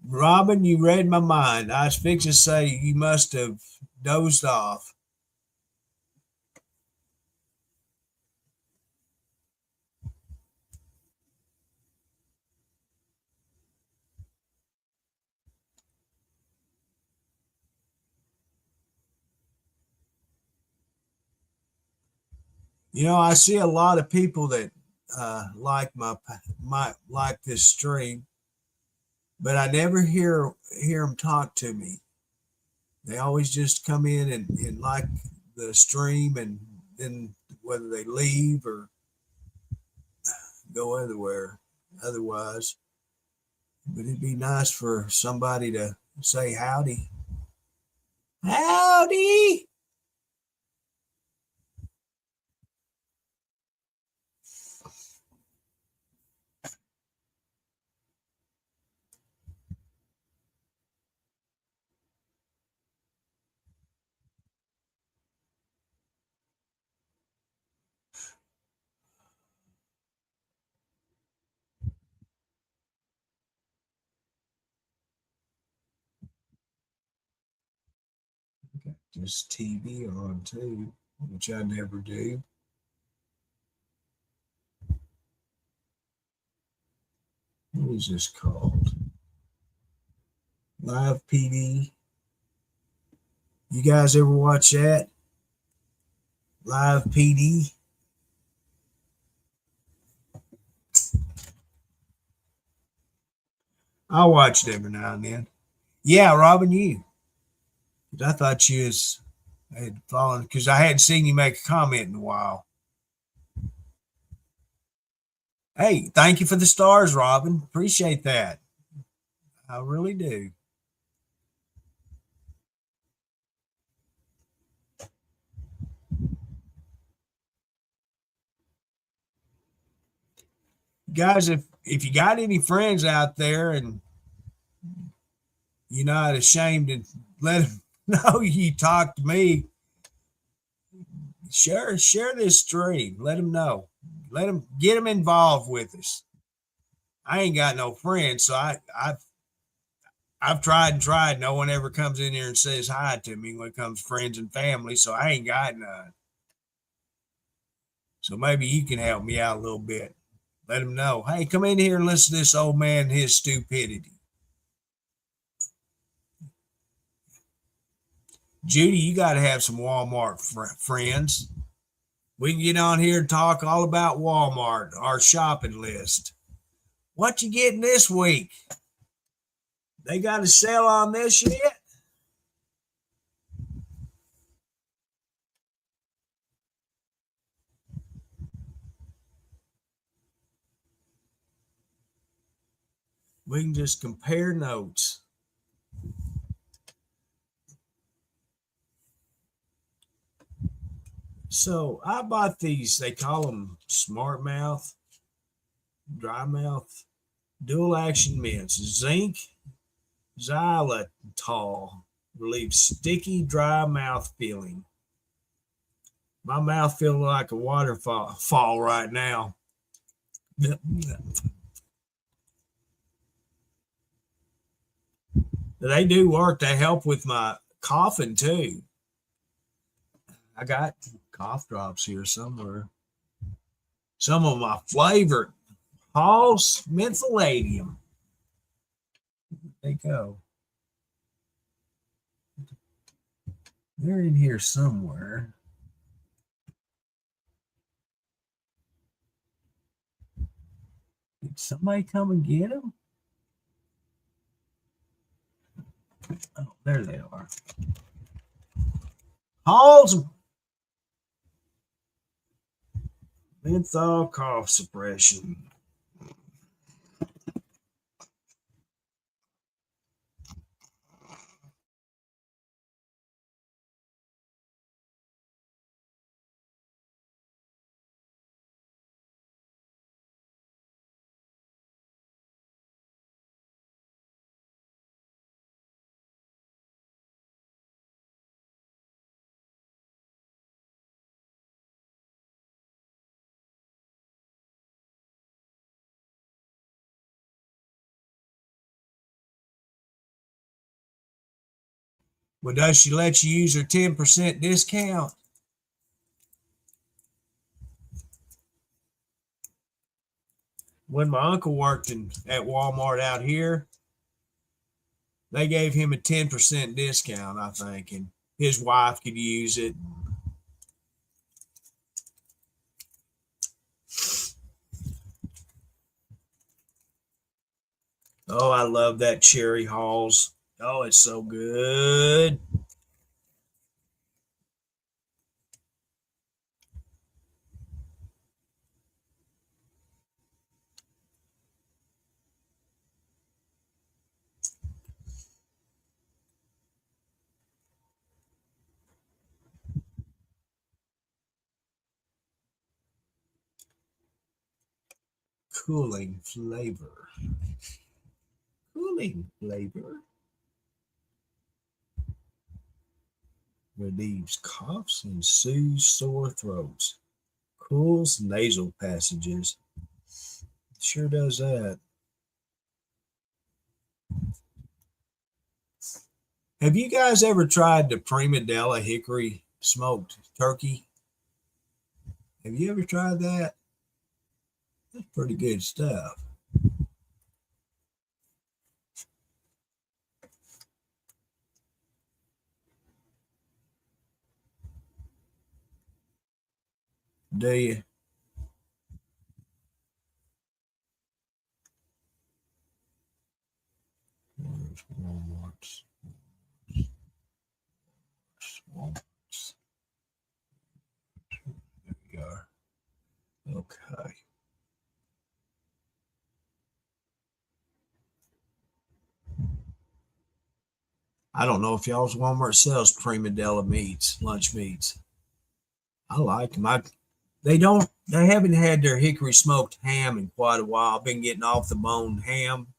Robin, you read my mind. I was fixing to say you must have dozed off. You know, I see a lot of people that like like this stream, but I never hear them talk to me. They always just come in and like the stream, and then whether they leave or go elsewhere otherwise. But it'd be nice for somebody to say howdy. Howdy. Just TV on too, which I never do. What is this called? Live PD. You guys ever watch that? Live PD. I watch it every now and then. Yeah, Robin, you. I thought you had fallen because I hadn't seen you make a comment in a while. Hey, thank you for the stars, Robin. Appreciate that. I really do. Guys, if you got any friends out there and you're not ashamed to let them know you talk to me, share this stream. Let them know. Let them get them involved with us. I ain't got no friends, so I've tried and tried. No one ever comes in here and says hi to me when it comes to friends and family, so I ain't got none. So maybe you can help me out a little bit. Let them know, hey, come in here and listen to this old man and his stupidity. Judy, you got to have some Walmart friends. We can get on here and talk all about Walmart, our shopping list. What you getting this week? They got a sale on this yet? We can just compare notes. So I bought these, they call them Smart Mouth, Dry Mouth, Dual Action Mints, zinc, xylitol, relieves sticky, dry mouth feeling. My mouth feels like a waterfall right now. They do work. They help with my coughing too. I got cough drops here somewhere. Some of my flavored Hall's Mentholatum. They go. They're in here somewhere. Did somebody come and get them? Oh, there they are. Hall's. Menthol cough suppression. Well, does she let you use her 10% discount? When my uncle worked at Walmart out here, they gave him a 10% discount, I think, and his wife could use it. Oh, I love that Cherry Halls. Oh, it's so good. Cooling flavor. Cooling flavor. Relieves coughs and soothes sore throats. Cools nasal passages. Sure does that. Have you guys ever tried the Prima Della Hickory smoked turkey? Have you ever tried that? That's pretty good stuff. Do you? Where's Walmart's? Walmart's. There we are. Okay. I don't know if y'all's Walmart sells Prima Della meats, lunch meats. I like them. They haven't had their hickory smoked ham in quite a while. I've been getting off the bone ham,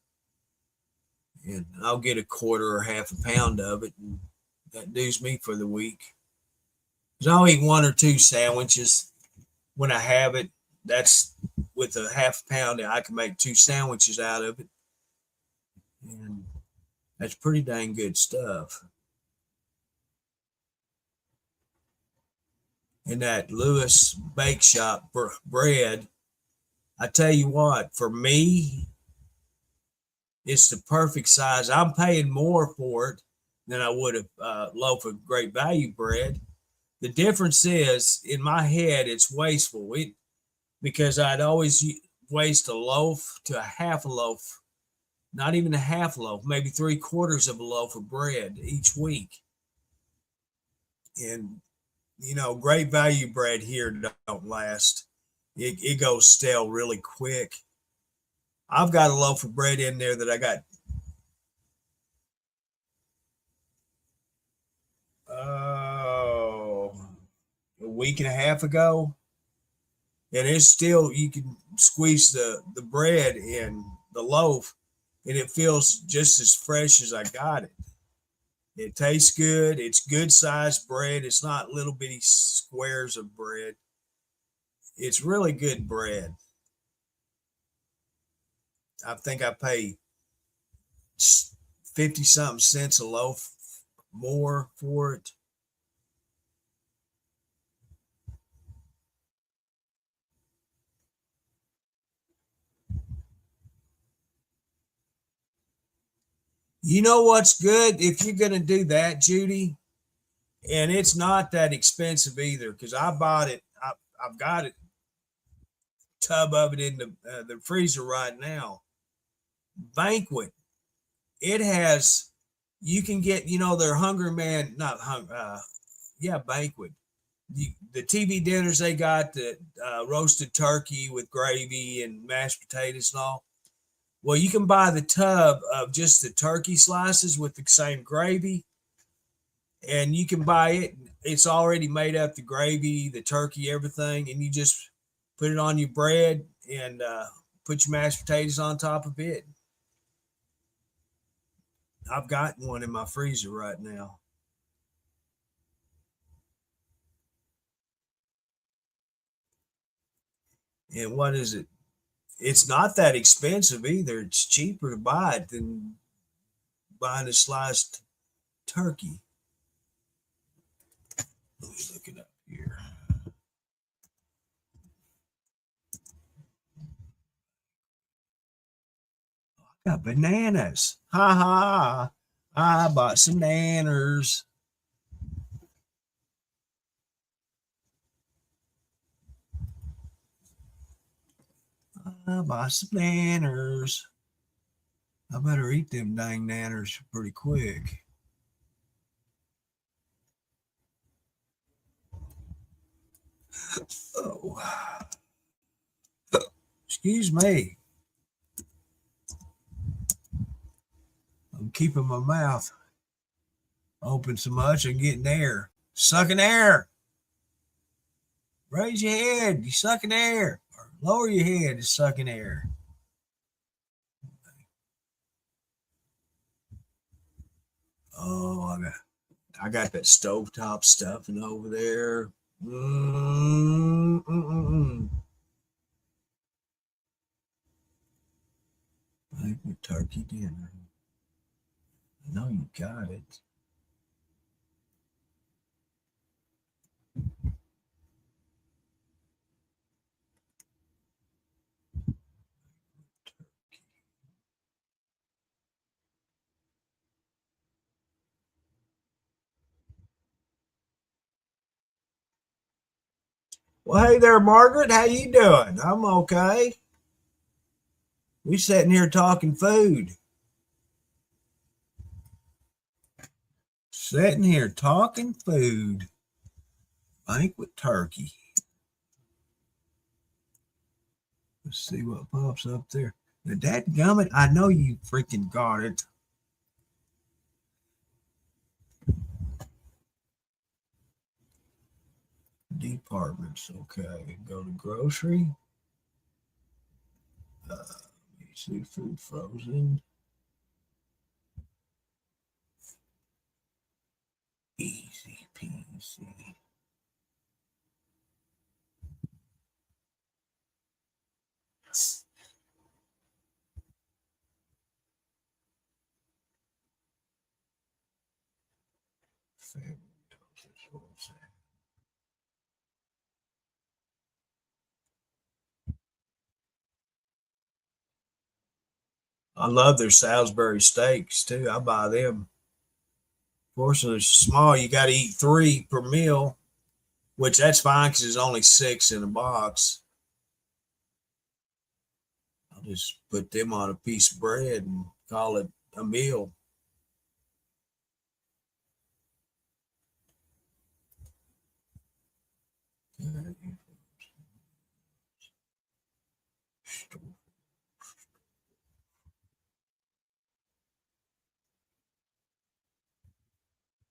and I'll get a quarter or half a pound of it, and that does me for the week. 'Cause I'll eat one or two sandwiches when I have it. That's with a half pound, I can make two sandwiches out of it, and that's pretty dang good stuff. And that Lewis Bake Shop bread, I tell you what, for me, it's the perfect size. I'm paying more for it than I would have loaf of great value bread. The difference is in my head, it's wasteful. Because I'd always waste a loaf to a half a loaf, not even a half loaf, maybe three quarters of a loaf of bread each week. And great value bread here don't last. It goes stale really quick. I've got a loaf of bread in there that I got a week and a half ago, and it's still, you can squeeze the bread in the loaf, and it feels just as fresh as I got it. It tastes good. It's good sized bread. It's not little bitty squares of bread. It's really good bread. I think I pay 50 something cents a loaf more for it. You know what's good if you're going to do that, Judy? And it's not that expensive either, because I bought it. I've got a tub of it in the freezer right now. Banquet. It has, you can get, their Hunger Man, not Hunger, yeah, Banquet. the TV dinners they got, the roasted turkey with gravy and mashed potatoes and all. Well, you can buy the tub of just the turkey slices with the same gravy, and you can buy it. It's already made up, the gravy, the turkey, everything, and you just put it on your bread and put your mashed potatoes on top of it. I've got one in my freezer right now. And what is it? It's not that expensive either. It's cheaper to buy it than buying a sliced turkey. Let me look it up here. I got bananas. Ha ha. I bought some nanners. I bought some nanners. I better eat them dang nanners pretty quick. Oh, excuse me. I'm keeping my mouth open so much and getting air. Sucking air. Raise your head. You sucking air. Or lower your head. It's sucking air. Oh, I got that stovetop stuffing over there. Like with turkey dinner. I know you got it. Well, hey there, Margaret. How you doing? I'm okay. We sitting here talking food. Sitting here talking food. Banquet turkey. Let's see what pops up there. The dadgummit, I know you freaking got it. Departments, okay. Go to grocery. Seafood frozen. Easy peasy. I love their Salisbury steaks too. I buy them. Of course, they're small. You got to eat 3 per meal, which that's fine because there's only 6 in a box. I'll just put them on a piece of bread and call it a meal.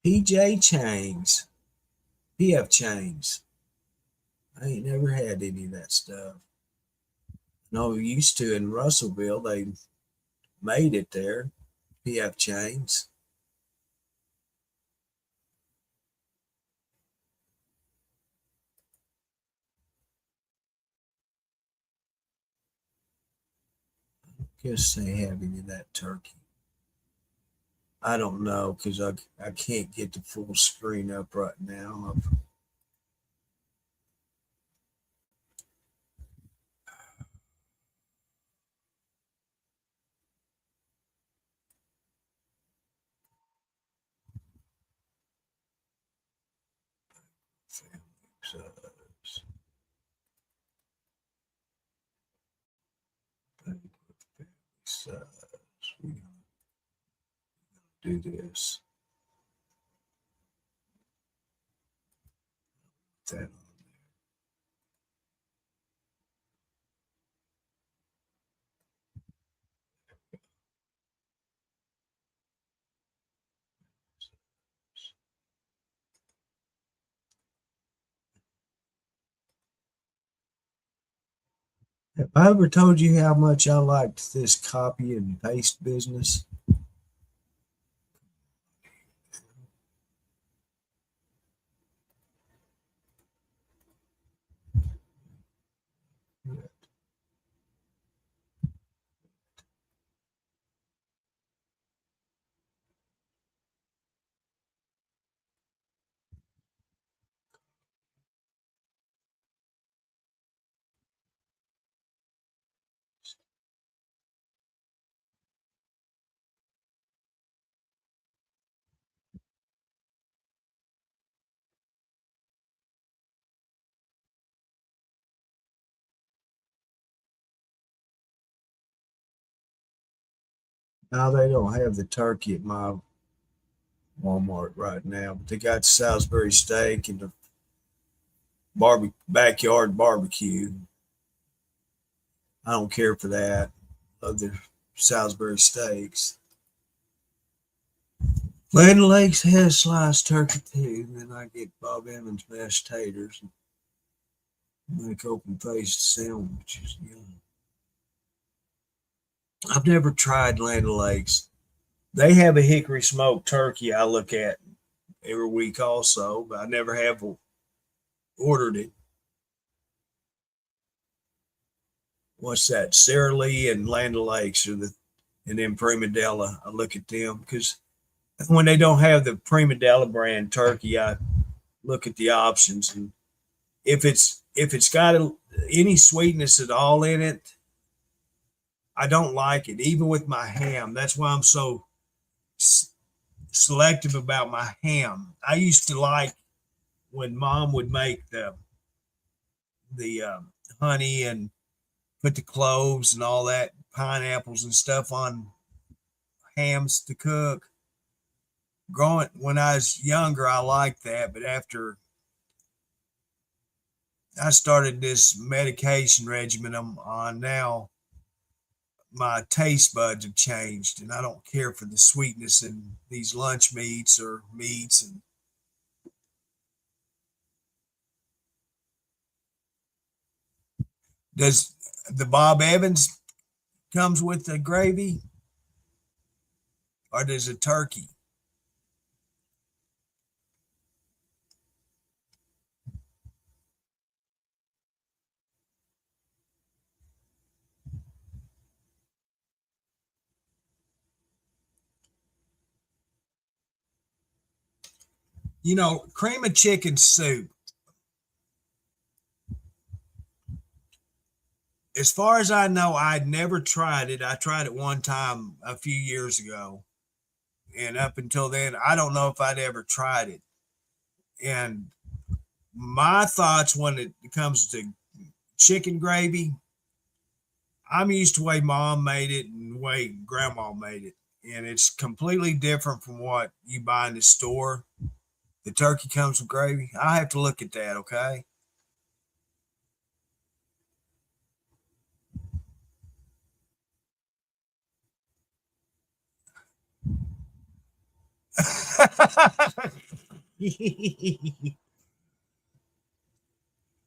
PJ Chains, PF Chains. I ain't never had any of that stuff. No, we used to in Russellville. They made it there. PF Chains. Guess they have any of that turkey. I don't know because I can't get the full screen up right now. We do this. that. Have I ever told you how much I liked this copy and paste business? Now they don't have the turkey at my Walmart right now, but they got Salisbury steak and the backyard barbecue. I don't care for that. Love the Salisbury steaks. Land Lakes has sliced turkey too, and then I get Bob Evans mashed taters and make open faced sandwiches. Yeah. I've never tried Land Lakes. They have a hickory smoked turkey I look at every week also, but I never have ordered it. What's that? Sara Lee and Land Lakes are and then Prima Della. I look at them because when they don't have the Prima Della brand turkey, I look at the options, and if it's got any sweetness at all in it, I don't like it. Even with my ham, that's why I'm so selective about my ham. I used to like when Mom would make the honey and put the cloves and all that pineapples and stuff on hams to cook. Growing when I was younger, I liked that, but after I started this medication regimen I'm on now, my taste buds have changed, and I don't care for the sweetness in these lunch meats or meats. And does the Bob Evans comes with the gravy, or does a turkey? Cream of chicken soup. As far as I know, I'd never tried it. I tried it one time a few years ago, and up until then, I don't know if I'd ever tried it. And my thoughts when it comes to chicken gravy, I'm used to the way Mom made it and the way Grandma made it, and it's completely different from what you buy in the store. The turkey comes with gravy. I have to look at that. Okay.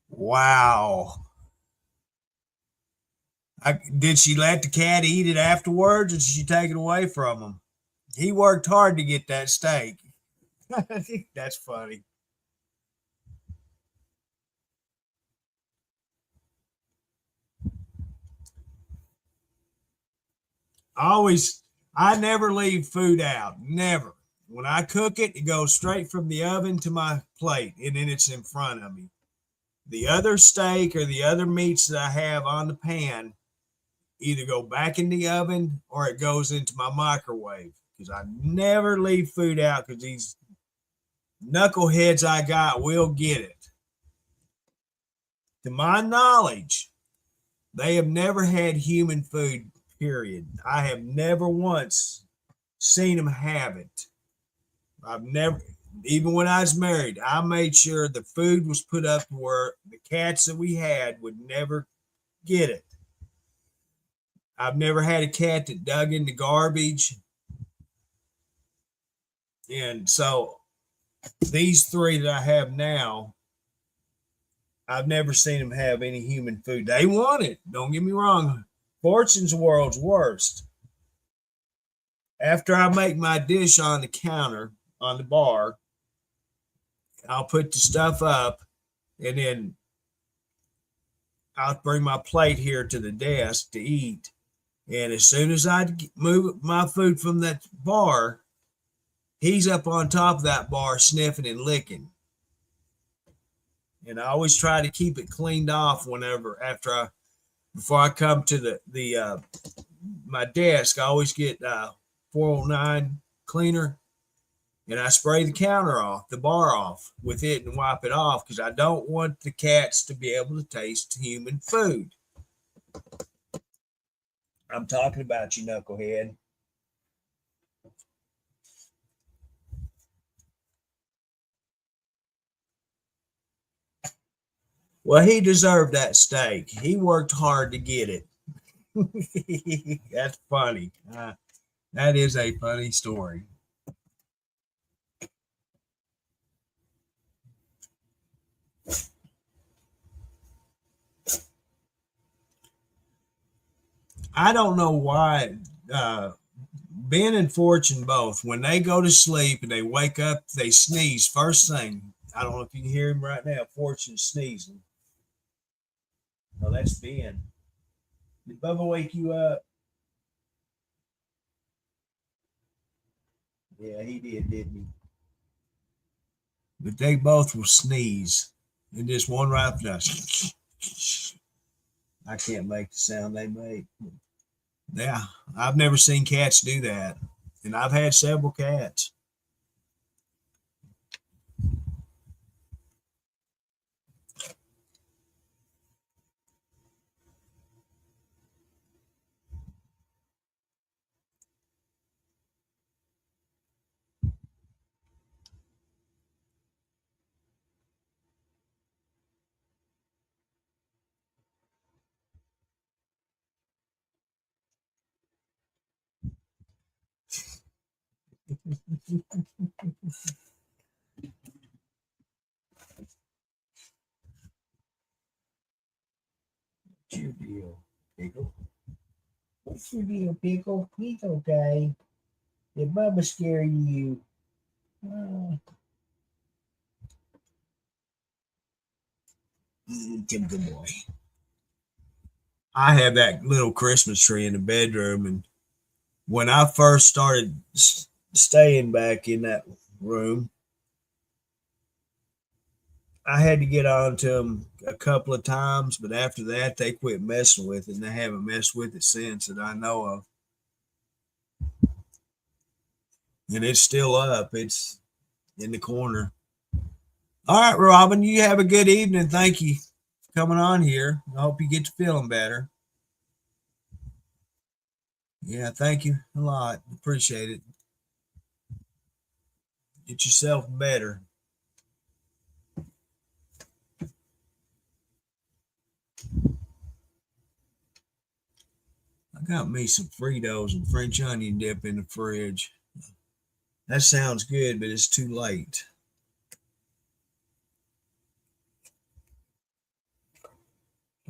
Wow. Did she let the cat eat it afterwards, or did she take it away from him? He worked hard to get that steak. That's funny. I always, I never leave food out. Never. When I cook it, it goes straight from the oven to my plate, and then it's in front of me. The other steak or the other meats that I have on the pan either go back in the oven or it goes into my microwave because I never leave food out because these knuckleheads I got will get it. To my knowledge, they have never had human food, period. I have never once seen them have it. I've never, even when I was married, I made sure the food was put up where the cats that we had would never get it. I've never had a cat that dug in the garbage. And so these three that I have now, I've never seen them have any human food. They want it. Don't get me wrong. Fortune's world's worst. After I make my dish on the counter, on the bar, I'll put the stuff up and then I'll bring my plate here to the desk to eat. And as soon as I move my food from that bar, he's up on top of that bar sniffing and licking. And I always try to keep it cleaned off whenever before I come to the my desk. I always get 409 cleaner and I spray the counter off, the bar off with it and wipe it off because I don't want the cats to be able to taste human food. I'm talking about you, knucklehead. Well, he deserved that steak. He worked hard to get it. That's funny. That is a funny story. I don't know why Ben and Fortune both, when they go to sleep and they wake up, they sneeze first thing. I don't know if you can hear him right now. Fortune sneezing. Oh, that's Ben. Did Bubba wake you up? Yeah, he did, didn't he? But they both will sneeze. And just one right now. I can't make the sound they make. Yeah, I've never seen cats do that. And I've had several cats. What's your deal, Pickle? What's your deal, Pickle? He's okay. Did Bubba scare you? Tim, good boy. I have that little Christmas tree in the bedroom, and when I first started staying back in that room, I had to get on to them a couple of times, but after that, they quit messing with it, and they haven't messed with it since that I know of. And it's still up. It's in the corner. All right, Robin, you have a good evening. Thank you for coming on here. I hope you get to feeling better. Yeah, thank you a lot. Appreciate it. Get yourself better. I got me some Fritos and French onion dip in the fridge. That sounds good, but it's too late.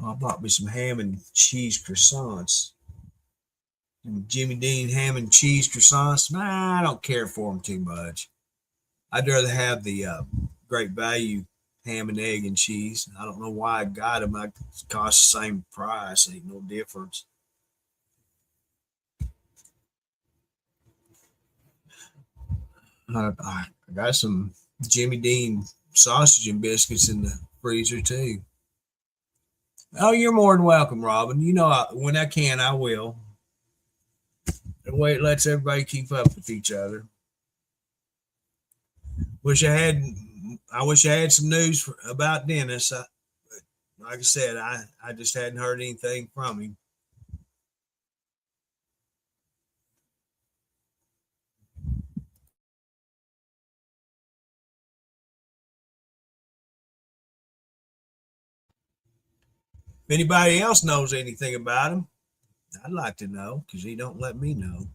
I bought me some ham and cheese croissants. And Jimmy Dean ham and cheese croissants. Nah, I don't care for them too much. I'd rather have the Great Value ham and egg and cheese. I don't know why I got them. I cost the same price. Ain't no difference. I got some Jimmy Dean sausage and biscuits in the freezer too. Oh, you're more than welcome, Robin. You know, when I can, I will. The way it lets everybody keep up with each other. Wish I had. I wish I had some news about Dennis. Like I said, I just hadn't heard anything from him. If anybody else knows anything about him, I'd like to know because he don't let me know.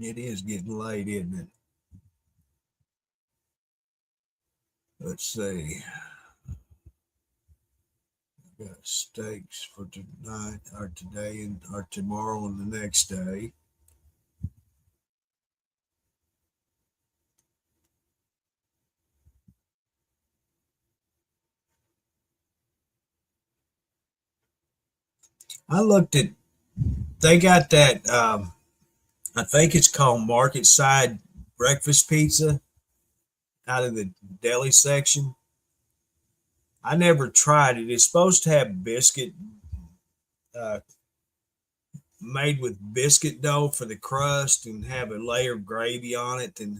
It is getting late, isn't it? Let's see. Got steaks for tonight or today and or tomorrow and the next day. I looked at they got that I think it's called Market Side breakfast pizza out of the deli section. I never tried it. It's supposed to have biscuit uh, made with biscuit dough for the crust and have a layer of gravy on it and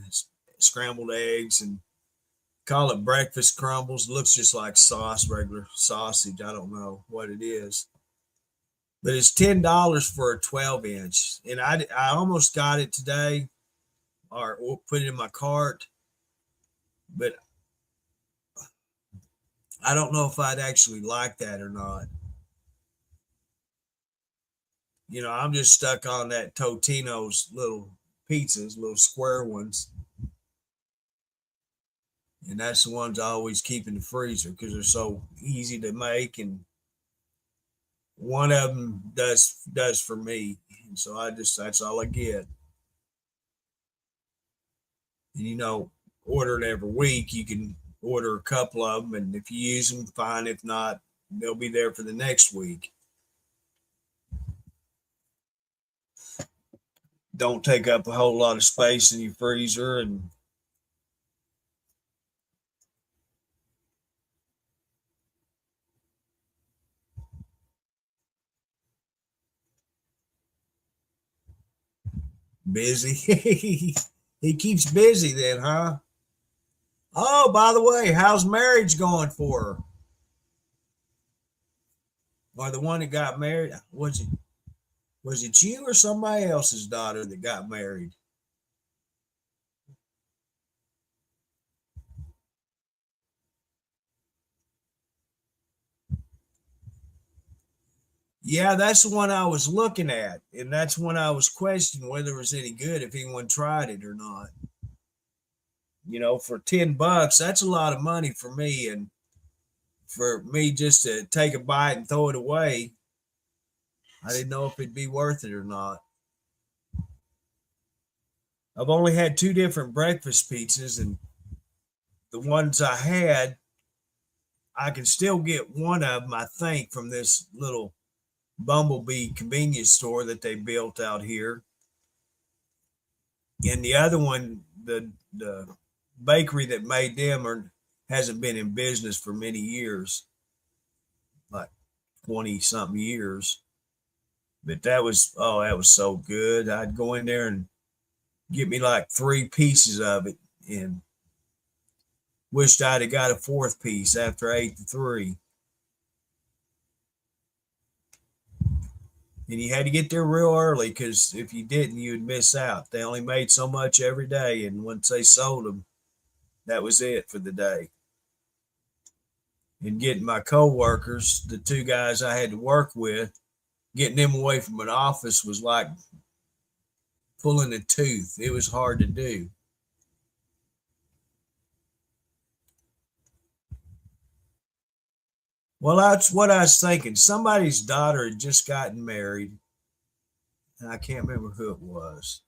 scrambled eggs and call it breakfast crumbles. Looks just like sauce, regular sausage. I don't know what it is, but it's $10 for a 12 inch, and I almost got it today or put it in my cart, but I don't know if I'd actually like that or not. I'm just stuck on that Totino's little pizzas, little square ones, and that's the ones I always keep in the freezer because they're so easy to make, and one of them does for me, and so that's all I get. And order it every week. You can order a couple of them, and if you use them, fine. If not, they'll be there for the next week. Don't take up a whole lot of space in your freezer, and busy. He keeps busy then, huh? Oh, by the way, how's marriage going for her? Or the one that got married? Was it you or somebody else's daughter that got married? Yeah, that's the one I was looking at, and that's when I was questioning whether it was any good if anyone tried it or not. For $10, that's a lot of money for me, and for me just to take a bite and throw it away, I didn't know if it'd be worth it or not. I've only had two different breakfast pizzas, and the ones I had, I can still get one of them, I think, from this little Bumblebee convenience store that they built out here. And the other one, the bakery that made them hasn't been in business for many years, like 20 something years. But that was so good. I'd go in there and get me like three pieces of it, and wished I'd have got a fourth piece after I ate the three. And you had to get there real early because if you didn't, you'd miss out. They only made so much every day, and once they sold them, that was it for the day. And getting my coworkers, the two guys I had to work with, getting them away from an office was like pulling a tooth. It was hard to do. Well, that's what I was thinking. Somebody's daughter had just gotten married, and I can't remember who it was.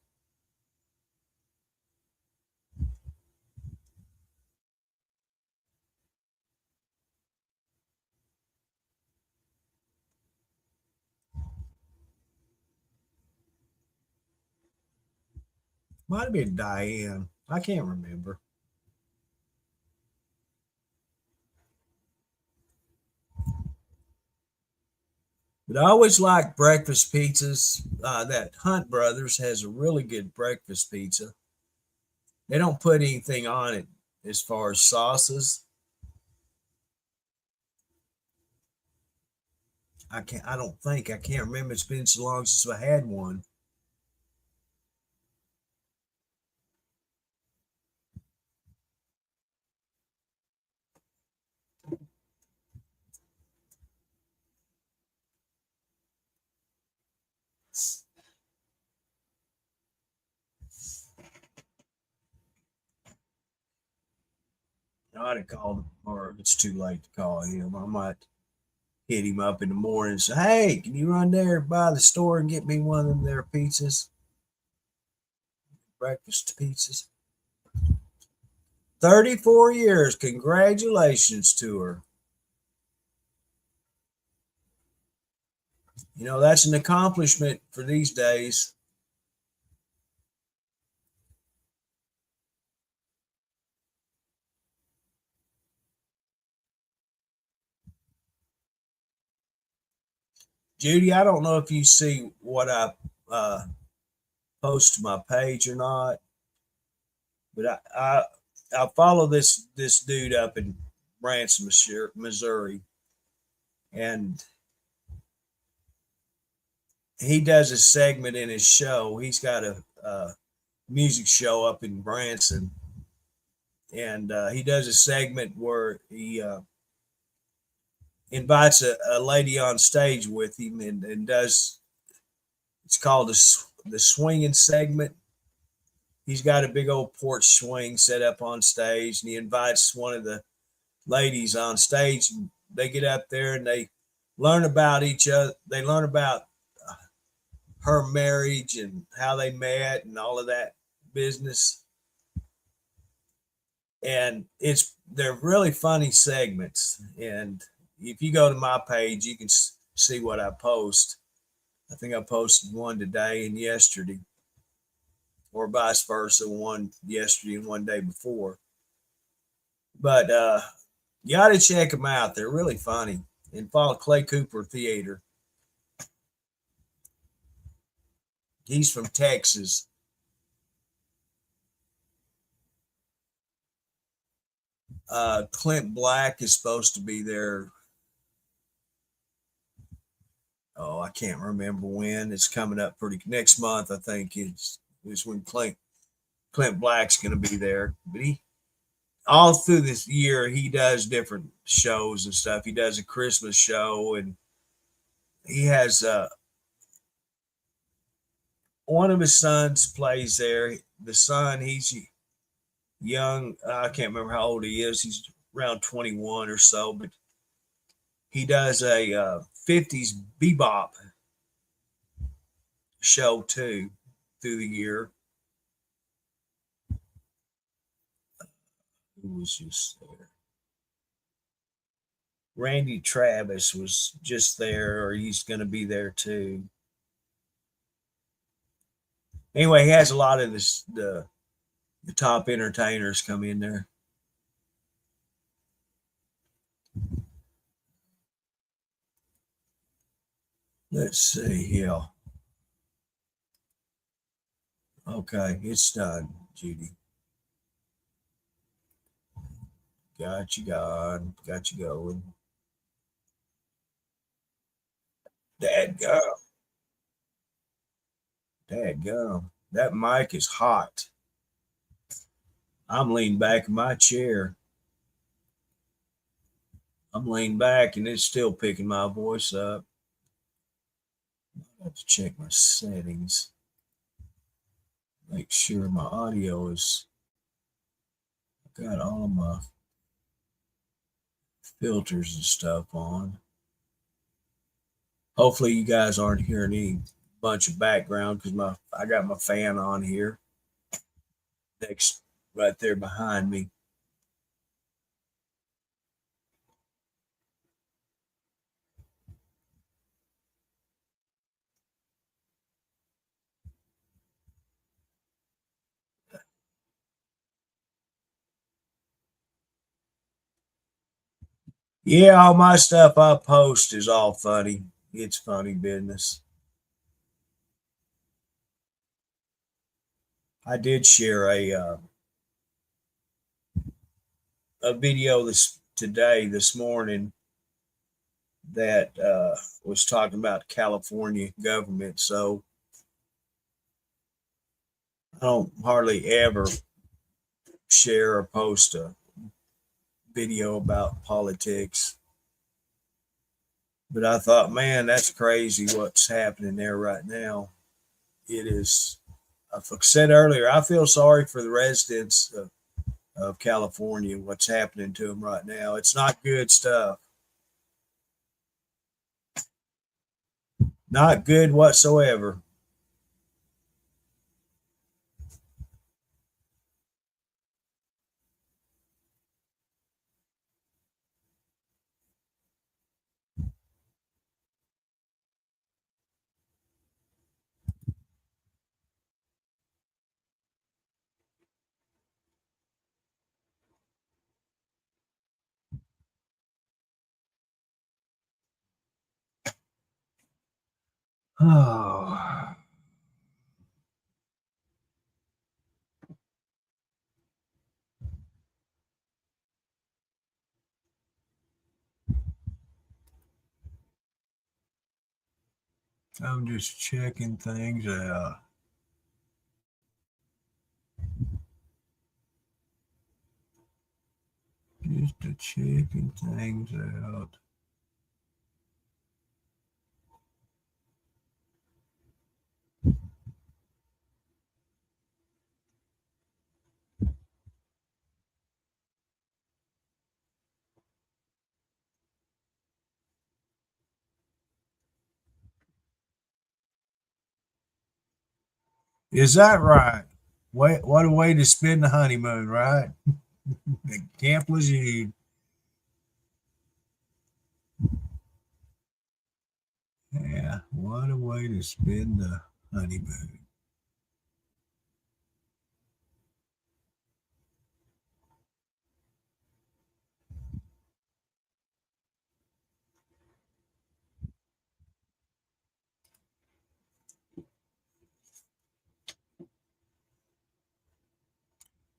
Might have been Diane. I can't remember. But I always like breakfast pizzas. That Hunt Brothers has a really good breakfast pizza. They don't put anything on it as far as sauces. I can't. I don't think. I can't remember. It's been so long since I had one. I'd have called him, or it's too late to call him. I might hit him up in the morning and say, "Hey, can you run there by the store and get me one of them there pizzas, breakfast pizzas?" 34 years. Congratulations to her. You know, that's an accomplishment for these days. Judy, I don't know if you see what I uh, post to my page or not, but I follow this dude up in Branson, Missouri, and he does a segment in his show. He's got a music show up in Branson, and he does a segment where he invites a lady on stage with him and does. It's called the swinging segment. He's got a big old porch swing set up on stage, and he invites one of the ladies on stage, and they get up there and they learn about each other. They learn about her marriage and how they met and all of that business. And they're really funny segments. And if you go to my page, you can see what I post. I think I posted one today and yesterday, or vice versa, one yesterday and one day before. But you got to check them out. They're really funny. And follow Clay Cooper Theater. He's from Texas. Clint Black is supposed to be there. Oh, I can't remember when. It's coming up pretty next month. I think is when Clint Black's going to be there. But he all through this year he does different shows and stuff. He does a Christmas show, and he has one of his sons plays there. The son, he's young. I can't remember how old he is. He's around 21 or so, but he does a 50s bebop show too through the year. Who was just there? Randy Travis was just there, or he's going to be there too. Anyway, he has a lot of the top entertainers come in there. Let's see here. Okay, it's done, Judy. Got you gone. Got you going. Dad gum. Dad gum. That mic is hot. I'm leaning back in my chair. I'm leaning back and it's still picking my voice up. I have to check my settings. Make sure my audio is got all of my filters and stuff on. Hopefully you guys aren't hearing any bunch of background because I got my fan on here next right there behind me. Yeah, all my stuff I post is all funny. It's funny business. I did share a video this morning that was talking about California government. So I don't hardly ever share or post a video about politics. But I thought, man, that's crazy what's happening there right now. It is, I've said earlier, I feel sorry for the residents of California, what's happening to them right now. It's not good stuff. Not good whatsoever. Oh, I'm just checking things out. Just checking things out. Is that right? Wait, what a way to spend the honeymoon, right? Camp Lejeune. Yeah, what a way to spend the honeymoon.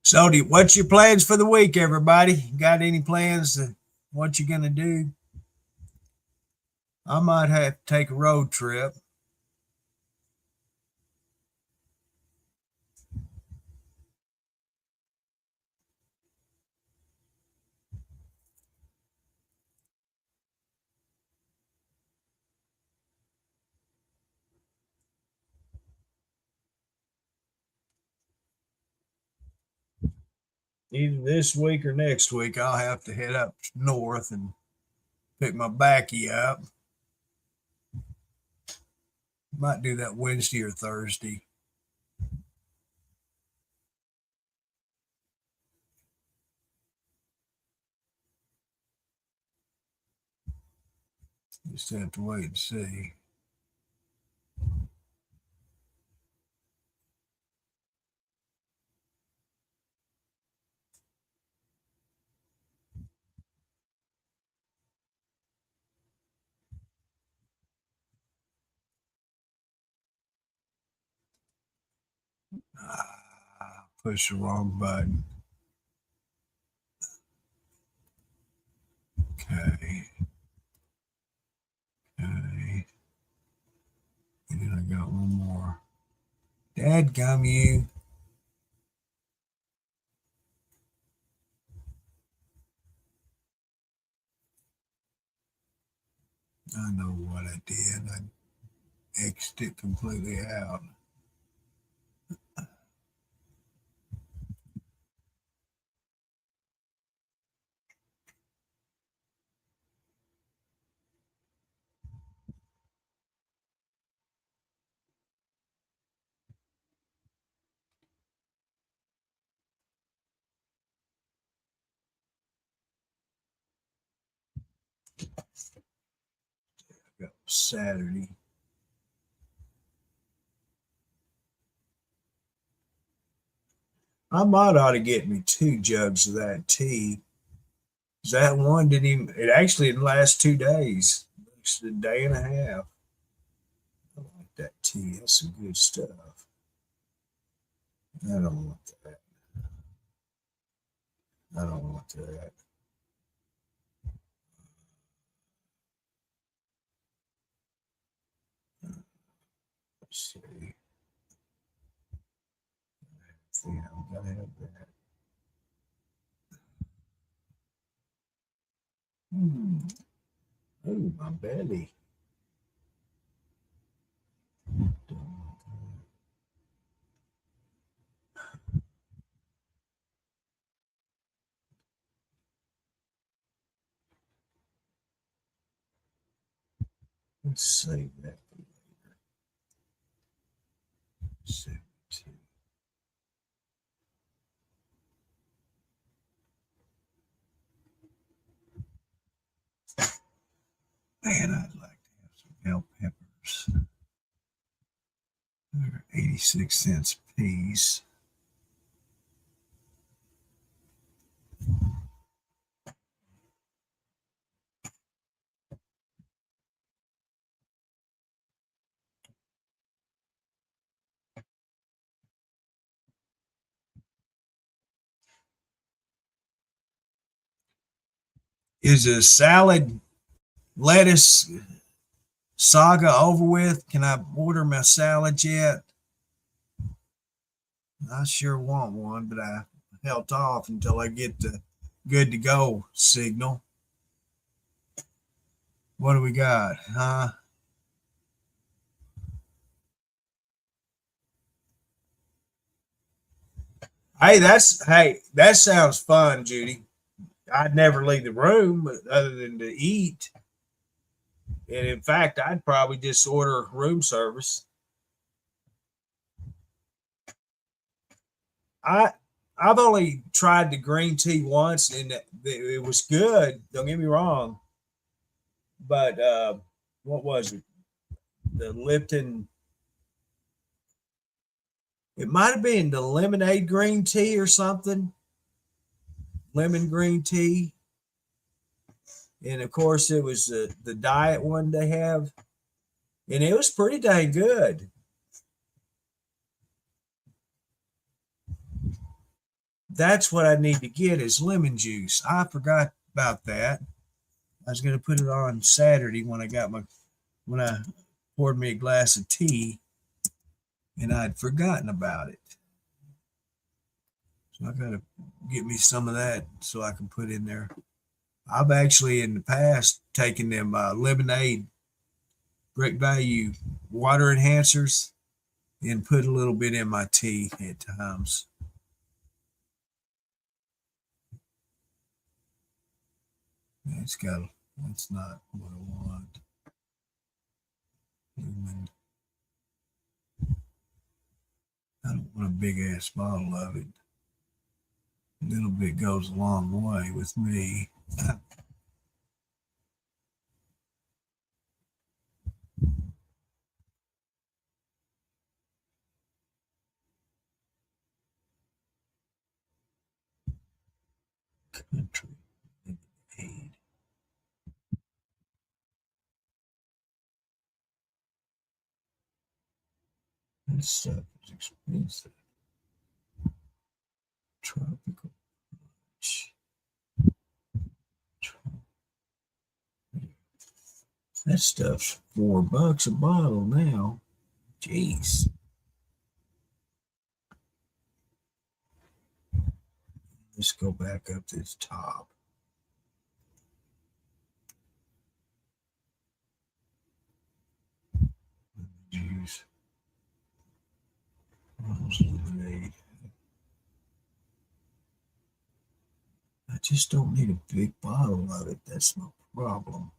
So, what's your plans for the week, everybody? Got any plans? What you gonna do? I might have to take a road trip. Either this week or next week, I'll have to head up north and pick my backy up. Might do that Wednesday or Thursday. Just have to wait and see. Push the wrong button. Okay. Okay. And then I got one more. Dadgum you. I know what I did. I X'd it completely out. Got Saturday. I might ought to get me 2 jugs of that tea. That one didn't even, it actually in the last 2 days. It's a day and a half. I like that tea. That's some good stuff. I don't want that. I don't want that. Let's see. Yeah, I'm gonna have that. Hmm. Oh, my belly. Let's save that for later. 72. Man, I'd like to have some bell peppers. They're 86 cents a piece. Is a salad lettuce saga over with? Can I order my salad yet? I sure want one, but I held off until I get the good to go signal. What do we got? Huh? Hey, that sounds fun, Judy. I'd never leave the room other than to eat. And in fact, I'd probably just order room service. I I've only tried the green tea once, and it was good. Don't get me wrong, but what was it? The Lipton. It might have been the lemonade green tea or something. Lemon green tea, and of course it was the diet one they have, and it was pretty dang good. That's what I need to get is lemon juice. I forgot about that. I was going to put it on Saturday when I poured me a glass of tea, and I'd forgotten about it. So I got to get me some of that so I can put in there. I've actually in the past taken them lemonade Great Value water enhancers and put a little bit in my tea at times. It's got that's not what I want. And I don't want a big ass bottle of it. A little bit goes a long way with me. Country aid. This stuff is expensive. Tropical. That stuff's $4 a bottle now. Jeez. Let's go back up to the top. Juice. Lemonade. I just don't need a big bottle of it. That's no problem.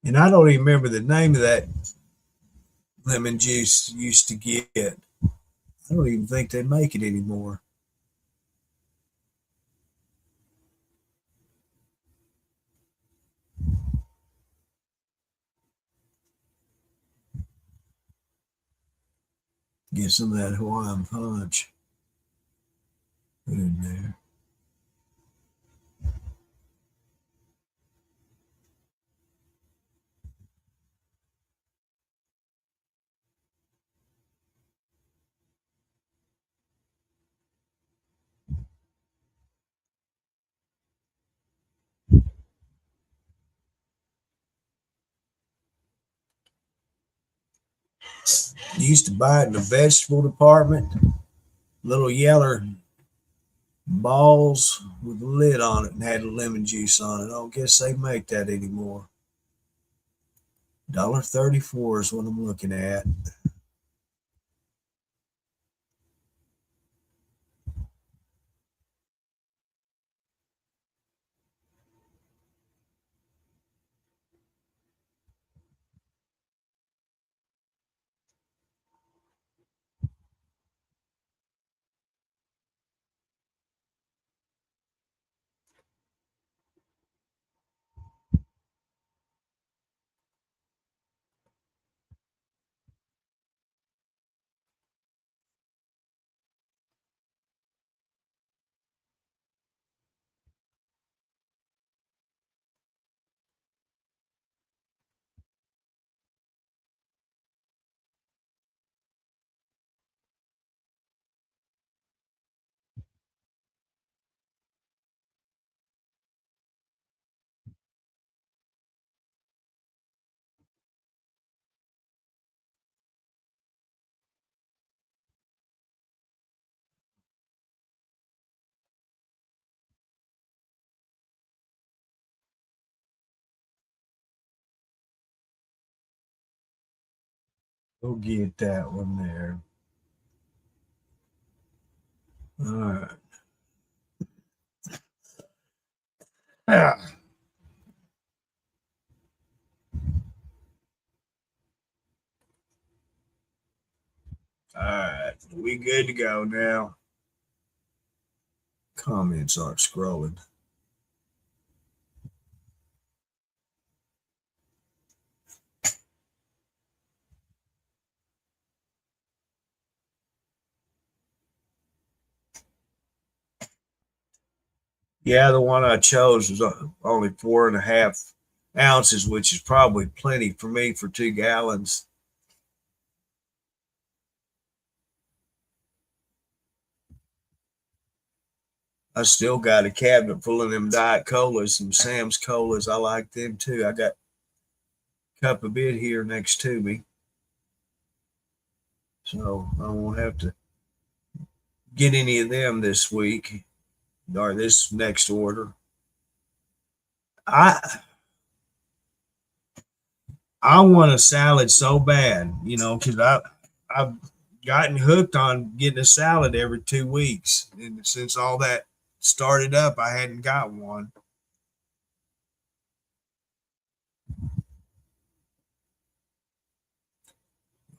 And I don't even remember the name of that lemon juice used to get. I don't even think they make it anymore. Get some of that Hawaiian punch put in there. You used to buy it in the vegetable department, little yellow balls with a lid on it and had lemon juice on it. I don't guess they make that anymore. $1.34 is what I'm looking at. Go get that one there. All right. Yeah. All right. We good to go now. Comments aren't scrolling. Yeah, the one I chose was only 4.5 ounces, which is probably plenty for me for 2 gallons. I still got a cabinet full of them Diet Colas, some Sam's Colas. I like them too. I got a cup of bit here next to me, so I won't have to get any of them this week or this next order. I I want a salad so bad, because I've gotten hooked on getting a salad every 2 weeks, and since all that started up, I hadn't got one.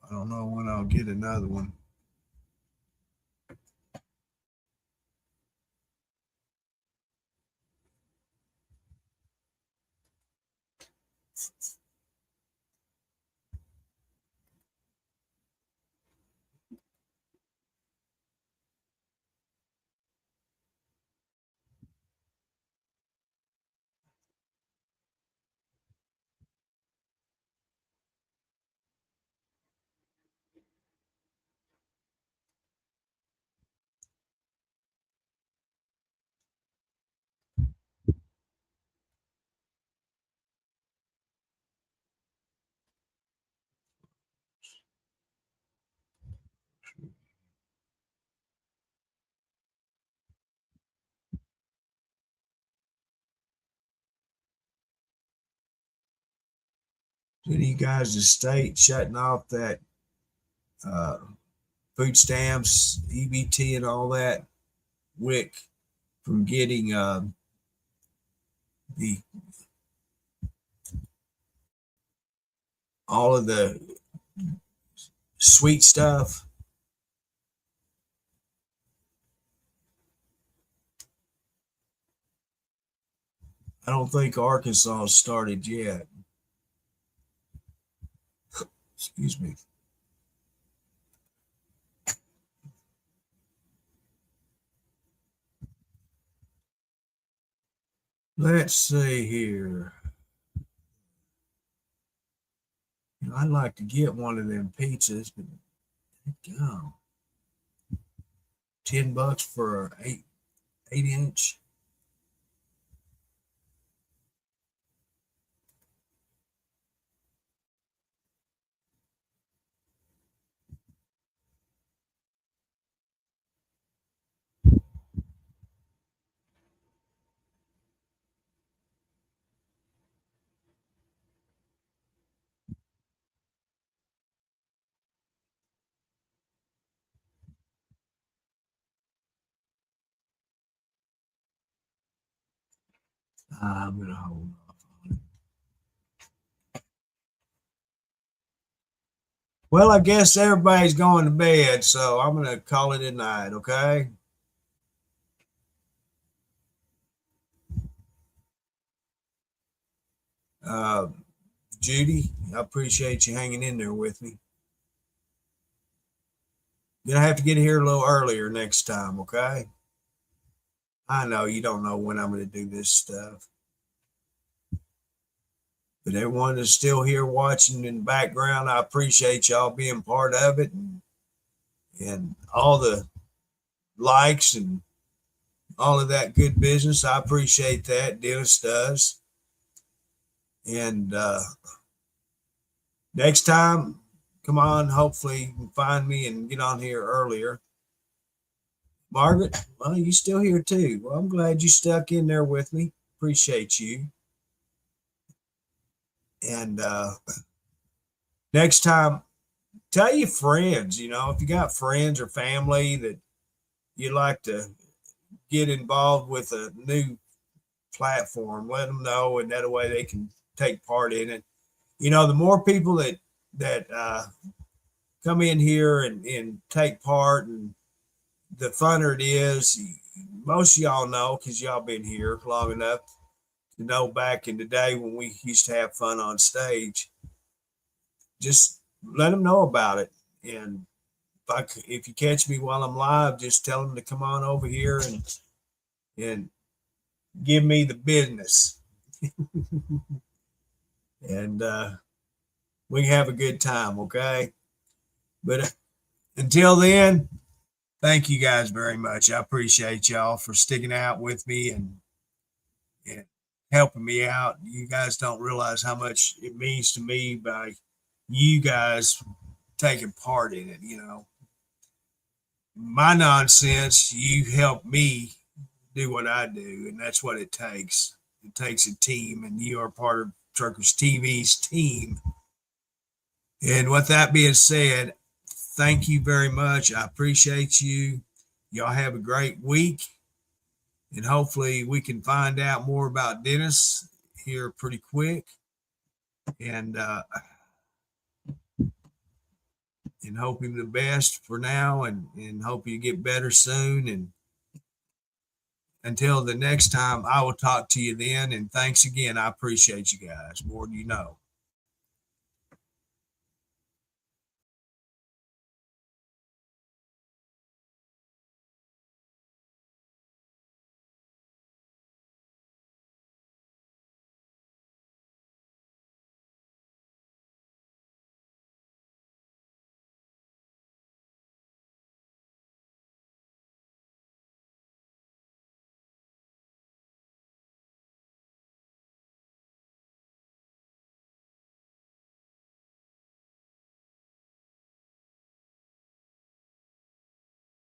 I don't know when I'll get another one. Did you guys, the state shutting off that uh, food stamps, EBT, and all that, WIC, from getting the all of the sweet stuff. I don't think Arkansas started yet. Excuse me. Let's see here. I'd like to get one of them pizzas, but go. $10 for an 8-inch. I'm gonna hold off on it. Well, I guess everybody's going to bed, so I'm gonna call it a night. Okay. Uh, Judy, I appreciate you hanging in there with me. Gonna have to get here a little earlier next time. Okay. I know you don't know when I'm going to do this stuff, but everyone that's still here watching in the background, I appreciate y'all being part of it, and all the likes and all of that good business. I appreciate that. Dennis does. And next time, come on. Hopefully, you can find me and get on here earlier. Margaret, well, you still here too. Well, I'm glad you stuck in there with me. Appreciate you. And next time, tell your friends, if you got friends or family that you'd like to get involved with a new platform, let them know, and that way they can take part in it. The more people that come in here and take part, and the funner it is. Most of y'all know, because y'all been here long enough to know back in the day when we used to have fun on stage. Just let them know about it. And if you catch me while I'm live, just tell them to come on over here and give me the business. And we can have a good time, okay? But until then, thank you guys very much. I appreciate y'all for sticking out with me and helping me out. You guys don't realize how much it means to me by you guys taking part in it. My nonsense, you help me do what I do, and that's what it takes. It takes a team, and you are part of Truckers TV's team. And with that being said, thank you very much. I appreciate you. Y'all have a great week, and hopefully we can find out more about Dennis here pretty quick. And hope him the best for now, and hope you get better soon. And until the next time, I will talk to you then. And thanks again. I appreciate you guys more than you know.